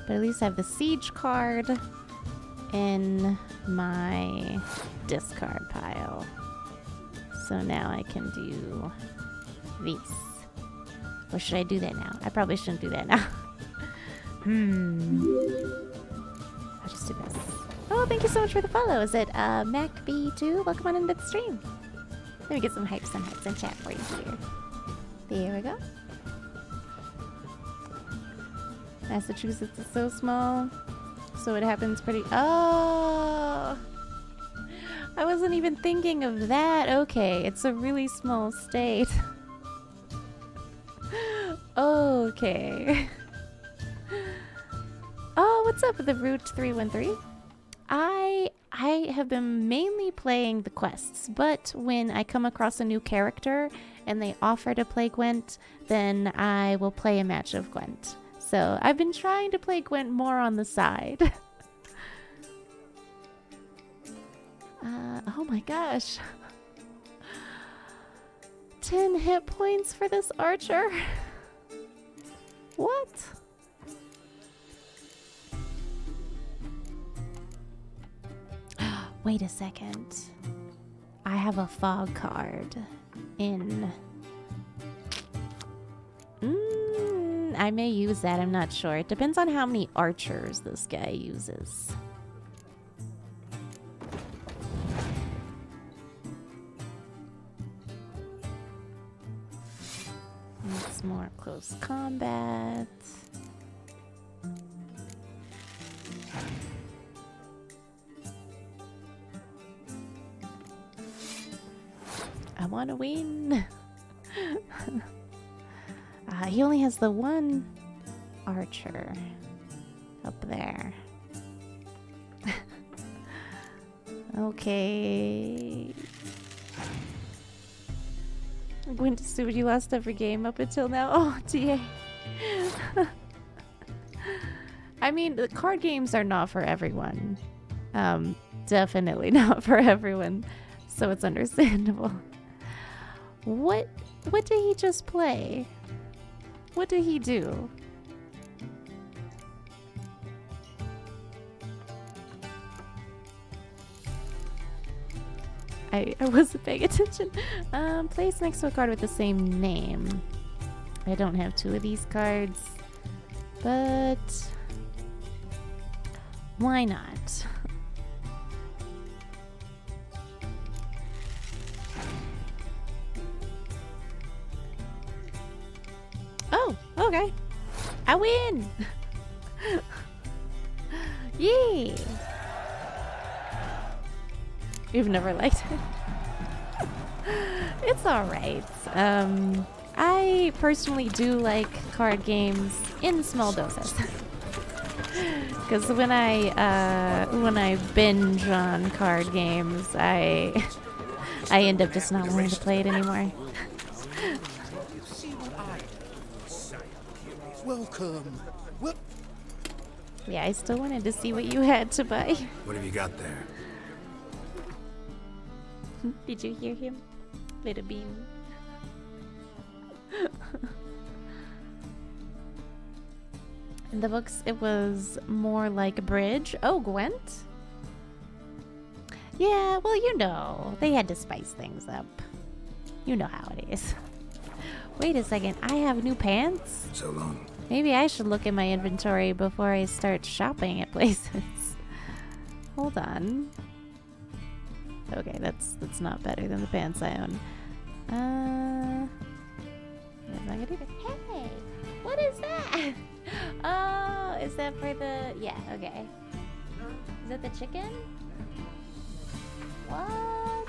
But at least I have the siege card in my discard pile. So now I can do these. Or should I do that now? I probably shouldn't do that now. I'll just do this. Oh, thank you so much for the follow. Is it MacB2? Welcome on into the stream. Let me get some hypes and chat for you here. There we go. Massachusetts is so small, so it happens pretty... Oh! I wasn't even thinking of that. Okay, it's a really small state. Okay. Oh, what's up with the Route 313? I have been mainly playing the quests, but when I come across a new character and they offer to play Gwent, then I will play a match of Gwent. So I've been trying to play Gwent more on the side. Oh my gosh. 10 hit points for this archer? What? Wait a second. I have a fog card in. I may use that, I'm not sure. It depends on how many archers this guy uses. It's more close combat. I want to win. He only has the one archer up there. Okay. I'm going to see what you lost every game up until now. Oh, TA. I mean, the card games are not for everyone. Definitely not for everyone. So it's understandable. What did he just play? What did he do? I wasn't paying attention. Place next to a card with the same name. I don't have two of these cards, but why not? Oh, okay. I win! Yay! You've never liked it? It's alright. I personally do like card games in small doses. Because when I binge on card games, I end up just not wanting to play it anymore. Welcome. Yeah, I still wanted to see what you had to buy. What have you got there? Did you hear him? Little bean. In the books, it was more like a bridge. Oh, Gwent? Yeah, well, you know, they had to spice things up. You know how it is. Wait a second, I have new pants? So long. Maybe I should look at my inventory before I start shopping at places. Hold on. Okay, that's not better than the pants I own. I'm not gonna do that. Hey, what is that? Oh, is that for the? Yeah, okay. Is that the chicken? What?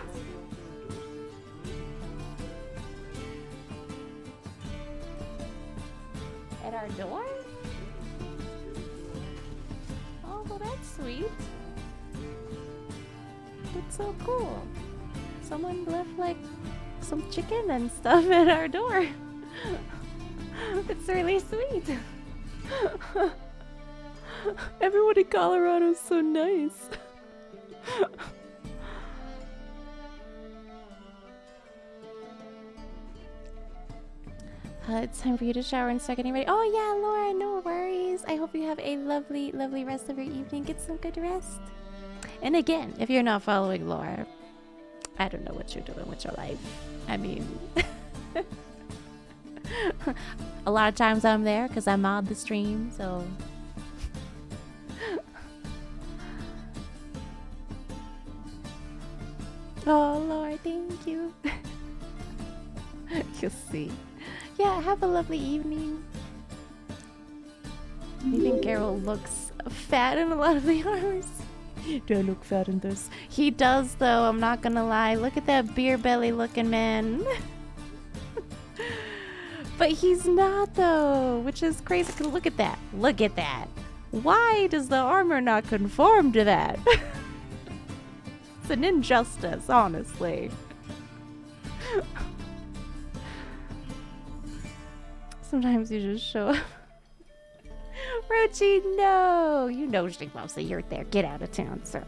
At our door? Oh, well, that's sweet. It's so cool. Someone left like some chicken and stuff at our door. It's really sweet. Everyone in Colorado is so nice. It's time for you to shower and start getting ready. Oh yeah, Laura, no worries. I hope you have a lovely, lovely rest of your evening. Get some good rest. And again, if you're not following Laura, I don't know what you're doing with your life. I mean, a lot of times I'm there because I mod the stream, so. Oh, Laura, thank you. You'll see. Yeah, have a lovely evening. I think Carol looks fat in a lot of the armors. Do I look fat in this? He does, though. I'm not gonna lie. Look at that beer belly looking man. But he's not, though, which is crazy. Look at that. Look at that. Why does the armor not conform to that? It's an injustice, honestly. Sometimes you just show up. Rochi, no! You know she loves the yurt there. Get out of town, sir.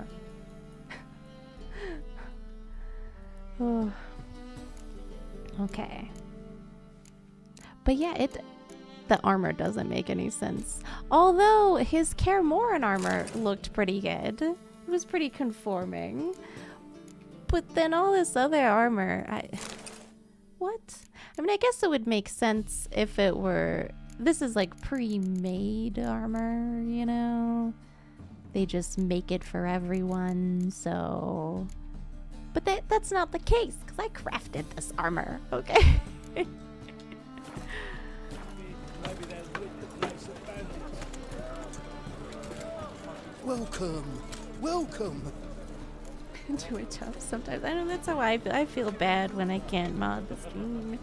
Oh. Okay. But yeah, the armor doesn't make any sense. Although his Kaer Morhen armor looked pretty good. It was pretty conforming. But then all this other armor, what? I mean, I guess it would make sense if it were... This is like pre-made armor, you know? They just make it for everyone, so... But that's not the case, because I crafted this armor, okay? Welcome, welcome. Do it tough sometimes. I know that's how I feel bad when I can't mod the stream.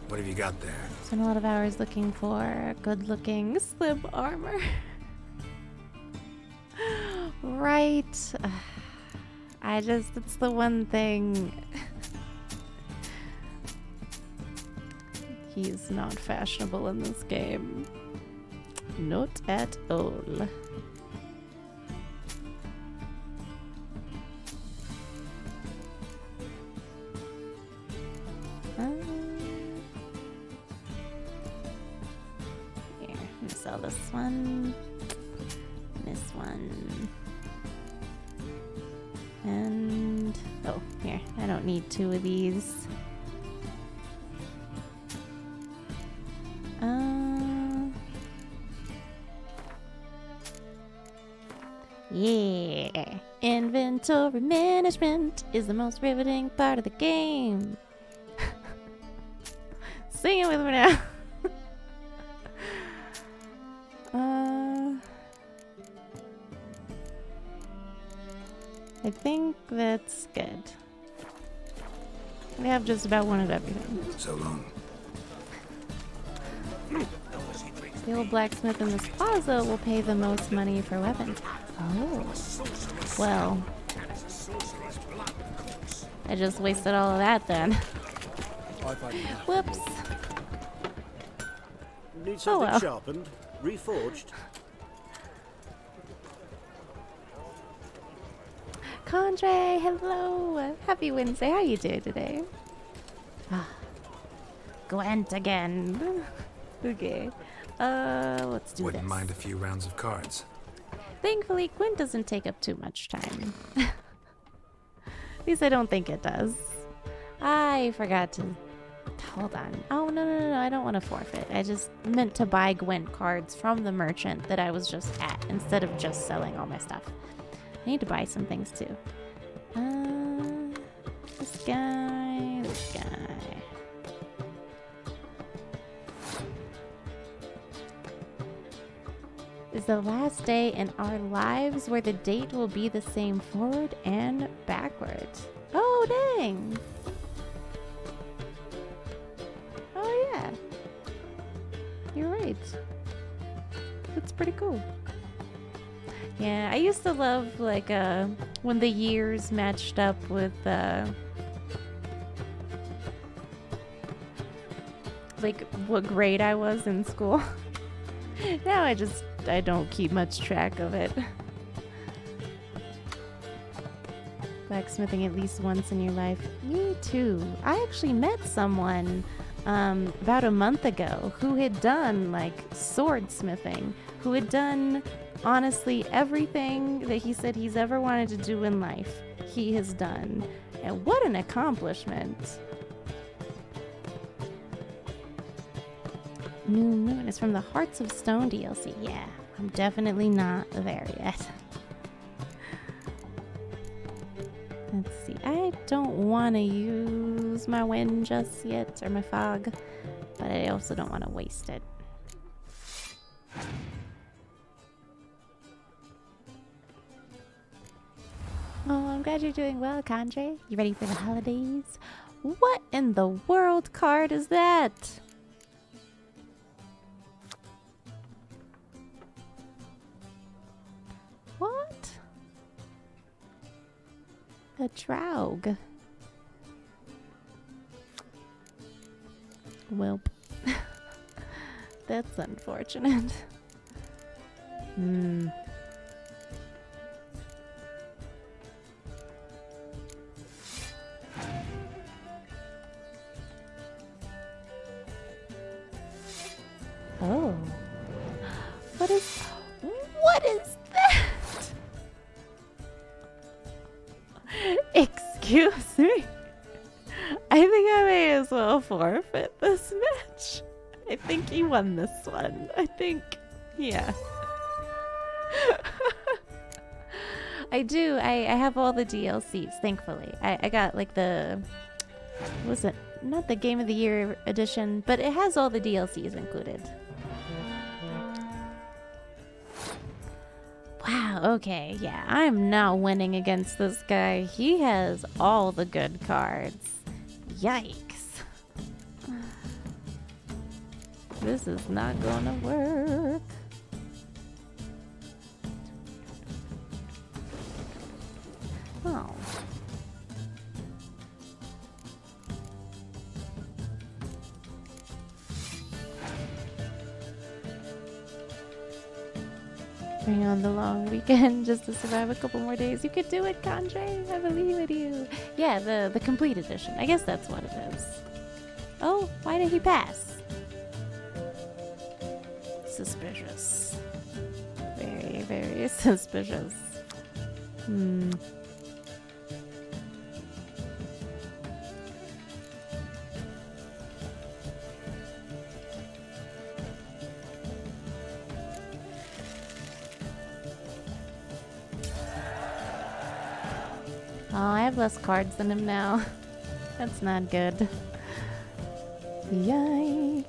What have you got there? Spent a lot of hours looking for good-looking slim armor. Right. It's the one thing. He's not fashionable in this game. Not at all. Here, I'm gonna sell this one. This one. And... oh, here. I don't need 2 of these. Yeah. Inventory management is the most riveting part of the game. Sing it with me now. I think that's good. We have just about one of everything. So long. The old blacksmith in this plaza will pay the most money for weapons. Oh. Well. I just wasted all of that then. Whoops. Need something sharpened? Reforged? Condre, hello. Happy Wednesday. How you doing today? Gwent again. Okay. Let's do Wouldn't this. mind a few rounds of cards. Thankfully, Gwent doesn't take up too much time. At least I don't think it does. I forgot to... Hold on. Oh, no. I don't want to forfeit. I just meant to buy Gwent cards from the merchant that I was just at instead of just selling all my stuff. I need to buy some things too. This guy. Is the last day in our lives where the date will be the same forward and backwards. Oh, dang. Oh, yeah. You're right. That's pretty cool. Yeah, I used to love, like, when the years matched up with, like, what grade I was in school. Now I don't keep much track of it. Blacksmithing at least once in your life. Me too. I actually met someone about a month ago who had done, like, swordsmithing, who had done, honestly, everything that he said he's ever wanted to do in life, he has done. And what an accomplishment. New Moon is from the Hearts of Stone DLC. Yeah, I'm definitely not there yet. Let's see. I don't want to use my wind just yet, or my fog, but I also don't want to waste it. Oh, I'm glad you're doing well, Condre. You ready for the holidays? What in the world card is that? What? A Draug. Welp. That's unfortunate. Oh. Excuse me. I think I may as well forfeit this match. I think he won this one. I think, yeah. I do. I have all the DLCs, thankfully. I got like the, what was it? Not the Game of the Year edition, but it has all the DLCs included. Wow, okay, yeah, I'm not winning against this guy. He has all the good cards. Yikes. This is not gonna work. Oh. Bring on the long weekend just to survive a couple more days. You could do it, Condre. I believe in you. Yeah, the complete edition. I guess that's what it is. Oh, why did he pass? Suspicious. Very, very suspicious. Hmm. Oh, I have less cards than him now. That's not good. Yikes.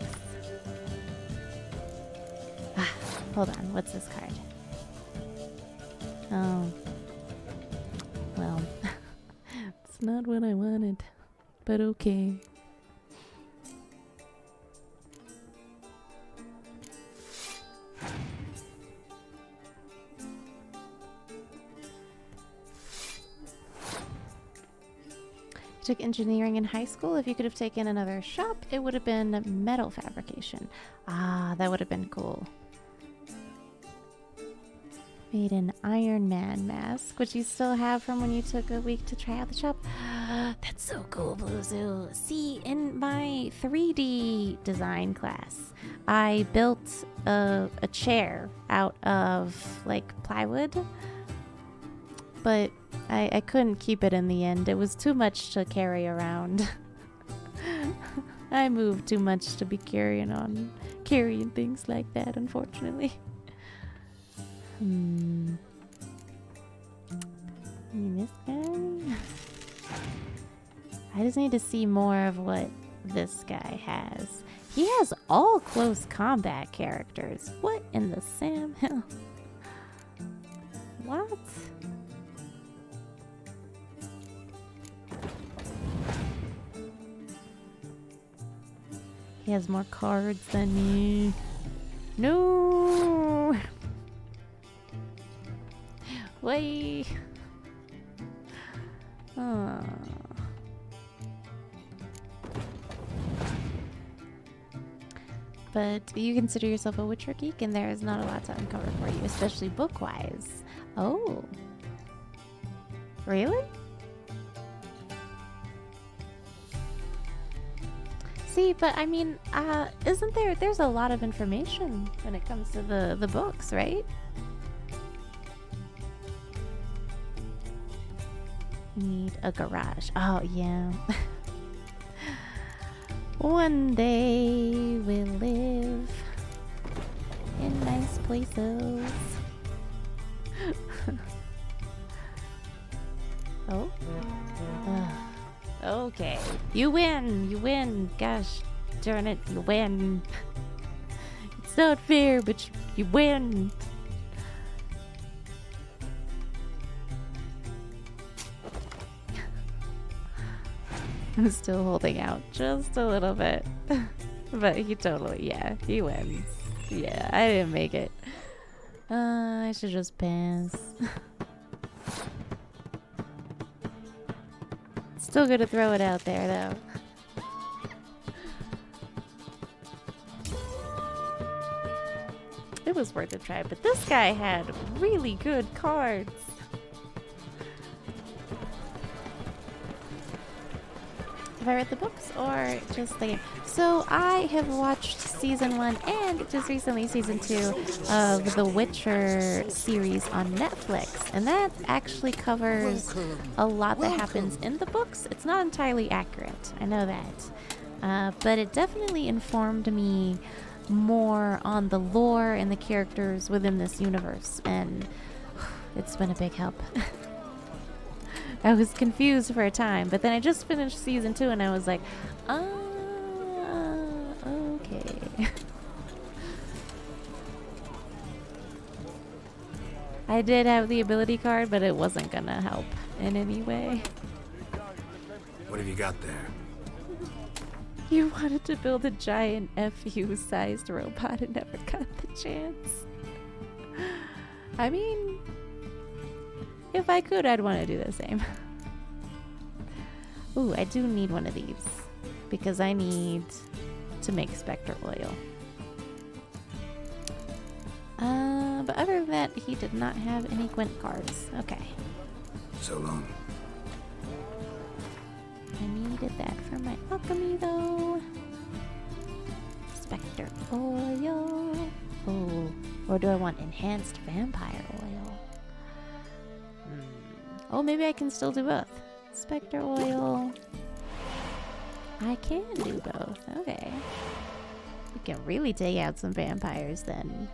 Ah, hold on. What's this card? Oh. Well, it's not what I wanted, but okay. Took engineering in high school. If you could have taken another shop, it would have been metal fabrication. Ah, that would have been cool. Made an Iron Man mask, which you still have from when you took a week to try out the shop. That's so cool, Blue Zoo. See, in my 3D design class, I built a chair out of like plywood, but I couldn't keep it in the end. It was too much to carry around. I moved too much to be carrying things like that, unfortunately. This guy? I just need to see more of what this guy has. He has all close combat characters. What in the Sam Hill? What? He has more cards than me. No! Wait. Oh. But you consider yourself a Witcher geek, and there is not a lot to uncover for you, especially book-wise. Oh. Really? See, but I mean, isn't there's a lot of information when it comes to the books, right? Need a garage. Oh, yeah. One day we'll live in nice places. Oh? Okay. You win. You win. Gosh darn it. You win. It's not fair, but you win. I'm still holding out just a little bit. But he totally, yeah, he wins. Yeah, I didn't make it. I should just pass. Still gonna throw it out there, though. It was worth a try, but this guy had really good cards. Have I read the books or just the game? So I have watched season 1 and just recently season 2 of the Witcher series on Netflix, and that actually covers a lot that happens in the books. It's not entirely accurate, I know that, but it definitely informed me more on the lore and the characters within this universe, and it's been a big help. I was confused for a time, but then I just finished season 2 and I was like, okay. I did have the ability card, but it wasn't gonna help in any way. What have you got there? You wanted to build a giant FU-sized robot and never got the chance. I mean, if I could, I'd want to do the same. Ooh, I do need one of these because I need to make Spectre oil. But other than that, he did not have any Gwent cards. Okay. So long. I needed that for my alchemy, though. Spectre oil. Oh, or do I want enhanced vampire oil? Oh, maybe I can still do both. Spectre oil. I can do both. Okay. We can really take out some vampires then.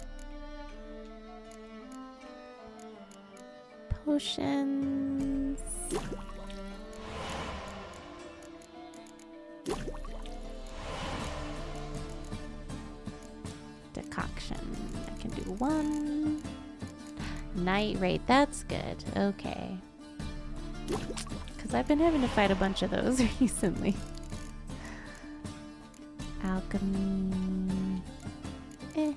Potions. Decoction. I can do one. Night raid. That's good. Okay. Because I've been having to fight a bunch of those recently. Alchemy. I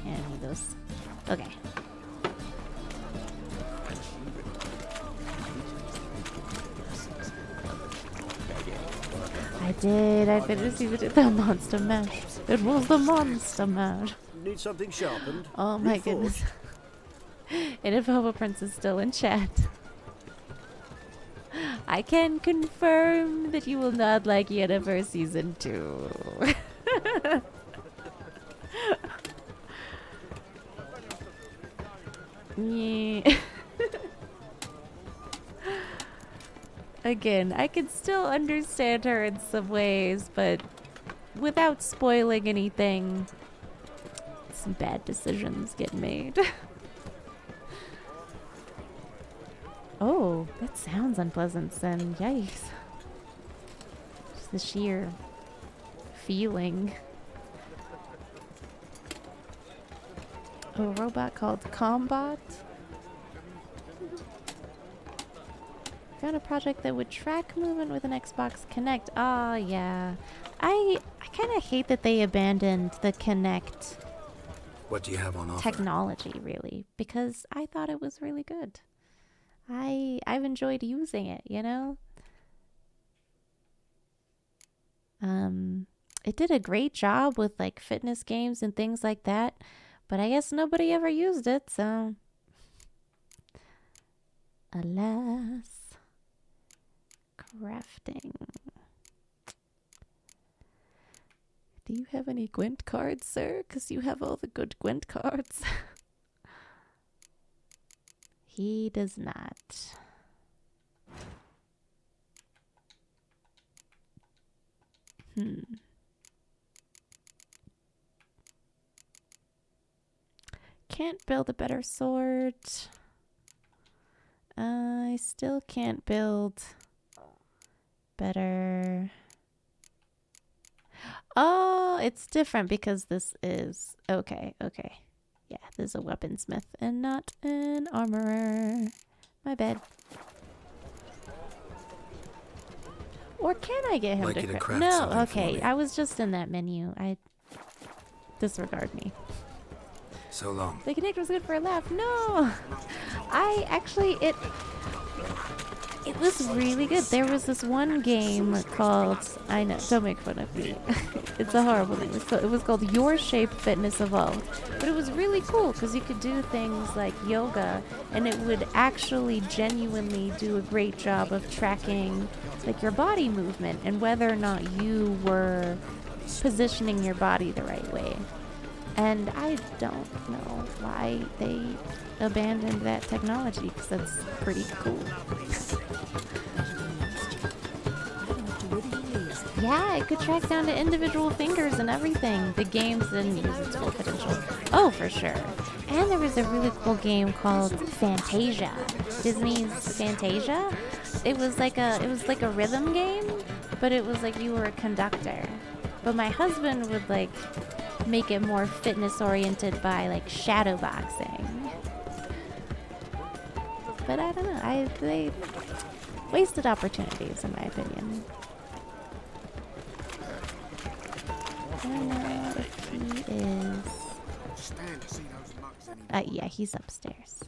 don't need those. Okay. I did. I finished the monster mash. It was the monster mash. Need something sharpened? Oh my goodness. And if Hobo Prince is still in chat, I can confirm that you will not like Yennefer Season 2. Yeah. Again, I can still understand her in some ways, but without spoiling anything, some bad decisions get made. Oh, that sounds unpleasant then. Yikes. Just the sheer feeling. A robot called Combot. Found a project that would track movement with an Xbox Kinect. Ah, yeah. I kind of hate that they abandoned the Kinect. What do you have on offer? Technology, really, because I thought it was really good. I've enjoyed using it, you know? It did a great job with like fitness games and things like that, but I guess nobody ever used it, so alas. Crafting. Do you have any Gwent cards, sir? Because you have all the good Gwent cards. He does not. Can't build a better sword. I still can't build better. Oh, it's different because this is okay. Yeah, this is a weaponsmith and not an armorer. My bad. Or can I get him to craft? No, okay. I was just in that menu. Disregard me. So long. The Kinect was good for a laugh. No, it was really good. There was this one game called, I know, don't make fun of me. It's a horrible name. It was called Your Shape Fitness Evolved. But it was really cool because you could do things like yoga and it would actually genuinely do a great job of tracking like your body movement and whether or not you were positioning your body the right way. And I don't know why they abandoned that technology, because that's pretty cool. Yeah, it could track down to individual fingers and everything. The games didn't use its full potential. Oh, for sure. And there was a really cool game called Fantasia. Disney's Fantasia. It was like a rhythm game, but it was like you were a conductor. But my husband would like make it more fitness oriented by like shadow boxing. But I don't know. They wasted opportunities in my opinion. I don't know if he is. Yeah, he's upstairs.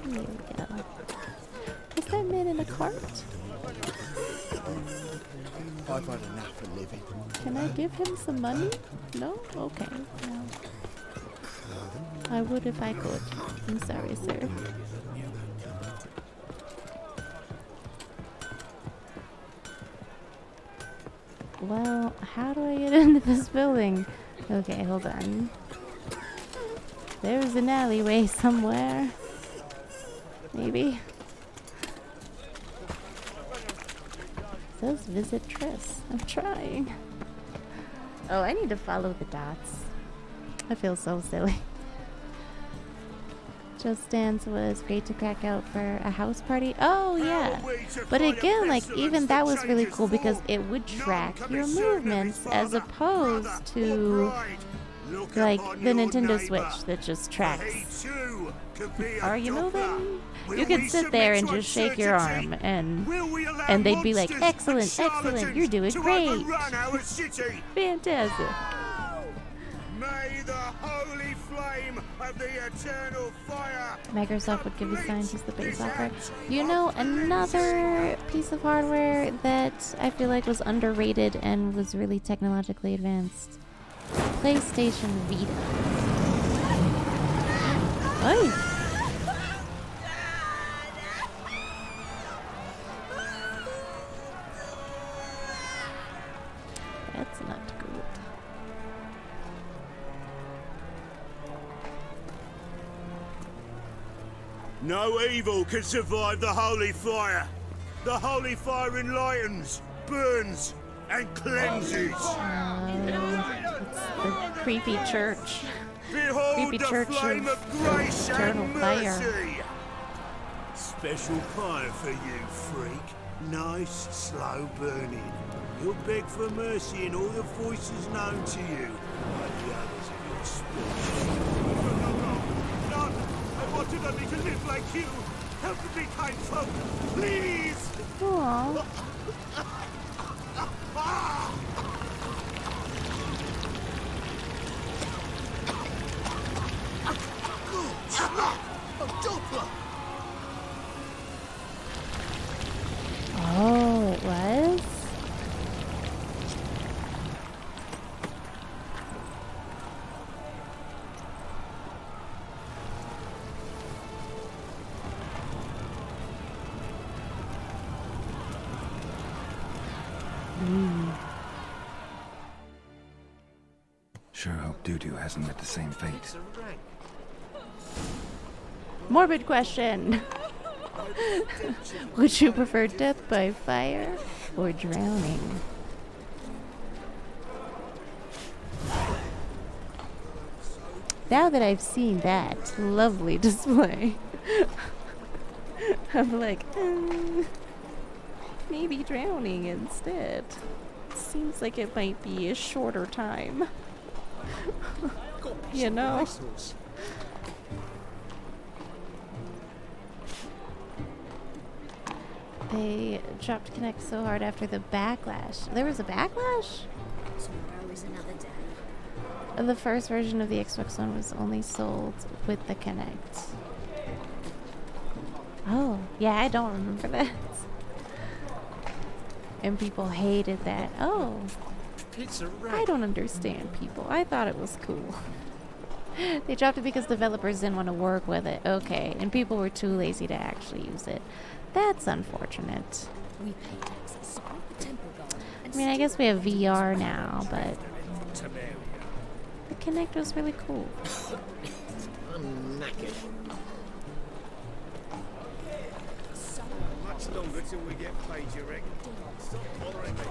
Here we go. Is that man in a cart? I've had enough of living. Can I give him some money? No? Okay. No. I would if I could. I'm sorry, sir. Well, how do I get into this building? Okay, hold on. There's an alleyway somewhere. Maybe. It says visit Triss. I'm trying. Oh, I need to follow the dots. I feel so silly. Just Dance was great to crack out for a house party. Oh, yeah. But again, like, even that was really cool because it would track your movements as opposed to, like, the Nintendo Switch that just tracks. Are you moving? You could sit there and just shake your arm and they'd be like, excellent, excellent, you're doing great. Fantastic. May the holy flame of the eternal fire. Microsoft would give you scientists the base software. You know, another piece of hardware that I feel like was underrated and was really technologically advanced. PlayStation Vita. Oy. That's not good. No evil can survive the holy fire. The holy fire enlightens, burns, and cleanses. It's the creepy church. Behold Creepy the church flame of grace eternal and fire. mercy. Special pie for you, freak. Nice, slow burning. You'll beg for mercy in all the voices known to you, like the others of your species. No, I wanted only to live like you. Help me, kind folk, please. Aww. Oh, it was? Sure hope Doo-Doo hasn't met the same fate. Morbid question. Would you prefer death by fire or drowning? Now that I've seen that lovely display, I'm like, maybe drowning instead. Seems like it might be a shorter time. You know? They dropped Kinect so hard after the backlash. There was a backlash? Tomorrow is another day. The first version of the Xbox One was only sold with the Kinect. Oh, yeah, I don't remember that. And people hated that. Oh, I don't understand people. I thought it was cool. They dropped it because developers didn't want to work with it. Okay, and people were too lazy to actually use it. That's unfortunate. We pay taxes, support the temple guard, and I mean, I guess we have VR now, but Temeria. the Kinect was really cool. I'm knackered. Much longer till we get paid, you reckon? Stop bothering me.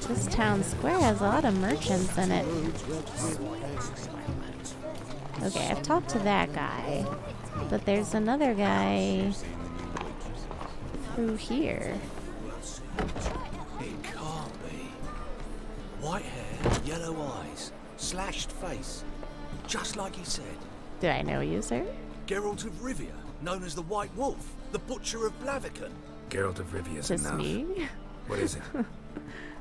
This town square has a lot of merchants in it. Okay, I've talked to that guy, but there's another guy through here. It can't be. White hair, yellow eyes, slashed face. Just like he said. Did I know you, sir? Geralt of Rivia, known as the White Wolf, the Butcher of Blaviken. Geralt of Rivia's Just enough. me? What is it?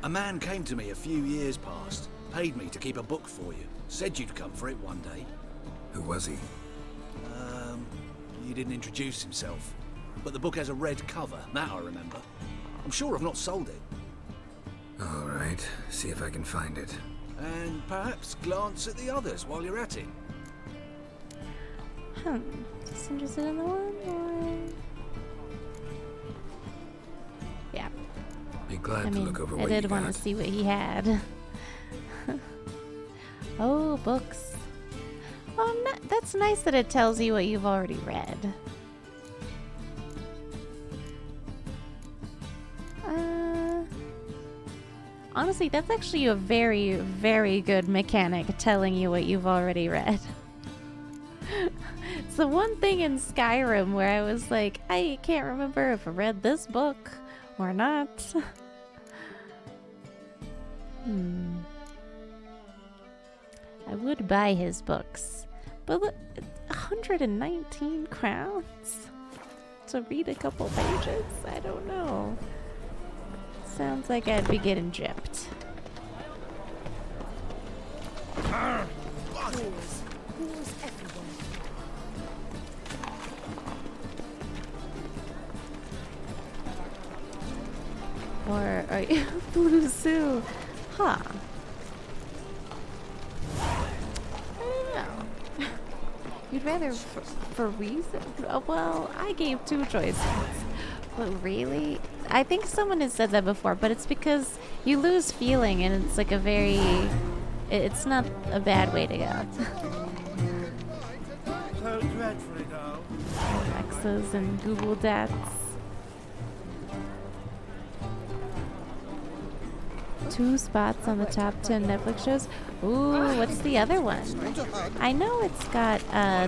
A man came to me a few years past, paid me to keep a book for you. Said you'd come for it one day. Who was he? He didn't introduce himself. But the book has a red cover, that I remember. I'm sure I've not sold it. All right, see if I can find it. And perhaps glance at the others while you're at it. Just interested in the one or... Yeah. Be glad I to mean, look over I what you did want to got. see what he had. Oh, books. Oh, that's nice that it tells you what you've already read. Honestly, that's actually a very, very good mechanic, telling you what you've already read. It's the one thing in Skyrim where I was like, I can't remember if I read this book or not. I would buy his books, but look, 119 crowns to read a couple pages? I don't know. Sounds like I'd be getting gypped. Who's everywhere? Or are you Blue Sue? Huh. I don't know. You'd rather for reason? Well, I gave two choices. But really? I think someone has said that before, but it's because you lose feeling and it's like a very... It's not a bad way to go. So dreadfully dull. Alexas and Google Dats. Two spots on the top 10 Netflix shows. Ooh, what's the other one? I know it's got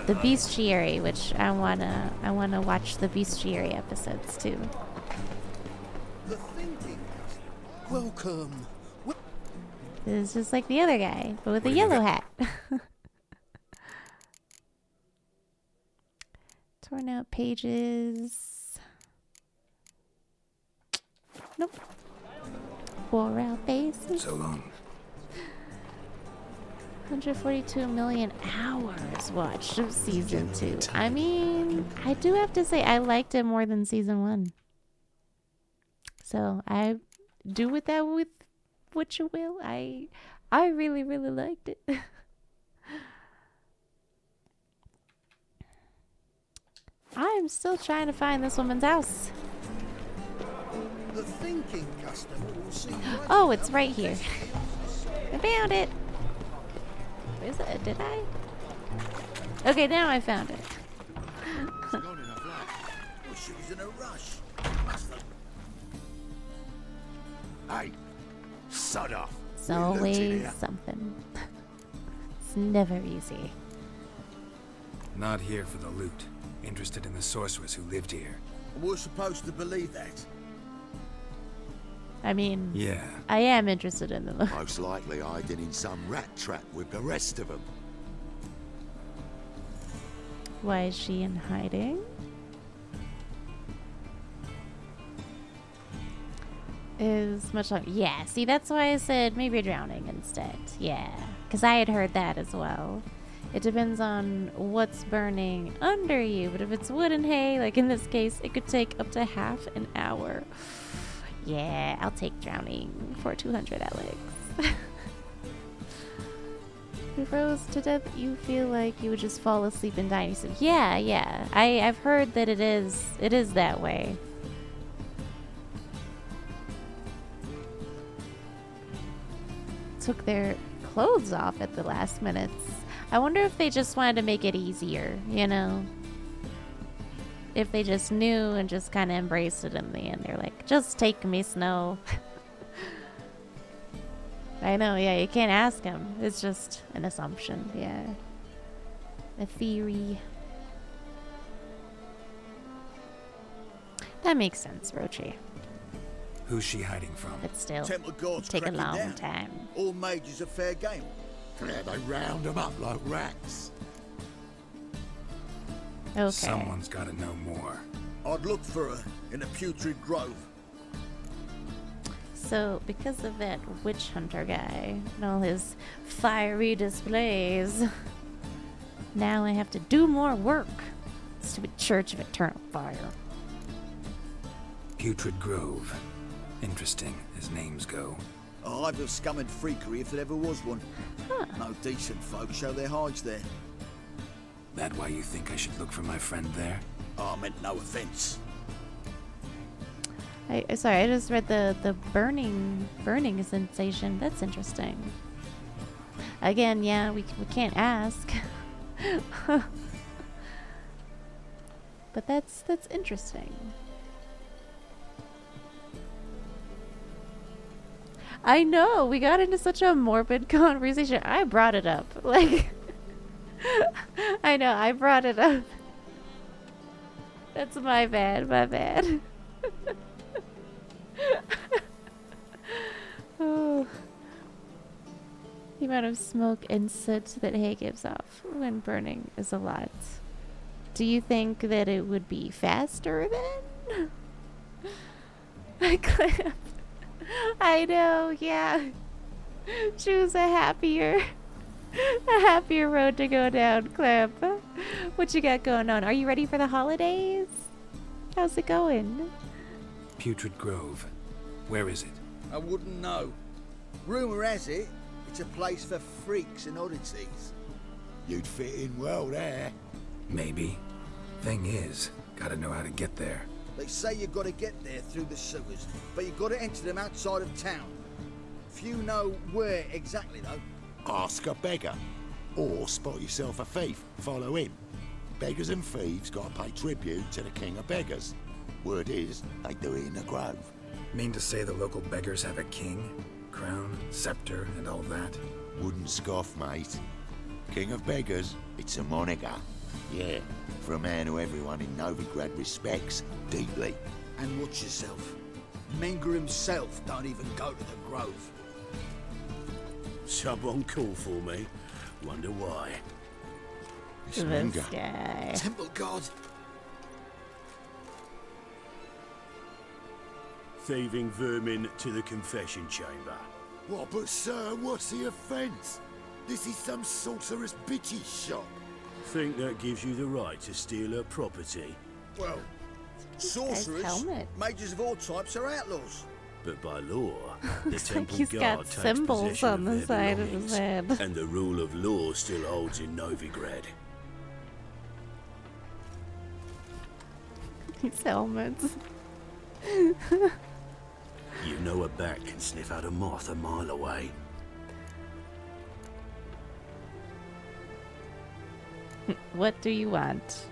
the Bestiary, which I wanna watch the Bestiary episodes too. The thinking. Welcome. It's just like the other guy, but with a yellow hat. Torn out pages. Nope. Wore out faces. So long. 142 million hours watched of season 2. I mean, I do have to say I liked it more than season 1. So I do with that with what you will. I really, really liked it. I'm still trying to find this woman's house. The thinking customer will see right. Oh, it's right here. I found it. Is it? Did I? Okay, now I found it. She was in a rush. Hey, sod off. It's always something. It's never easy. Not here for the loot. Interested in the sorceress who lived here. We're supposed to believe that. I mean, Yeah. I am interested in them. Most likely hiding in some rat trap with the rest of them. Why is she in hiding? Is much longer. Yeah, see, that's why I said maybe drowning instead. Yeah, because I had heard that as well. It depends on what's burning under you, but if it's wood and hay, like in this case, it could take up to half an hour. Yeah, I'll take drowning for 200 Alex. If you froze to death, you feel like you would just fall asleep and die. And he said, yeah. I've heard that it is that way. Took their clothes off at the last minutes. I wonder if they just wanted to make it easier, you know? If they just knew and just kind of embraced it in the end. They're like, just take me, Snow. I know, yeah, you can't ask him. It's just an assumption, yeah. A theory. That makes sense, Rochi. Who's she hiding from? But still, Temple Guards take a cracking long down. time. All mages are fair game. Yeah, they round them up like rats. Okay. Someone's got to know more. I'd look for her in a putrid grove. So, because of that witch hunter guy and all his fiery displays, now I have to do more work. Stupid Church of Eternal Fire. Putrid Grove. Interesting, as names go. A hive of scum and freakery if there ever was one. Huh. No decent folk show their hides there. That why you think I should look for my friend there? I meant no offense. Sorry, I just read the burning sensation. That's interesting. Again, yeah, we can't ask. But that's interesting. I know, we got into such a morbid conversation. I brought it up. Like, I know, I brought it up. That's my bad. Oh. The amount of smoke and soot that hay gives off when burning is a lot. Do you think that it would be faster then? I know, yeah. Choose a happier road to go down, Clamp. What you got going on? Are you ready for the holidays? How's it going? Putrid Grove. Where is it? I wouldn't know. Rumour has it, it's a place for freaks and oddities. You'd fit in well there. Maybe. Thing is, gotta know how to get there. They say you've got to get there through the sewers, but you've got to enter them outside of town. Few know where exactly, though. Ask a beggar. Or spot yourself a thief. Follow him. Beggars and thieves got to pay tribute to the king of beggars. Word is, they do it in the grove. Mean to say the local beggars have a king, crown, scepter, and all that? Wouldn't scoff, mate. King of beggars, it's a moniker. Yeah, for a man who everyone in Novigrad respects deeply. And watch yourself. Menger himself don't even go to the grove. Someone call for me. Wonder why. It's This Menger. guy. Temple God. Thieving vermin to the confession chamber. What, but sir, what's the offence? This is some sorcerer's bitch's shop. Think that gives you the right to steal her property? Well, sorcerers, helmet. mages of all types are outlaws. But by law, the Looks like temple he's guard got takes symbols possession on the of their side of his belongings, head. and the rule of law still holds in Novigrad. These helmets. You know a bat can sniff out a moth a mile away. What do you want?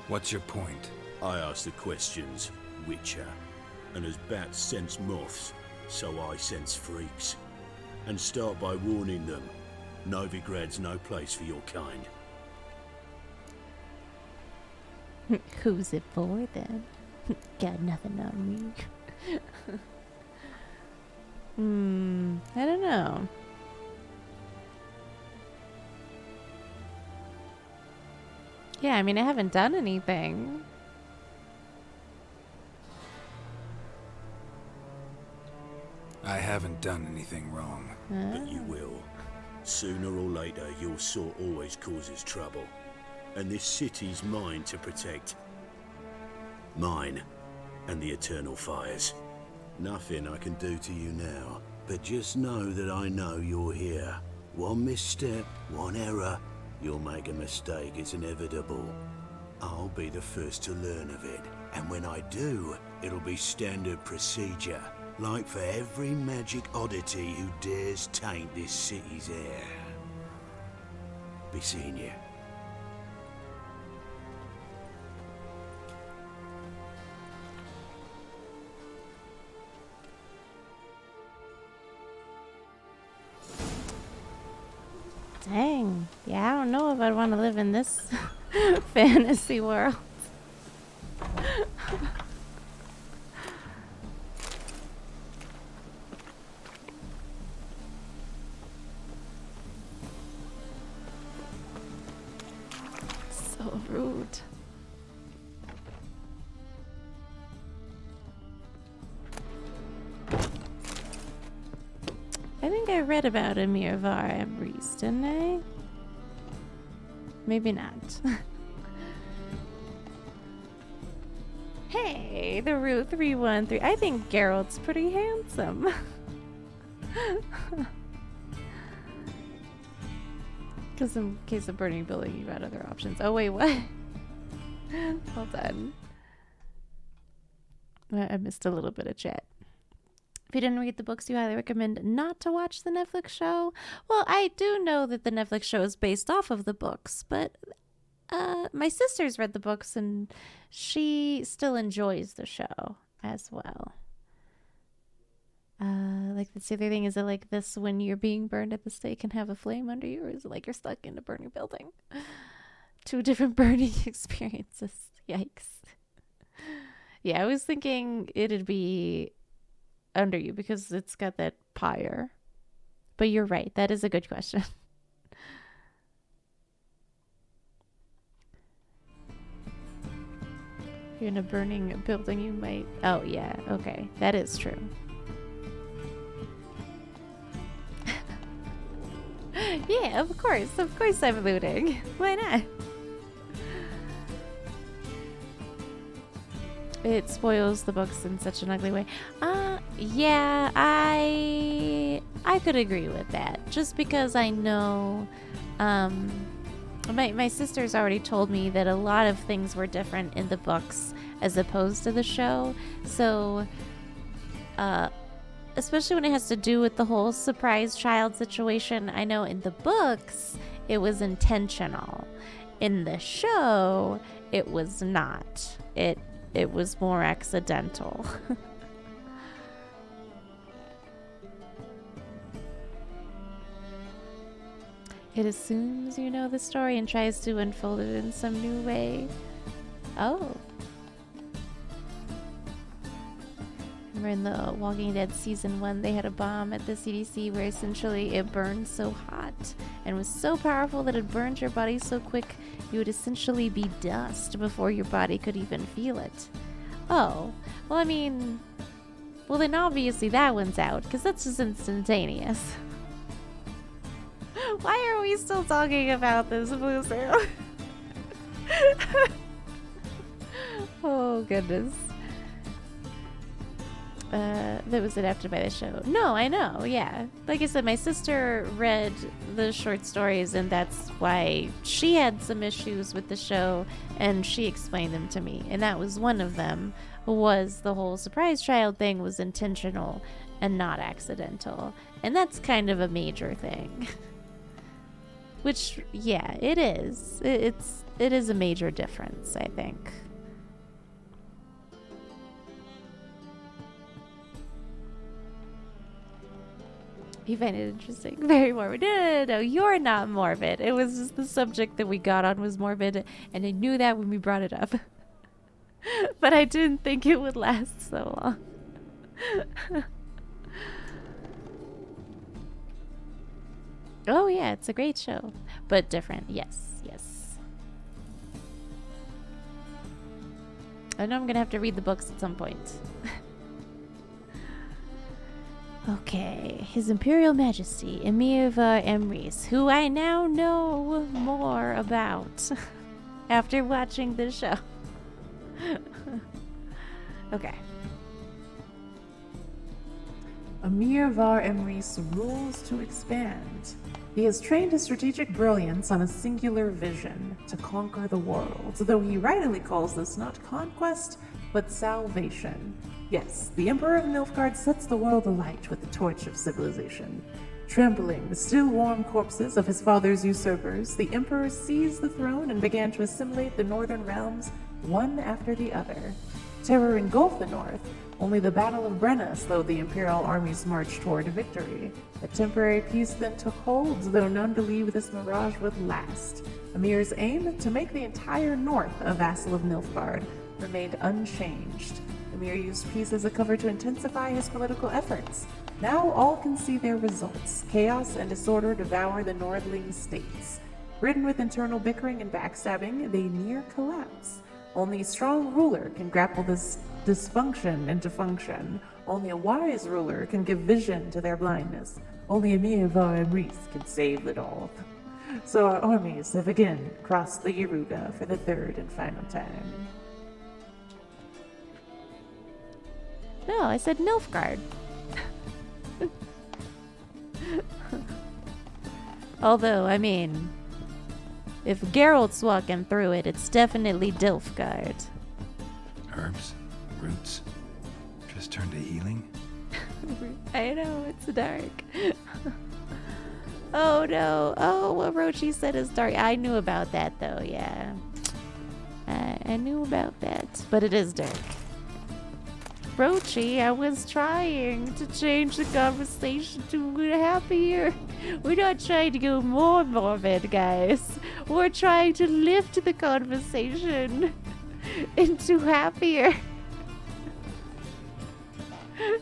What's your point? I ask the questions, Witcher. And as bats sense moths, so I sense freaks. And start by warning them, Novigrad's no place for your kind. Who's it for then? Got nothing on me. I don't know. Yeah, I mean, I haven't done anything. I haven't done anything wrong. But you will. Sooner or later, your sort always causes trouble. And this city's mine to protect. Mine and the eternal fires. Nothing I can do to you now But just know that I know you're here. One misstep, one error, you'll make a mistake. It's inevitable. I'll be the first to learn of it. And when I do, it'll be standard procedure. Like for every magic oddity who dares taint this city's air. Be seeing you. Dang. Yeah, I don't know if I'd want to live in this fantasy world. So rude. I think I read about Emir Var Emrys, didn't I? Maybe not. Hey, the Route 313. I think Geralt's pretty handsome. Because in case of burning building, you've got other options. Oh, wait, what? Hold on. I missed a little bit of chat. If you didn't read the books, you highly recommend not to watch the Netflix show. Well, I do know that the Netflix show is based off of the books, but my sister's read the books and she still enjoys the show as well. Like the other thing, is it like this when you're being burned at the stake and have a flame under you, or is it like you're stuck in a burning building? Two different burning experiences. Yikes. Yeah, I was thinking it'd be under you because it's got that pyre. But you're right, that is a good question. If you're in a burning building, you might... Oh, yeah, okay. That is true. Yeah, of course I'm looting. Why not? It spoils the books in such an ugly way. Yeah, I could agree with that. Just because I know, my sister's already told me that a lot of things were different in the books as opposed to the show. So, especially when it has to do with the whole surprise child situation, I know in the books it was intentional. In the show, it was not. It was more accidental. It assumes you know the story and tries to unfold it in some new way. Oh. Remember in the Walking Dead Season 1, they had a bomb at the CDC where essentially it burned so hot and was so powerful that it burned your body so quick you would essentially be dust before your body could even feel it. Oh, well, I mean, well, then obviously that one's out because that's just instantaneous. Why are we still talking about this, Blue Zero? Oh, goodness. That was adapted by the show. No, I know, yeah. Like I said, my sister read the short stories, and that's why she had some issues with the show, and she explained them to me. And that was one of them, was the whole surprise child thing was intentional and not accidental. And that's kind of a major thing. Which, yeah, it is. It is a major difference, I think. You find it interesting. Very morbid. No, you're not morbid. It was just the subject that we got on was morbid, and I knew that when we brought it up. But I didn't think it would last so long. Oh yeah, it's a great show. But different. Yes, yes. I know I'm gonna have to read the books at some point. Okay, His Imperial Majesty Emir Var Emrys, who I now know more about after watching the show. Okay. Amir Var Emrys rules to expand. He has trained his strategic brilliance on a singular vision, to conquer the world, though he rightly calls this not conquest, but salvation. Yes, the Emperor of Nilfgaard sets the world alight with the torch of civilization. Trampling the still warm corpses of his father's usurpers, the Emperor seized the throne and began to assimilate the northern realms one after the other. Terror engulfed the north. Only the Battle of Brenna slowed the Imperial army's march toward victory. A temporary peace then took hold, though none believed this mirage would last. Amir's aim, to make the entire north a vassal of Nilfgaard, remained unchanged. Amir used peace as a cover to intensify his political efforts. Now all can see their results. Chaos and disorder devour the Nordling states. Ridden with internal bickering and backstabbing, they near collapse. Only a strong ruler can grapple this dysfunction into function. Only a wise ruler can give vision to their blindness. Only Amir Var Emrys can save the North. So our armies have again crossed the Yaruga for the third and final time. No, I said Nilfgaard. Although, I mean, if Geralt's walking through it, it's definitely Dilfgaard. Herbs? Roots? Just turn to healing? I know, it's dark. Oh no. Oh, what Rochi said is dark. I knew about that though, yeah. I knew about that, but it is dark. Rochi, I was trying to change the conversation to happier. We're not trying to go more morbid, guys. We're trying to lift the conversation into happier.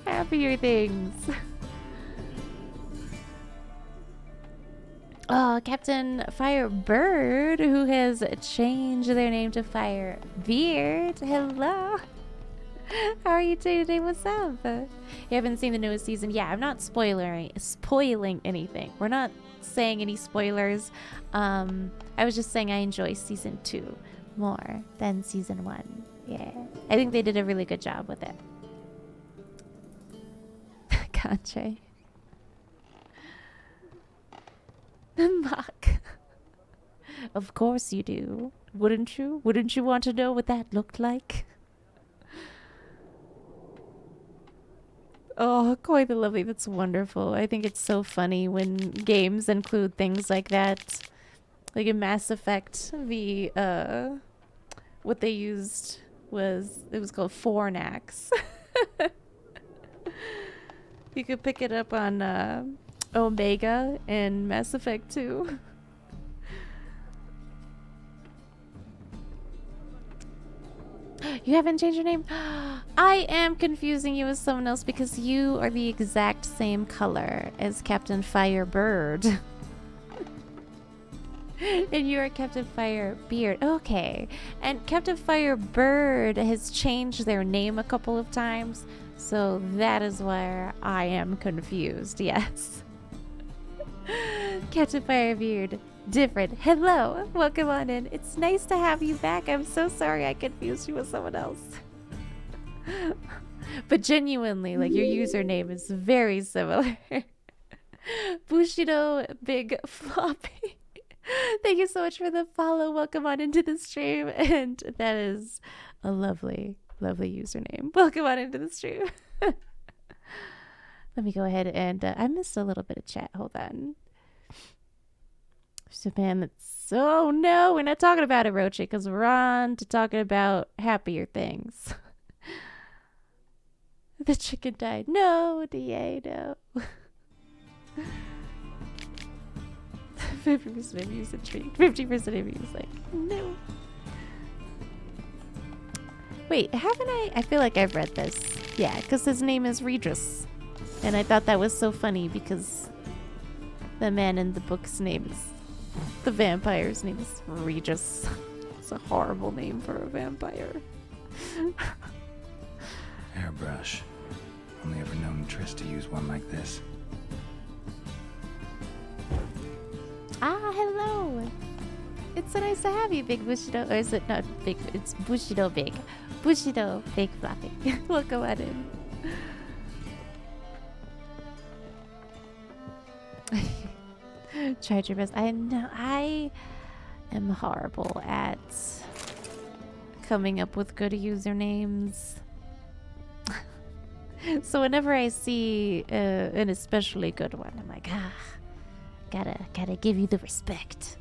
Happier things. Oh, Captain Firebird, who has changed their name to Firebeard. Hello. How are you today? What's up? You haven't seen the newest season? Yeah, I'm not spoiling anything. We're not saying any spoilers. I was just saying I enjoy season 2 more than season 1. Yeah, I think they did a really good job with it. Gotcha. Mock. Of course you do. Wouldn't you? Wouldn't you want to know what that looked like? Oh, Koi the Lovely, that's wonderful. I think it's so funny when games include things like that. Like in Mass Effect, what they used was, it was called Fornax. You could pick it up on Omega and Mass Effect 2. You haven't changed your name? I am confusing you with someone else because you are the exact same color as Captain Firebird. And you are Captain Firebeard. Okay. And Captain Firebird has changed their name a couple of times. So that is where I am confused. Yes. Captain Firebeard. Different. Hello. Welcome on in. It's nice to have you back. I'm so sorry I confused you with someone else. But genuinely, like, your username is very similar. Bushido Big Floppy. Thank you so much for the follow. Welcome on into the stream. And that is a lovely, lovely username. Welcome on into the stream. Let me go ahead and I missed a little bit of chat. Hold on. There's a man that's, oh no, we're not talking about it, Roche, because we're on to talking about happier things. The chicken died. No, DA, no. 50% of you is intrigued. 50% of you is like, no. Wait, haven't I feel like I've read this. Yeah, because his name is Regis. And I thought that was so funny because the man in the book's name is, the vampire's name is Regis. It's a horrible name for a vampire. Airbrush. Only ever known Triss to use one like this. Ah, hello. It's so nice to have you, Big Bushido. Or is it not Big? It's Bushido Big. Bushido Big Floppy. Welcome on in. Tried your best. I know I am horrible at coming up with good usernames. So whenever I see an especially good one, I'm like, gotta give you the respect.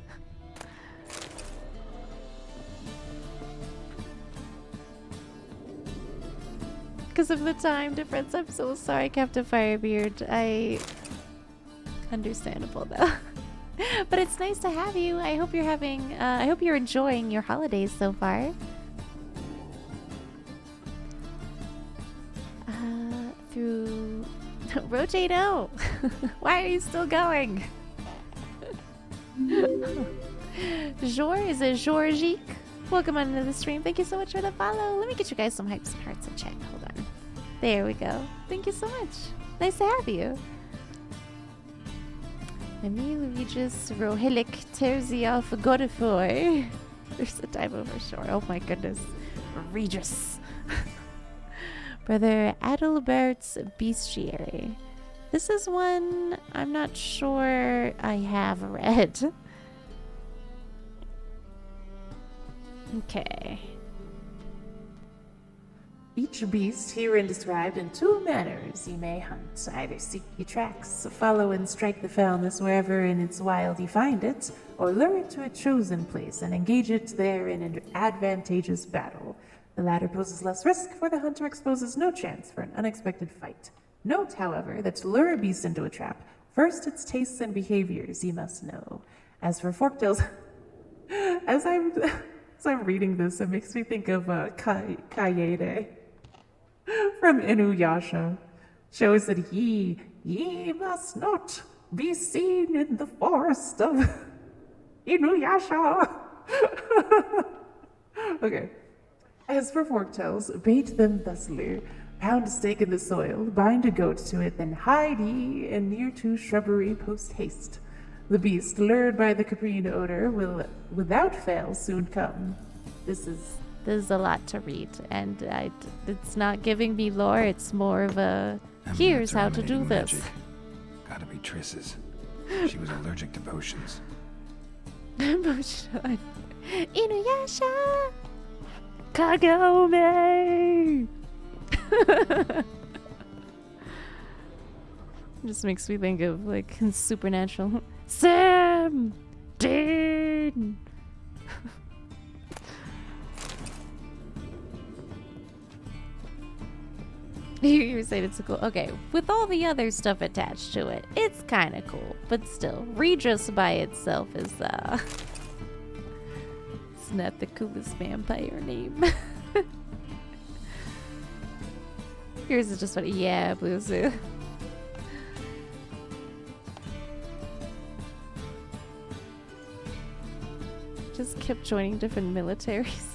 Because of the time difference, I'm so sorry, Captain Firebeard. Understandable though. But it's nice to have you. I hope you're having. I hope you're enjoying your holidays so far. Through Rotato. Why are you still going? Jor, is it Georgique? Welcome on into the stream. Thank you so much for the follow. Let me get you guys some hypes and hearts in chat. Hold on. There we go. Thank you so much. Nice to have you. Emil Regis Rohilic Terzioff Godefroy. There's a typo for sure. Oh my goodness. Regis. Brother Adalbert's Bestiary. This is one I'm not sure I have read. Okay. Each beast herein described in two manners ye may hunt. Either seek ye tracks, follow and strike the foulness wherever in its wild ye find it, or lure it to a chosen place and engage it there in an advantageous battle. The latter poses less risk, for the hunter exposes no chance for an unexpected fight. Note, however, that to lure a beast into a trap, first its tastes and behaviors ye must know. As for forktails, as I'm reading this, it makes me think of Kayede from Inuyasha. Shows that ye must not be seen in the forest of Inuyasha. Okay. As for forktails, bait them thusly. Pound a stake in the soil, bind a goat to it, then hide ye in near to shrubbery post haste. The beast, lured by the caprine odor, will without fail soon come. This is a lot to read, and it's not giving me lore. It's more of a here's how to do this. Magic. Gotta be Triss's. She was allergic to potions. Potion. Inuyasha. Kagome. Just makes me think of like Supernatural. Sam Dean. You were saying it's cool. Okay, with all the other stuff attached to it, it's kind of cool. But still, Regis by itself is it's not the coolest vampire name. Here's just what. Yeah, Blue Zoo. Just kept joining different militaries.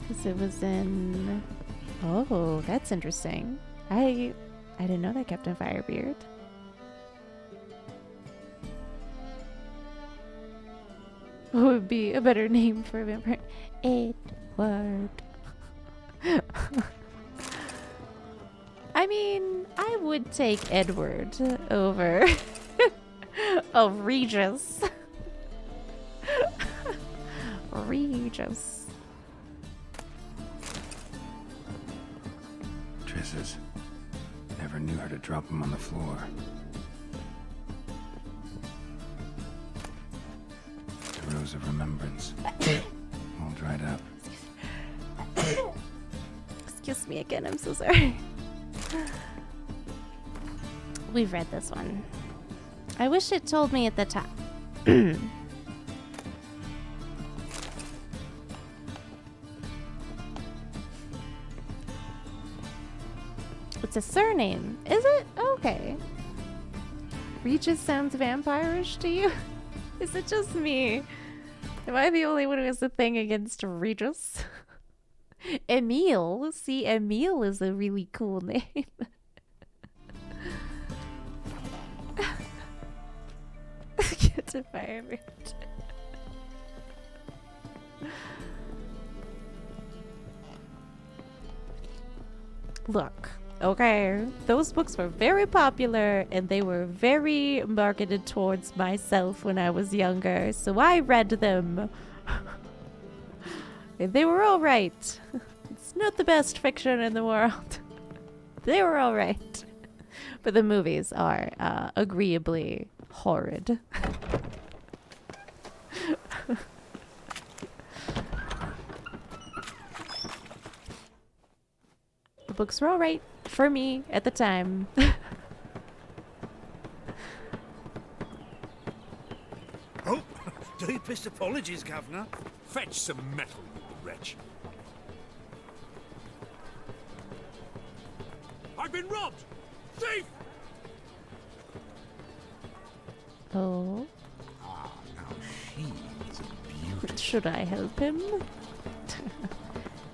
Because it was in. Oh, that's interesting. I didn't know that Captain Firebeard. What would be a better name for a vampire? Edward. I mean, I would take Edward over Regis. Regis. Triss's. Never knew her to drop him on the floor. The rose of remembrance. All dried up. Excuse me again, I'm so sorry. We've read this one. I wish it told me at the top. It's a surname, is it? Okay. Regis sounds vampirish to you? Is it just me? Am I the only one who has a thing against Regis? Emile? See, Emile is a really cool name. Get to fire. Look, okay, those books were very popular and they were very marketed towards myself when I was younger, so I read them. They were alright. It's not the best fiction in the world. They were alright. But the movies are agreeably horrid. The books were alright for me at the time. Oh, deepest apologies, Governor. Fetch some metal, you wretch. I've been robbed! Thief! Oh. Ah, now she is beautiful. Should I help him?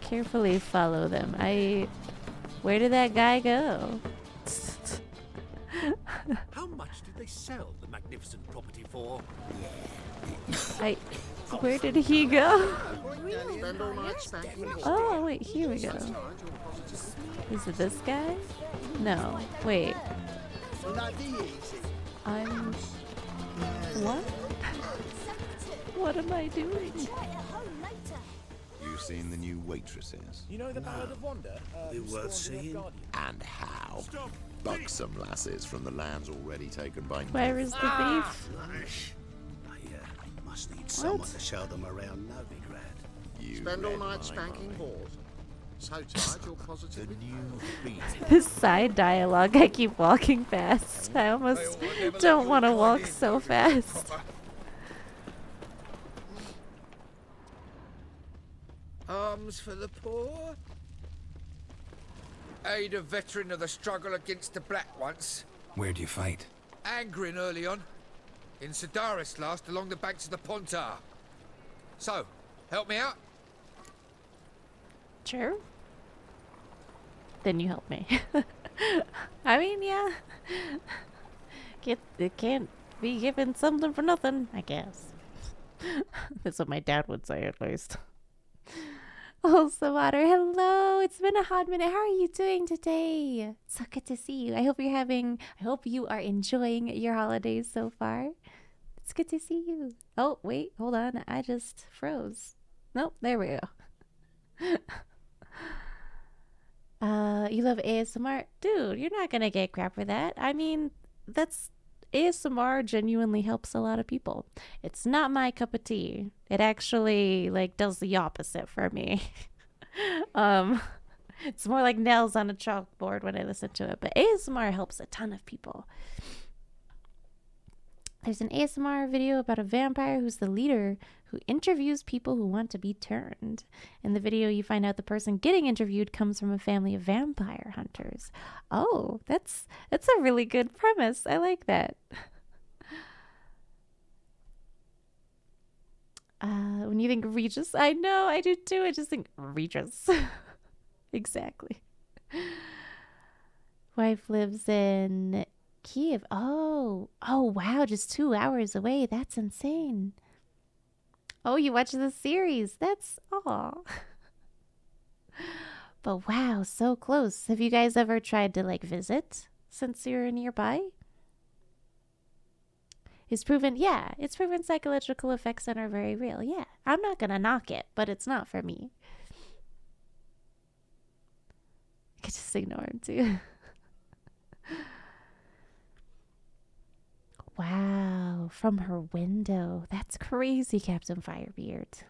Carefully follow them. Where did that guy go? How much did they sell the magnificent property for? Where did he go? Spend all night spanking horses. Oh, wait, here we go. Is it this guy? No, wait. What? What am I doing? You've seen the new waitresses? You know the Ballad of Wanda? Be worth seeing. And how? Buxom lasses from the lands already taken by... Where is the thief? Must need someone to show them around Novigrad. You Spend all read night my spanking mind. balls. So tired you're positively... This side dialogue, I keep walking fast. I almost don't want to walk so fast. Arms for the poor. Aid a veteran of the struggle against the Black once. Where'd you fight? Angrin early on. In Sedaris last, along the banks of the Pontar. So, help me out? Sure. Then you help me. I mean, yeah. It can't be given something for nothing, I guess. That's what my dad would say, at least. Oh, Samater, hello. It's been a hot minute. How are you doing today? So good to see you. I hope you are enjoying your holidays so far. It's good to see you. Oh, wait, hold on. I just froze. Nope, there we go. You love ASMR? Dude, you're not gonna get crap for that. I mean, ASMR genuinely helps a lot of people. It's not my cup of tea. It actually, does the opposite for me. It's more like nails on a chalkboard when I listen to it. But ASMR helps a ton of people. There's an ASMR video about a vampire who's the leader who interviews people who want to be turned. In the video, you find out the person getting interviewed comes from a family of vampire hunters. Oh, that's a really good premise. I like that. When you think Regis, I know, I do too. I just think Regis. Exactly. Wife lives in Kiev. Oh, wow, just 2 hours away. That's insane. Oh, you watch the series. That's aw. But wow, so close. Have you guys ever tried to visit since you're nearby? It's proven psychological effects are very real. Yeah, I'm not gonna knock it, but it's not for me. I could just ignore him too. Wow, from her window. That's crazy, Captain Firebeard.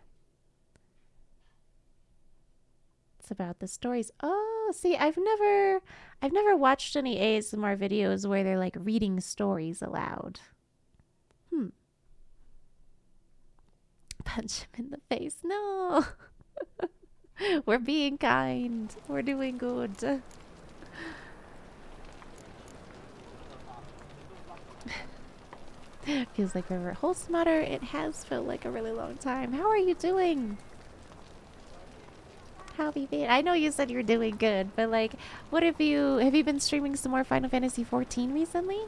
It's about the stories. Oh, see, I've never watched any ASMR videos where they're reading stories aloud. Punch him in the face. No. We're being kind. We're doing good. Feels like forever. Holsmatter, it has felt like a really long time. How are you doing? How have you been? I know you said you're doing good, but what have you been streaming some more Final Fantasy XIV recently?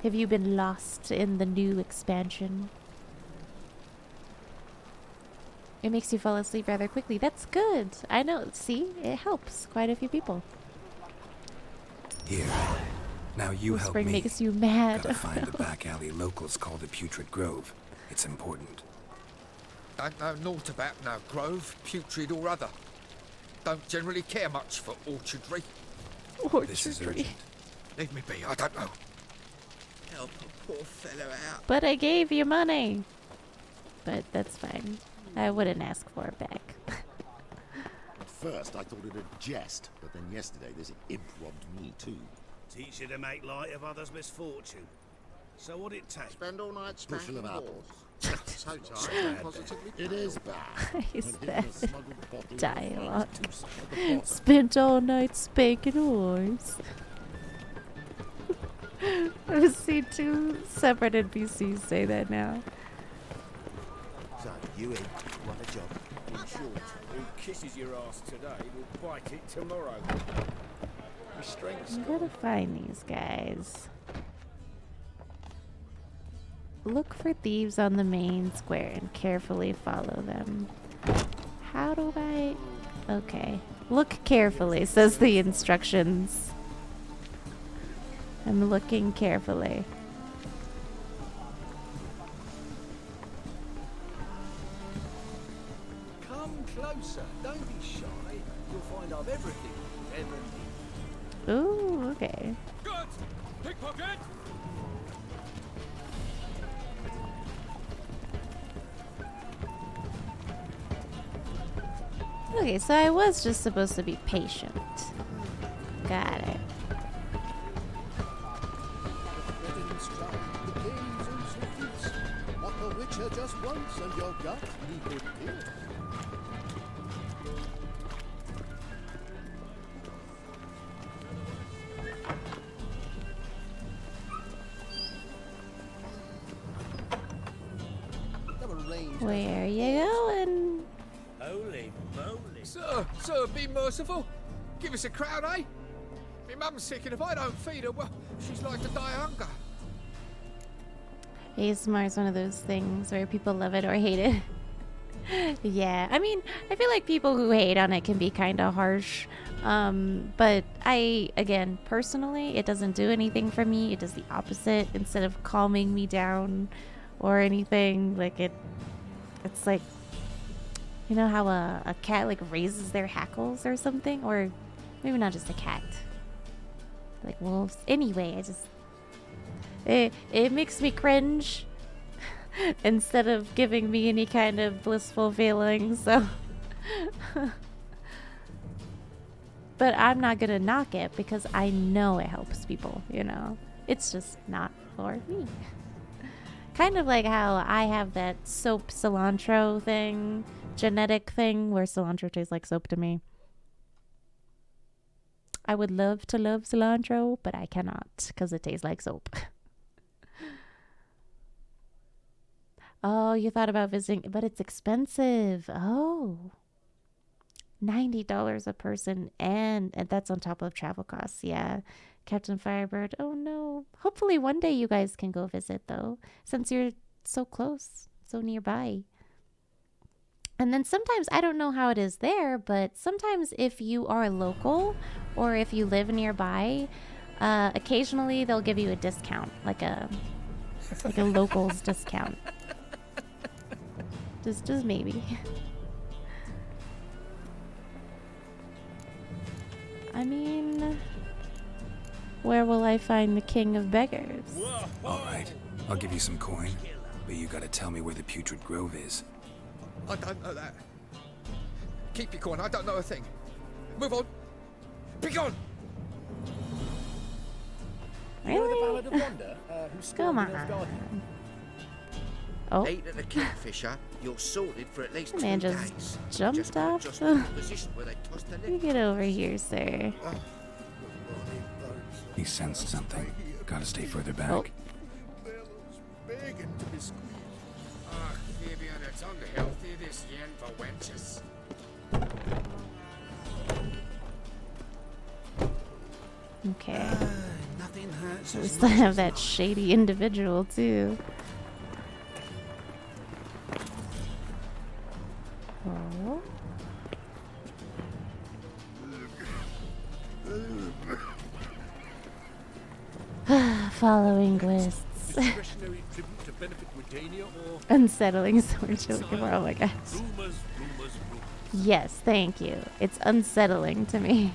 Have you been lost in the new expansion? It makes you fall asleep rather quickly. That's good. I know. See, it helps quite a few people. Here. Now you help me. Whispering makes you mad. Gotta find the back alley locals call the Putrid Grove. It's important. Don't know naught about no grove, putrid or other. Don't generally care much for orchardry. This is urgent. Leave me be, I don't know. Help a poor fellow out. But I gave you money. But that's fine. I wouldn't ask for it back. At first, I thought it a jest, but then yesterday this imp robbed me too. Teach you to make light of others' misfortune. So what it take? Spend all night Bushel of smacking apples. So tired, positively. It is bad. Why is When that hidden a smuggled bottle of dialogue? juice at the bottom. Spent all night spanking horse. I've seen 2 separate NPCs say that now. So, you in, want a job? In short, who kisses your ass today will bite it tomorrow. Restraints. I'm gonna find these guys. Look for thieves on the main square and carefully follow them. How do I... Okay. Look carefully, says the instructions. I'm looking carefully. Come closer. Don't be shy. You'll find I've everything you ever need. Ooh, okay. Good! Pickpocket! Okay, so I was just supposed to be patient. Got it. What the Witcher just once and your gut leaped in. Where you going? Holy moly. Sir, be merciful. Give us a crown, eh? My mum's sick, and if I don't feed her, well, she's like to die of hunger. ASMR is one of those things where people love it or hate it. Yeah, I mean, I feel like people who hate on it can be kind of harsh. But again, personally, it doesn't do anything for me. It does the opposite. Instead of calming me down or anything, like it's like, you know how a cat like raises their hackles or something? Or maybe not just a cat. Like wolves. Anyway, it makes me cringe instead of giving me any kind of blissful feeling, so but I'm not gonna knock it because I know it helps people, you know. It's just not for me. Kind of like how I have that soap cilantro thing, genetic thing, where cilantro tastes like soap to me. I would love to love cilantro, but I cannot because it tastes like soap. Oh, you thought about visiting, but it's expensive. Oh, $90 a person, and that's on top of travel costs. Yeah, Captain Firebird. Oh no. Hopefully one day you guys can go visit though, since you're so close, so nearby. And then sometimes, I don't know how it is there, but sometimes if you are local or if you live nearby, occasionally they'll give you a discount, like a locals discount. Just maybe. I mean, where will I find the king of beggars? Alright, I'll give you some coin, but you gotta tell me where the Putrid Grove is. I don't know that. Keep your coin, I don't know a thing. Move on. Be gone! Really? Come on. Oh. Eat at the Kingfisher, you're sorted for at least 2 Man days. just jumped off. You get over here, sir. He sensed something. Gotta stay further back. Oh. Begging to be squeezed. Ah, Fabian, it's unhealthy this yen for wenches. Okay. Nothing hurts. We still have that shady individual too. Following lists. Discretionary tribute to benefit Redania or Unsettling sword children. Oh my gosh. rumors. Yes, thank you. It's unsettling to me.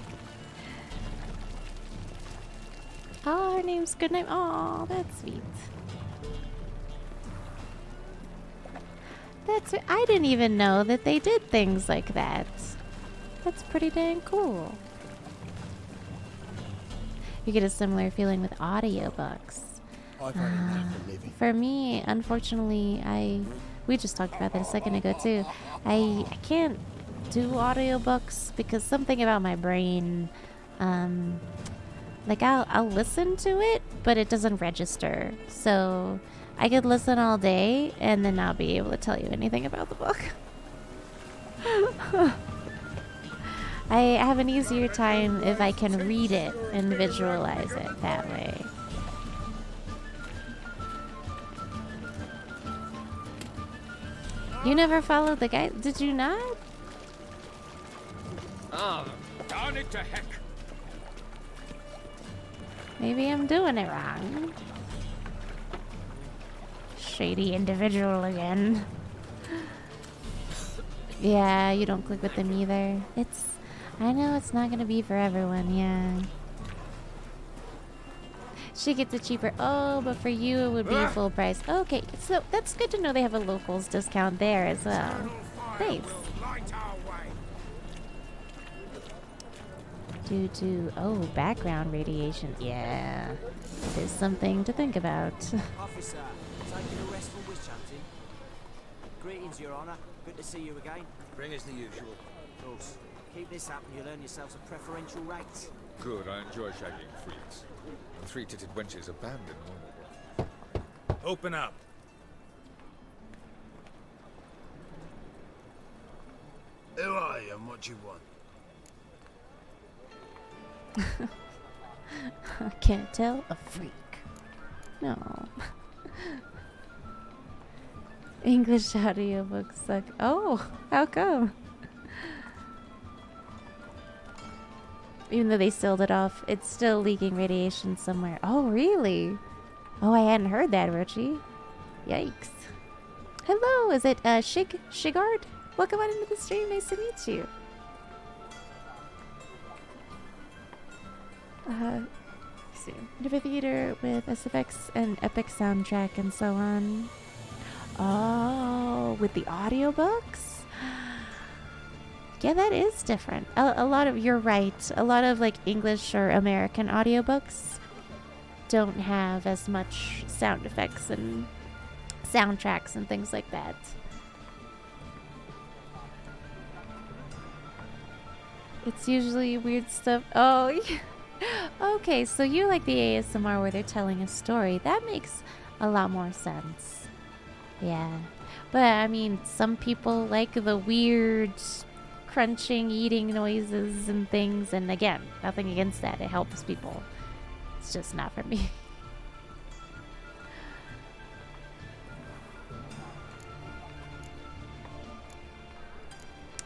Oh, her name's Goodnight. Oh, that's sweet. I didn't even know that they did things like that. That's pretty dang cool. You get a similar feeling with audiobooks. For me, unfortunately, we just talked about that a second ago too. I can't do audiobooks because something about my brain, like I'll listen to it, but it doesn't register. So I could listen all day and then not be able to tell you anything about the book. I have an easier time if I can read it and visualize it that way. You never followed the guy? Did you not? Ah, darn it to heck. Maybe I'm doing it wrong. Shady individual again. Yeah, you don't click with them either. I know it's not gonna be for everyone, yeah. She gets it cheaper. Oh, but for you it would be full price. Okay, so that's good to know they have a locals discount there as well. Nice. Due to, background radiation. Yeah, it is something to think about. Officer, taking a rest from witch hunting. Greetings, Your Honor. Good to see you again. Bring us the usual. Of course. Keep this up and you'll earn yourselves a preferential rate. Good, I enjoy shagging freaks. The three-titted wenches abandon normal work. Open up. Who are you and what do you want? I can't tell a freak. No. English audiobooks suck. Oh, how come? Even though they sealed it off, it's still leaking radiation somewhere. Oh, really? Oh, I hadn't heard that, Rochi. Yikes. Hello, is it Shigard? Welcome on into the stream. Nice to meet you. See. River Theater with SFX and epic soundtrack and so on. Oh, with the audiobooks? Yeah, that is different. A lot of, you're right, a lot of like English or American audiobooks don't have as much sound effects and soundtracks and things like that. It's usually weird stuff. Oh, yeah. Okay, so you like the ASMR where they're telling a story. That makes a lot more sense. Yeah. But, I mean, some people like the weird crunching, eating noises and things. And again, nothing against that. It helps people. It's just not for me.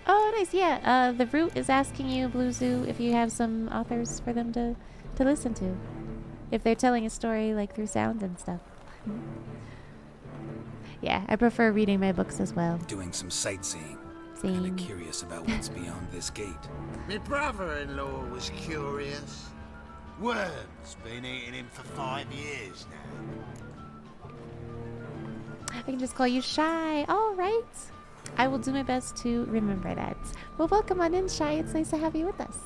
Oh, nice. Yeah, the Root is asking you, Blue Zoo, if you have some authors for them to listen to. If they're telling a story, like, through sound and stuff. Yeah, I prefer reading my books as well. Doing some sightseeing. Seeing. Kinda curious about what's beyond this gate. My brother-in-law was curious. Worm's been eating him for 5 years now. I can just call you Shy. All right. I will do my best to remember that. Well, welcome on in, Shy. It's nice to have you with us.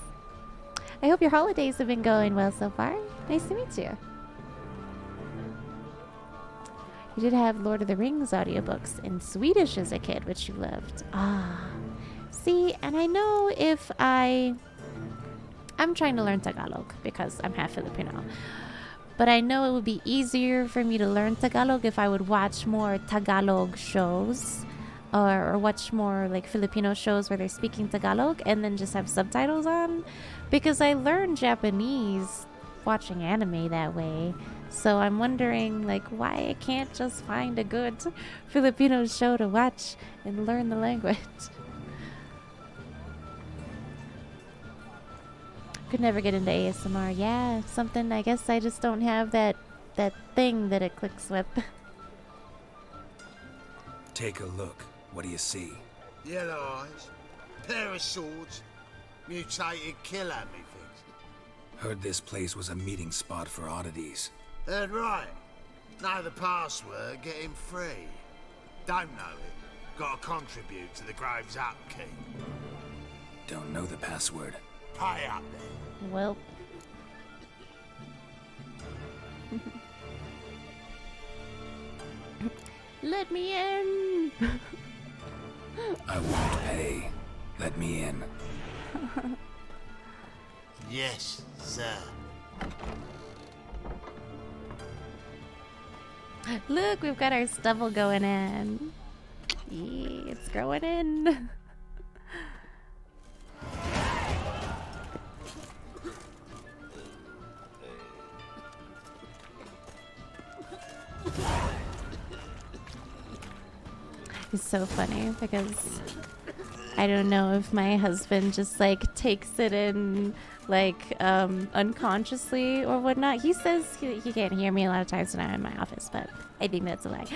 I hope your holidays have been going well so far. Nice to meet you. You did have Lord of the Rings audiobooks in Swedish as a kid, which you loved. Ah. See, and I know if I'm trying to learn Tagalog because I'm half Filipino. But I know it would be easier for me to learn Tagalog if I would watch more Tagalog shows. Or watch more like Filipino shows where they're speaking Tagalog and then just have subtitles on, because I learned Japanese watching anime that way. So I'm wondering like why I can't just find a good Filipino show to watch and learn the language. Could never get into ASMR. Yeah, something I guess I just don't have that that thing that it clicks with. Take a look. What do you see? Yellow eyes, pair of swords, mutated killer, methinks. Heard this place was a meeting spot for oddities. Heard right. Know the password, get him free. Don't know it. Gotta contribute to the Grave's upkeep. Don't know the password. Pay up then. Well. Let me in. I won't pay. Let me in. Yes, sir. Look, we've got our stubble going in. Yeah, it's growing in. It's so funny because I don't know if my husband just like takes it in like unconsciously or whatnot. He says he can't hear me a lot of times when I'm in my office, but I think that's a lie.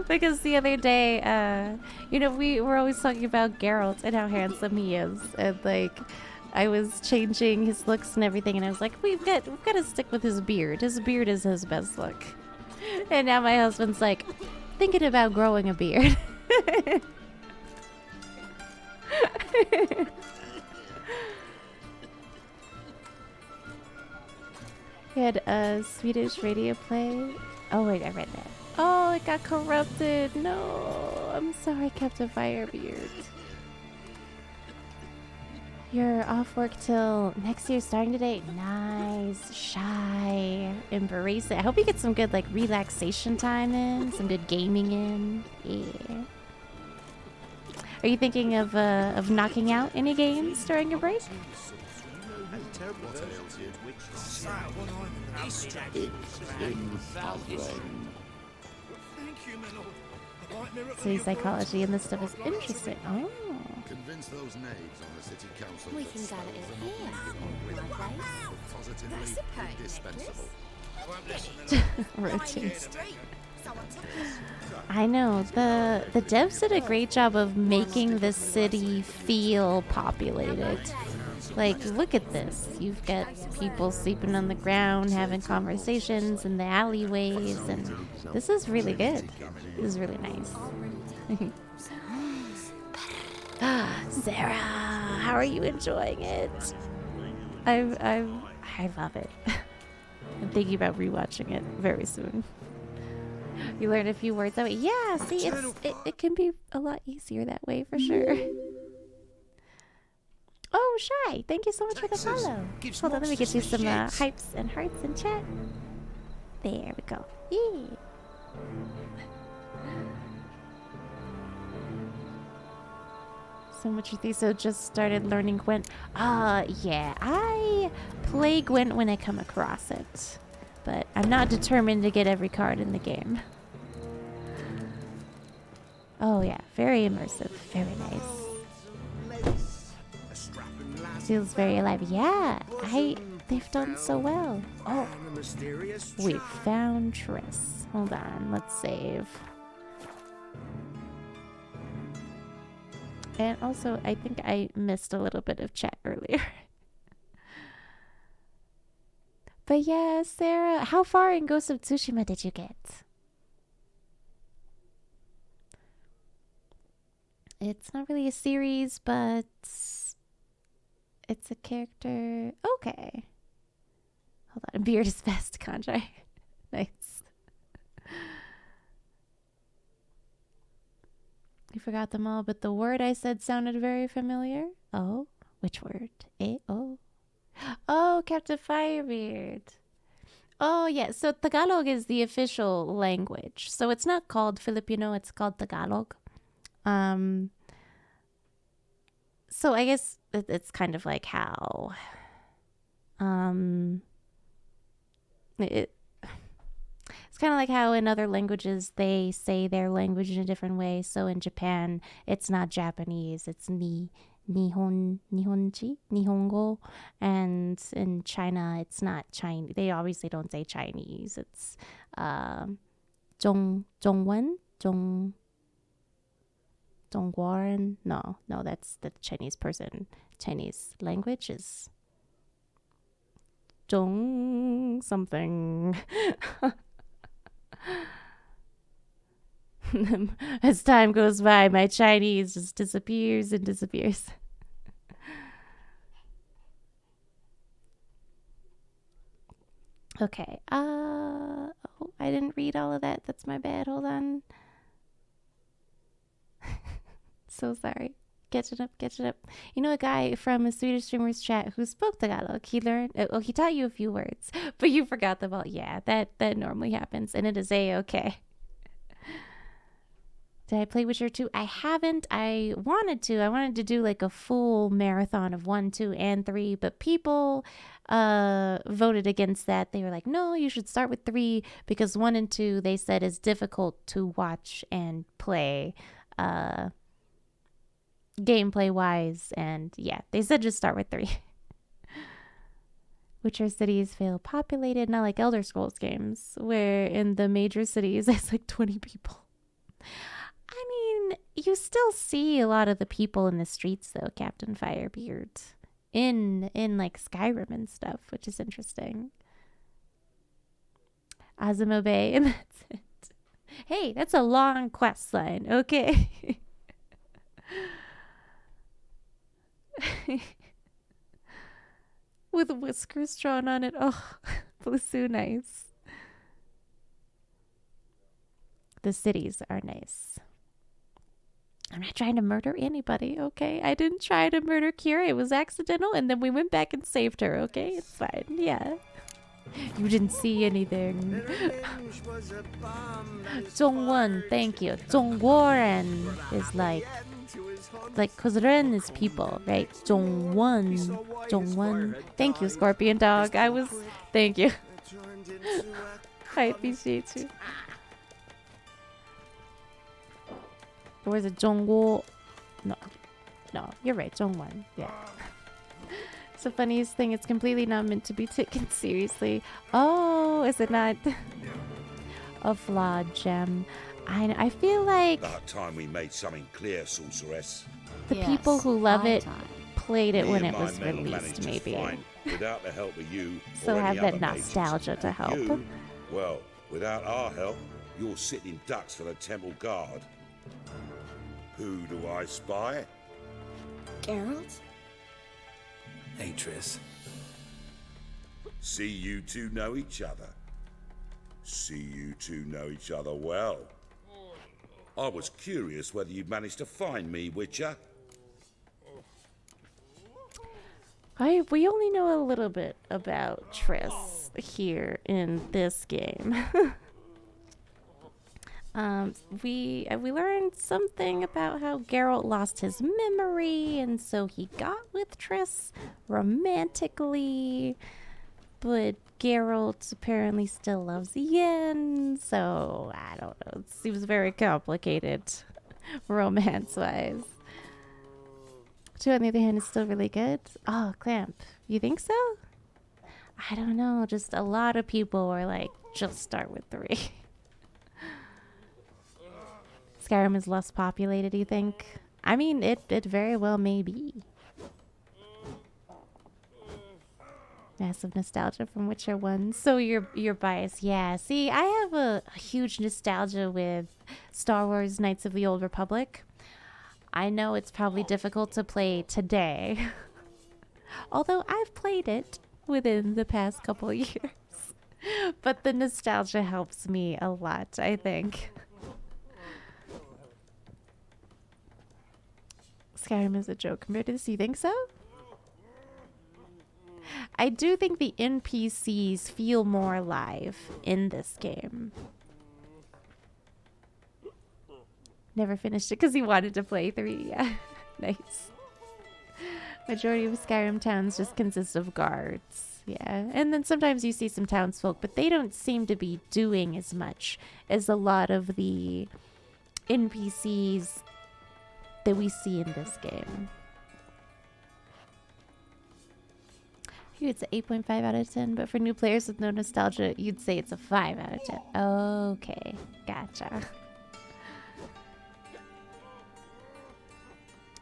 Because the other day, you know, we were always talking about Geralt and how handsome he is, and like I was changing his looks and everything, and I was like, we've got to stick with his beard. His beard is his best look. And now my husband's like thinking about growing a beard. He had a Swedish radio play. Oh wait, I read that. Oh, it got corrupted. No, I'm sorry, Captain Firebeard. You're off work till next year, starting today. Nice, shy, embrace it. I hope you get some good like relaxation time in, some good gaming in. Yeah. Are you thinking of knocking out any games during your break? City psychology and this stuff is interesting. Oh. Convince those knaves on the city council. We can gather it here. My place. That's a Rotate. I know the devs did a great job of making the city feel populated. Like, look at this. You've got people sleeping on the ground, having conversations in the alleyways, and this is really good. This is really nice. Sarah, how are you enjoying it? I love it. I'm thinking about rewatching it very soon. You learn a few words that way. Yeah, see, it can be a lot easier that way for sure. Oh, Shy, thank you so much for the follow. Hold on, let me get you some hypes and hearts in chat. There we go. Yeah. So much of these just started learning Gwent. Yeah, I play Gwent when I come across it. But I'm not determined to get every card in the game. Oh yeah, very immersive, very nice. Feels very alive. Yeah, they've done so well. Oh, we found Triss. Hold on, let's save. And also, I think I missed a little bit of chat earlier. But yeah, Sarah, how far in Ghost of Tsushima did you get? It's not really a series, but it's a character. Okay. Hold on. Beard is best, Conjai. Nice. You forgot them all, but the word I said sounded very familiar. Oh, which word? Oh. Oh, Captain Firebeard. Oh, yeah. So Tagalog is the official language. So it's not called Filipino, it's called Tagalog. So I guess it's kind of like how it's kind of like how in other languages they say their language in a different way. So in Japan, it's not Japanese, it's Nihongo, and in China it's not Chinese. They obviously don't say Chinese. It's Zhongwen, Zhongguan. No, that's the Chinese person. Chinese language is Zhong something. As time goes by, my Chinese just disappears and disappears. Okay. Oh, I didn't read all of that. That's my bad. Hold on. So sorry. Catch it up. You know a guy from a Swedish streamer's chat who spoke Tagalog. He learned, he taught you a few words, but you forgot them all. Yeah, that normally happens, and it is A-okay. Did I play Witcher 2? I haven't. I wanted to. I wanted to do like a full marathon of 1, 2, and 3, but people voted against that. They were like, no, you should start with 3 because 1 and 2, they said, is difficult to watch and play gameplay wise. And yeah, they said just start with 3. Witcher cities feel populated, not like Elder Scrolls games, where in the major cities, there's like 20 people. I mean, you still see a lot of the people in the streets, though, Captain Firebeard, in like Skyrim and stuff, which is interesting. Azamo Bay, and that's it. Hey, that's a long quest line, okay? With whiskers drawn on it. Oh, so nice. The cities are nice. I'm not trying to murder anybody, okay? I didn't try to murder Kira. It was accidental, and then we went back and saved her, okay? It's fine, yeah. You didn't see anything. Zhongwen, thank you. Zhongguoren is like, cause Ren is people, right? Zhongwen. Thank you, Scorpion Dog. Thank you. I appreciate you. Or was it Zhongguo? No, you're right, Zhongwen. Yeah. It's the funniest thing. It's completely not meant to be taken seriously. Oh, is it not? A flawed gem. I feel like About time we made something clear, sorceress. the people who love it played it when it was released, maybe. Without the help of you, So or have any that other mages. nostalgia to help. You, well, without our help, you're sitting ducks for the temple guard. Who do I spy? Geralt? Hey, Triss. See you two know each other. See you two know each other well. I was curious whether you'd managed to find me, Witcher. We only know a little bit about Triss here in this game. We learned something about how Geralt lost his memory, and so he got with Triss romantically, but Geralt apparently still loves Yen, so I don't know. It seems very complicated romance-wise. 2, on the other hand, is still really good. Oh, Clamp, you think so? I don't know. Just a lot of people were like, just start with 3. Skyrim is less populated, you think? I mean, it very well may be. Massive nostalgia from Witcher 1. So you're biased. Yeah, see, I have a huge nostalgia with Star Wars Knights of the Old Republic. I know it's probably difficult to play today. Although I've played it within the past couple of years. But the nostalgia helps me a lot, I think. Skyrim is a joke compared to this. You think so? I do think the NPCs feel more alive in this game. Never finished it because he wanted to play 3. Yeah, nice. Majority of Skyrim towns just consist of guards. Yeah, and then sometimes you see some townsfolk, but they don't seem to be doing as much as a lot of the NPCs that we see in this game. It's an 8.5 out of 10, but for new players with no nostalgia, you'd say it's a 5 out of 10. Okay, gotcha.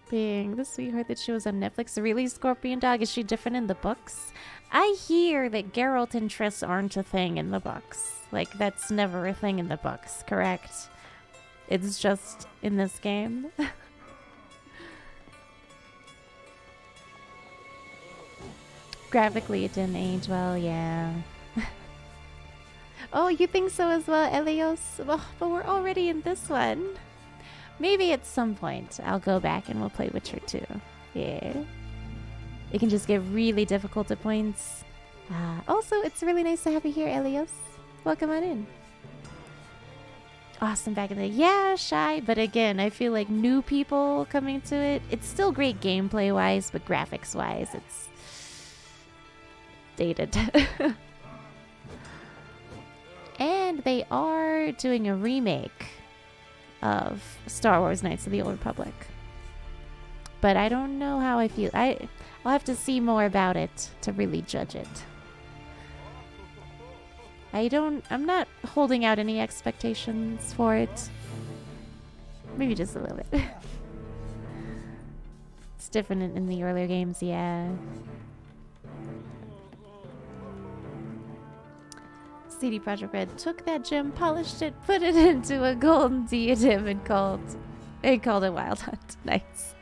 Being the sweetheart that she was on Netflix. Really, Scorpion Dog? Is she different in the books? I hear that Geralt and Triss aren't a thing in the books. Like, that's never a thing in the books, correct? It's just in this game. Graphically, it didn't age well, yeah. Oh, you think so as well, Elios? Well, but we're already in this one. Maybe at some point I'll go back and we'll play Witcher 2. Yeah. It can just get really difficult at points. Also, it's really nice to have you here, Elios. Welcome on in. Awesome back in the... Yeah, shy. But again, I feel like new people coming to it. It's still great gameplay-wise, but graphics-wise, it's dated. And they are doing a remake of Star Wars Knights of the Old Republic. But I don't know how I feel. I'll have to see more about it to really judge it. I'm not holding out any expectations for it. Maybe just a little bit. It's different in the earlier games, yeah. CD Projekt Red took that gem, polished it, put it into a golden diadem, and called it Wild Hunt. Nice.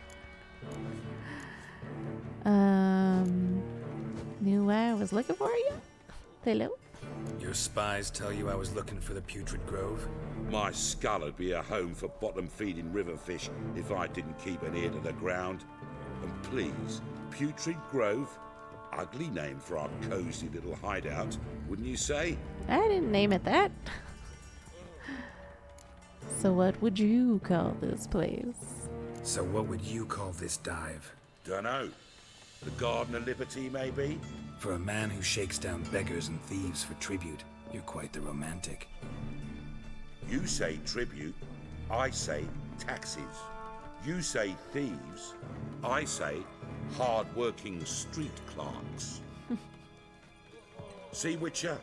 Knew why I was looking for you? Hello? Your spies tell you I was looking for the Putrid Grove? My skull would be a home for bottom-feeding river fish if I didn't keep an ear to the ground. And please, Putrid Grove? Ugly name for our cozy little hideout, wouldn't you say? I didn't name it that. So what would you call this place? So what would you call this dive? Dunno. The Garden of Liberty, maybe? For a man who shakes down beggars and thieves for tribute, you're quite the romantic. You say tribute, I say taxes. You say thieves, I say hard-working street clerks. See, Witcher?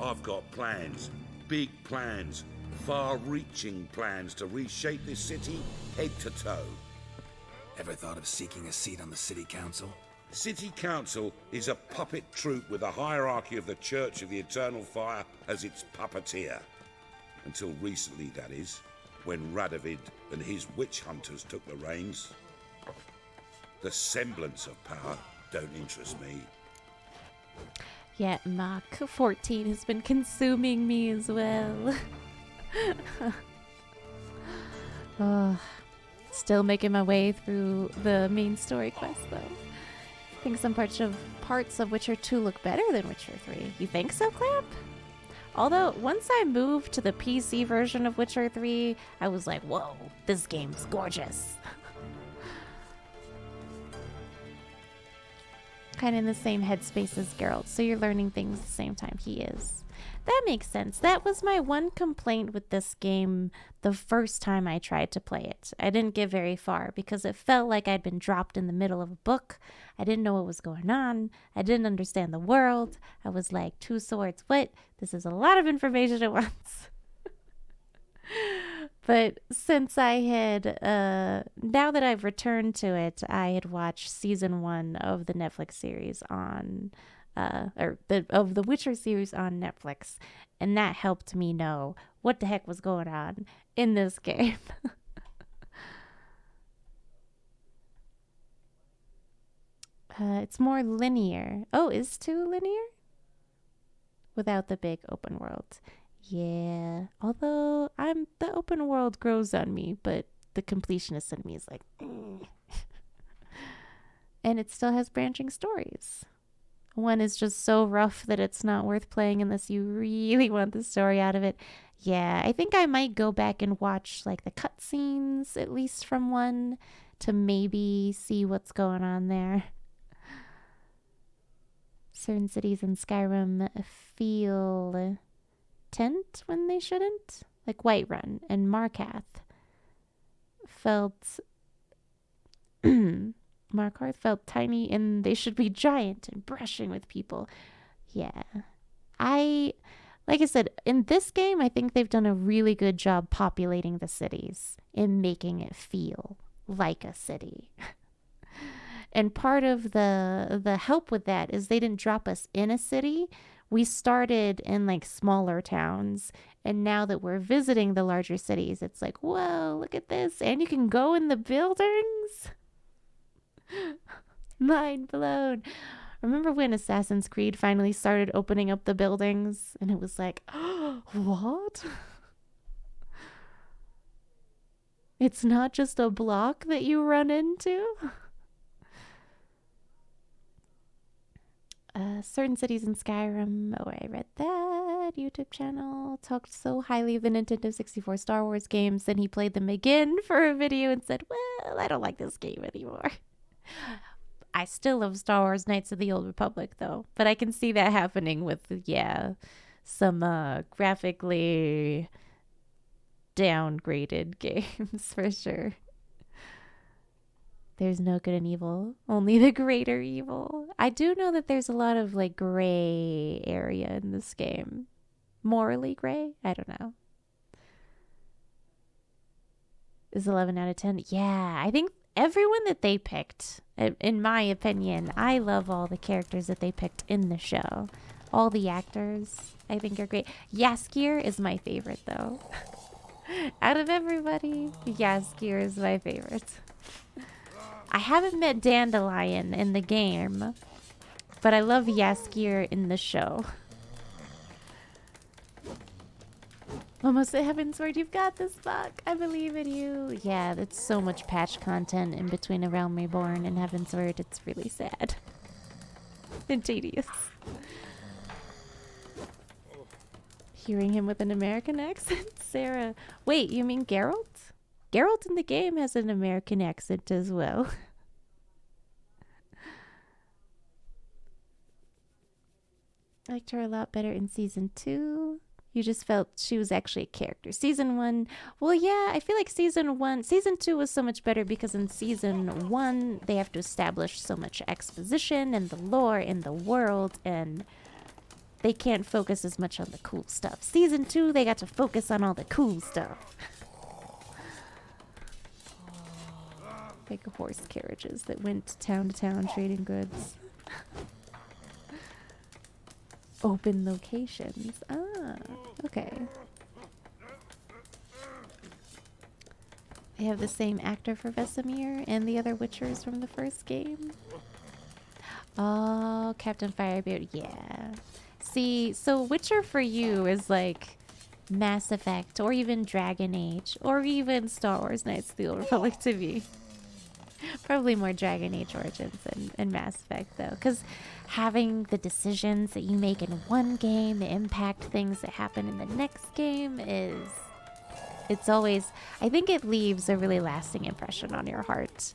I've got plans. Big plans. Far-reaching plans to reshape this city head to toe. Ever thought of seeking a seat on the city council? City Council is a puppet troupe with a hierarchy of the Church of the Eternal Fire as its puppeteer. Until recently, that is, when Radovid and his witch hunters took the reins. The semblance of power don't interest me. Yeah, Mach 14 has been consuming me as well. Oh, still making my way through the main story quest, though. I think some parts of Witcher 2 look better than Witcher 3. You think so, Clamp? Although, once I moved to the PC version of Witcher 3, I was like, whoa, this game's gorgeous. Kind of in the same headspace as Geralt, so you're learning things at the same time he is. That makes sense. That was my one complaint with this game the first time I tried to play it. I didn't get very far because it felt like I'd been dropped in the middle of a book. I didn't know what was going on. I didn't understand the world. I was like, two swords, what? This is a lot of information at once. But since I had, now that I've returned to it, I had watched season 1 of the Netflix series on, of the Witcher series on Netflix, and that helped me know what the heck was going on in this game. It's more linear. Oh, is 2 linear? Without the big open world. Yeah, although the open world grows on me, but the completionist in me is like, and it still has branching stories. One is just so rough that it's not worth playing unless you really want the story out of it. Yeah, I think I might go back and watch like the cutscenes, at least from 1, to maybe see what's going on there. Certain cities in Skyrim feel tent when they shouldn't, like Whiterun and Markath felt Markarth felt tiny and they should be giant and brushing with people. Yeah. Like I said, in this game, I think they've done a really good job populating the cities and making it feel like a city. And part of the help with that is they didn't drop us in a city. We started in like smaller towns, and now that we're visiting the larger cities, it's like, whoa, look at this. And you can go in the buildings. Mind blown. Remember when Assassin's Creed finally started opening up the buildings and it was like, oh, what? It's not just a block that you run into? Certain cities in Skyrim. Oh, I read that. YouTube channel talked so highly of the Nintendo 64 Star Wars games, then he played them again for a video and said, well, I don't like this game anymore. I still love Star Wars Knights of the Old Republic, though. But I can see that happening with, yeah, some graphically downgraded games, for sure. There's no good and evil, only the greater evil. I do know that there's a lot of, like, gray area in this game. Morally gray? I don't know. Is 11 out of 10? Yeah, I think everyone that they picked, in my opinion, I love all the characters that they picked in the show. All the actors, I think, are great. Jaskier is my favorite, though. Out of everybody, Jaskier is my favorite. I haven't met Dandelion in the game, but I love Jaskier in the show. Almost at Heaven's Word, you've got this, Buck. I believe in you. Yeah, that's so much patch content in between A Realm Reborn and Heaven's Word. It's really sad. And tedious. Hearing him with an American accent, Sarah. Wait, you mean Geralt? Geralt in the game has an American accent as well. I liked her a lot better in Season 2. You just felt she was actually a character. Season 1, well, yeah, I feel like Season 2 was so much better because in Season 1, they have to establish so much exposition and the lore in the world, and they can't focus as much on the cool stuff. Season 2, they got to focus on all the cool stuff. Like horse carriages that went to town trading goods. Open locations. Ah, okay. They have the same actor for Vesemir and the other Witchers from the first game. Oh, Captain Firebeard, yeah. See, so Witcher for you is like Mass Effect or even Dragon Age or even Star Wars Knights of the Old Republic to me. Probably more Dragon Age Origins and Mass Effect, though, because having the decisions that you make in one game impact things that happen in the next game it's always, I think it leaves a really lasting impression on your heart,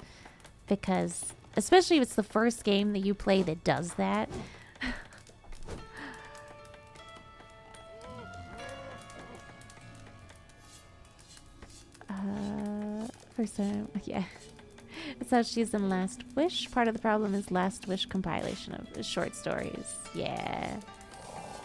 because especially if it's the first game that you play that does that. First time, yeah. It's how she's in Last Wish. Part of the problem is Last Wish compilation of short stories. Yeah.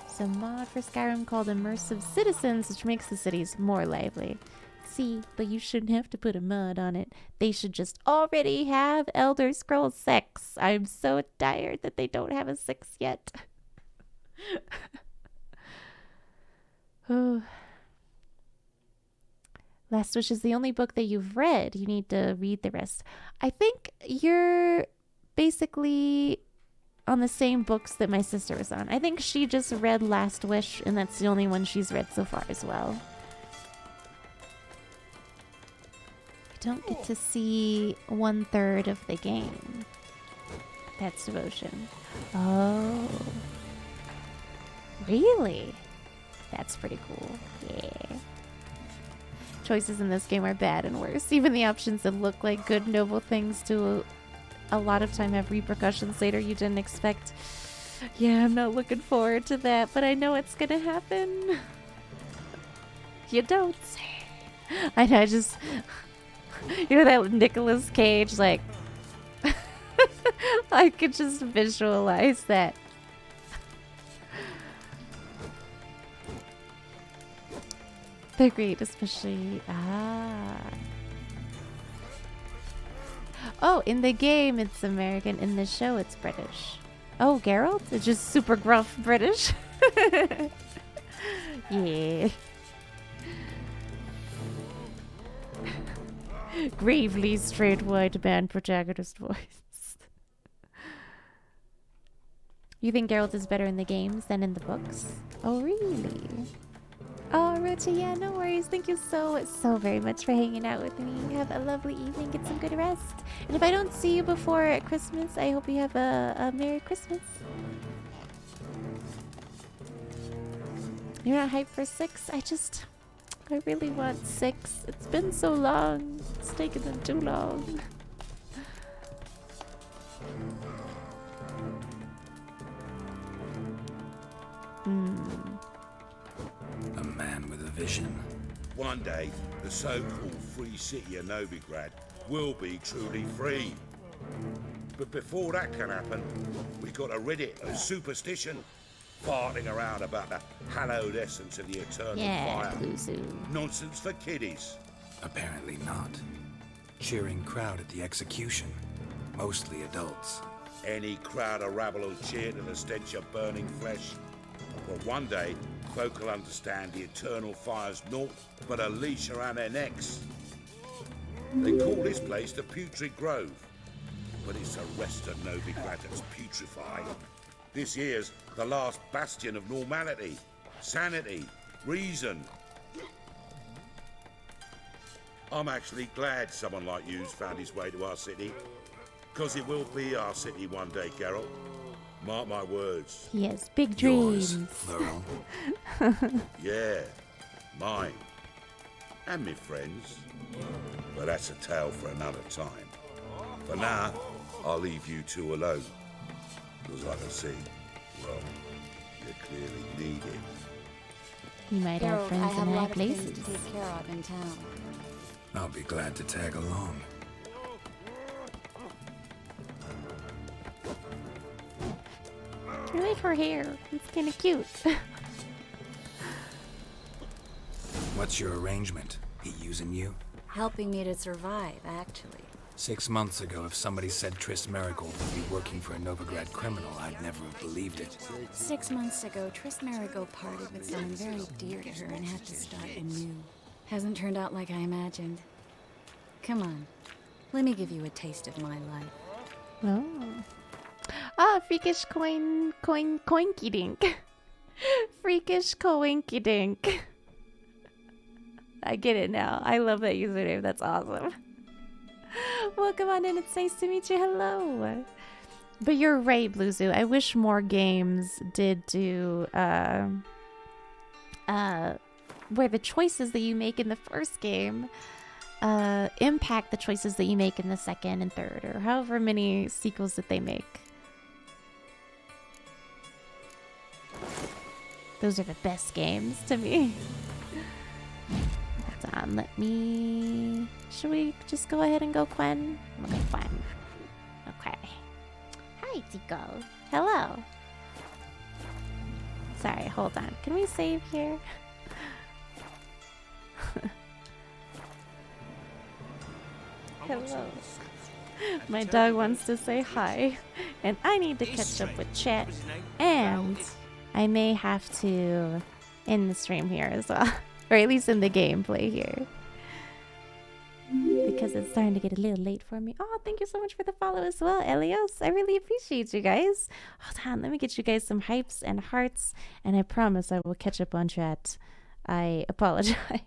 So mod for Skyrim called Immersive Citizens, which makes the cities more lively. See, but you shouldn't have to put a mod on it. They should just already have Elder Scrolls 6. I'm so tired that they don't have a 6 yet. Oh. Last Wish is the only book that you've read. You need to read the rest. I think you're basically on the same books that my sister was on. I think she just read Last Wish, and that's the only one she's read so far as well. I don't get to see 1/3 of the game. That's devotion. Oh. Really? That's pretty cool. Yeah. Choices in this game are bad and worse. Even the options that look like good, noble things do a lot of time have repercussions later you didn't expect. Yeah, I'm not looking forward to that, but I know it's gonna happen. You don't say. I know, just... You know that Nicolas Cage, like... I could just visualize that. They're great, especially... Oh, in the game it's American. In the show it's British. Oh, Geralt? It's just super gruff British. Yeah. Gravely straight white man protagonist voice. You think Geralt is better in the games than in the books? Oh, really? Oh, Rocha, yeah, no worries. Thank you so very much for hanging out with me. Have a lovely evening. Get some good rest. And if I don't see you before Christmas, I hope you have a Merry Christmas. You're not hyped for 6? I really want 6. It's been so long. It's taken them too long. A man with a vision. One day, the so-called free city of Novigrad will be truly free. But before that can happen, we got to rid it of superstition, farting around about the hallowed essence of the eternal fire. Nonsense for kiddies. Apparently not. Cheering crowd at the execution. Mostly adults. Any crowd of rabble will cheer to the stench of burning flesh. But one day, folk will understand the eternal fire's naught but a leash around their necks. They call this place the Putrid Grove, but it's the rest of Novigrad that's putrefied. This here's the last bastion of normality, sanity, reason. I'm actually glad someone like you's found his way to our city, because it will be our city one day, Geralt. Mark my words. He has big dreams. Yeah, mine. And my friends. But that's a tale for another time. For now, I'll leave you two alone. Because I can see, well, you clearly need it. You might have friends in high places. To take care of in town. I'll be glad to tag along. I like her hair. It's kind of cute. What's your arrangement? He using you? Helping me to survive, actually. 6 months ago, if somebody said Triss Marigold would be working for a Novigrad criminal, I'd never have believed it. 6 months ago, Triss Marigold parted with someone very dear to her and had to start anew. Hasn't turned out like I imagined. Come on, let me give you a taste of my life. Oh. Ah, freakish coinky dink. Freakish coinky dink. I get it now. I love that username. That's awesome. Welcome on in. It's nice to meet you. Hello. But you're right, Blue Zoo. I wish more games did do where the choices that you make in the first game impact the choices that you make in the second and third, or however many sequels that they make. Those are the best games to me. Hold on, let me... Should we just go ahead and go Quen? I'm gonna go Quen. Okay. Hi, Tico. Hello. Sorry, hold on. Can we save here? Hello. My dog wants to say hi, and I need to catch up with chat, and I may have to end the stream here as well, or at least in the gameplay here, because it's starting to get a little late for me. Oh, thank you so much for the follow as well, Elios. I really appreciate you guys. Hold on, let me get you guys some hypes and hearts, and I promise I will catch up on chat. I apologize.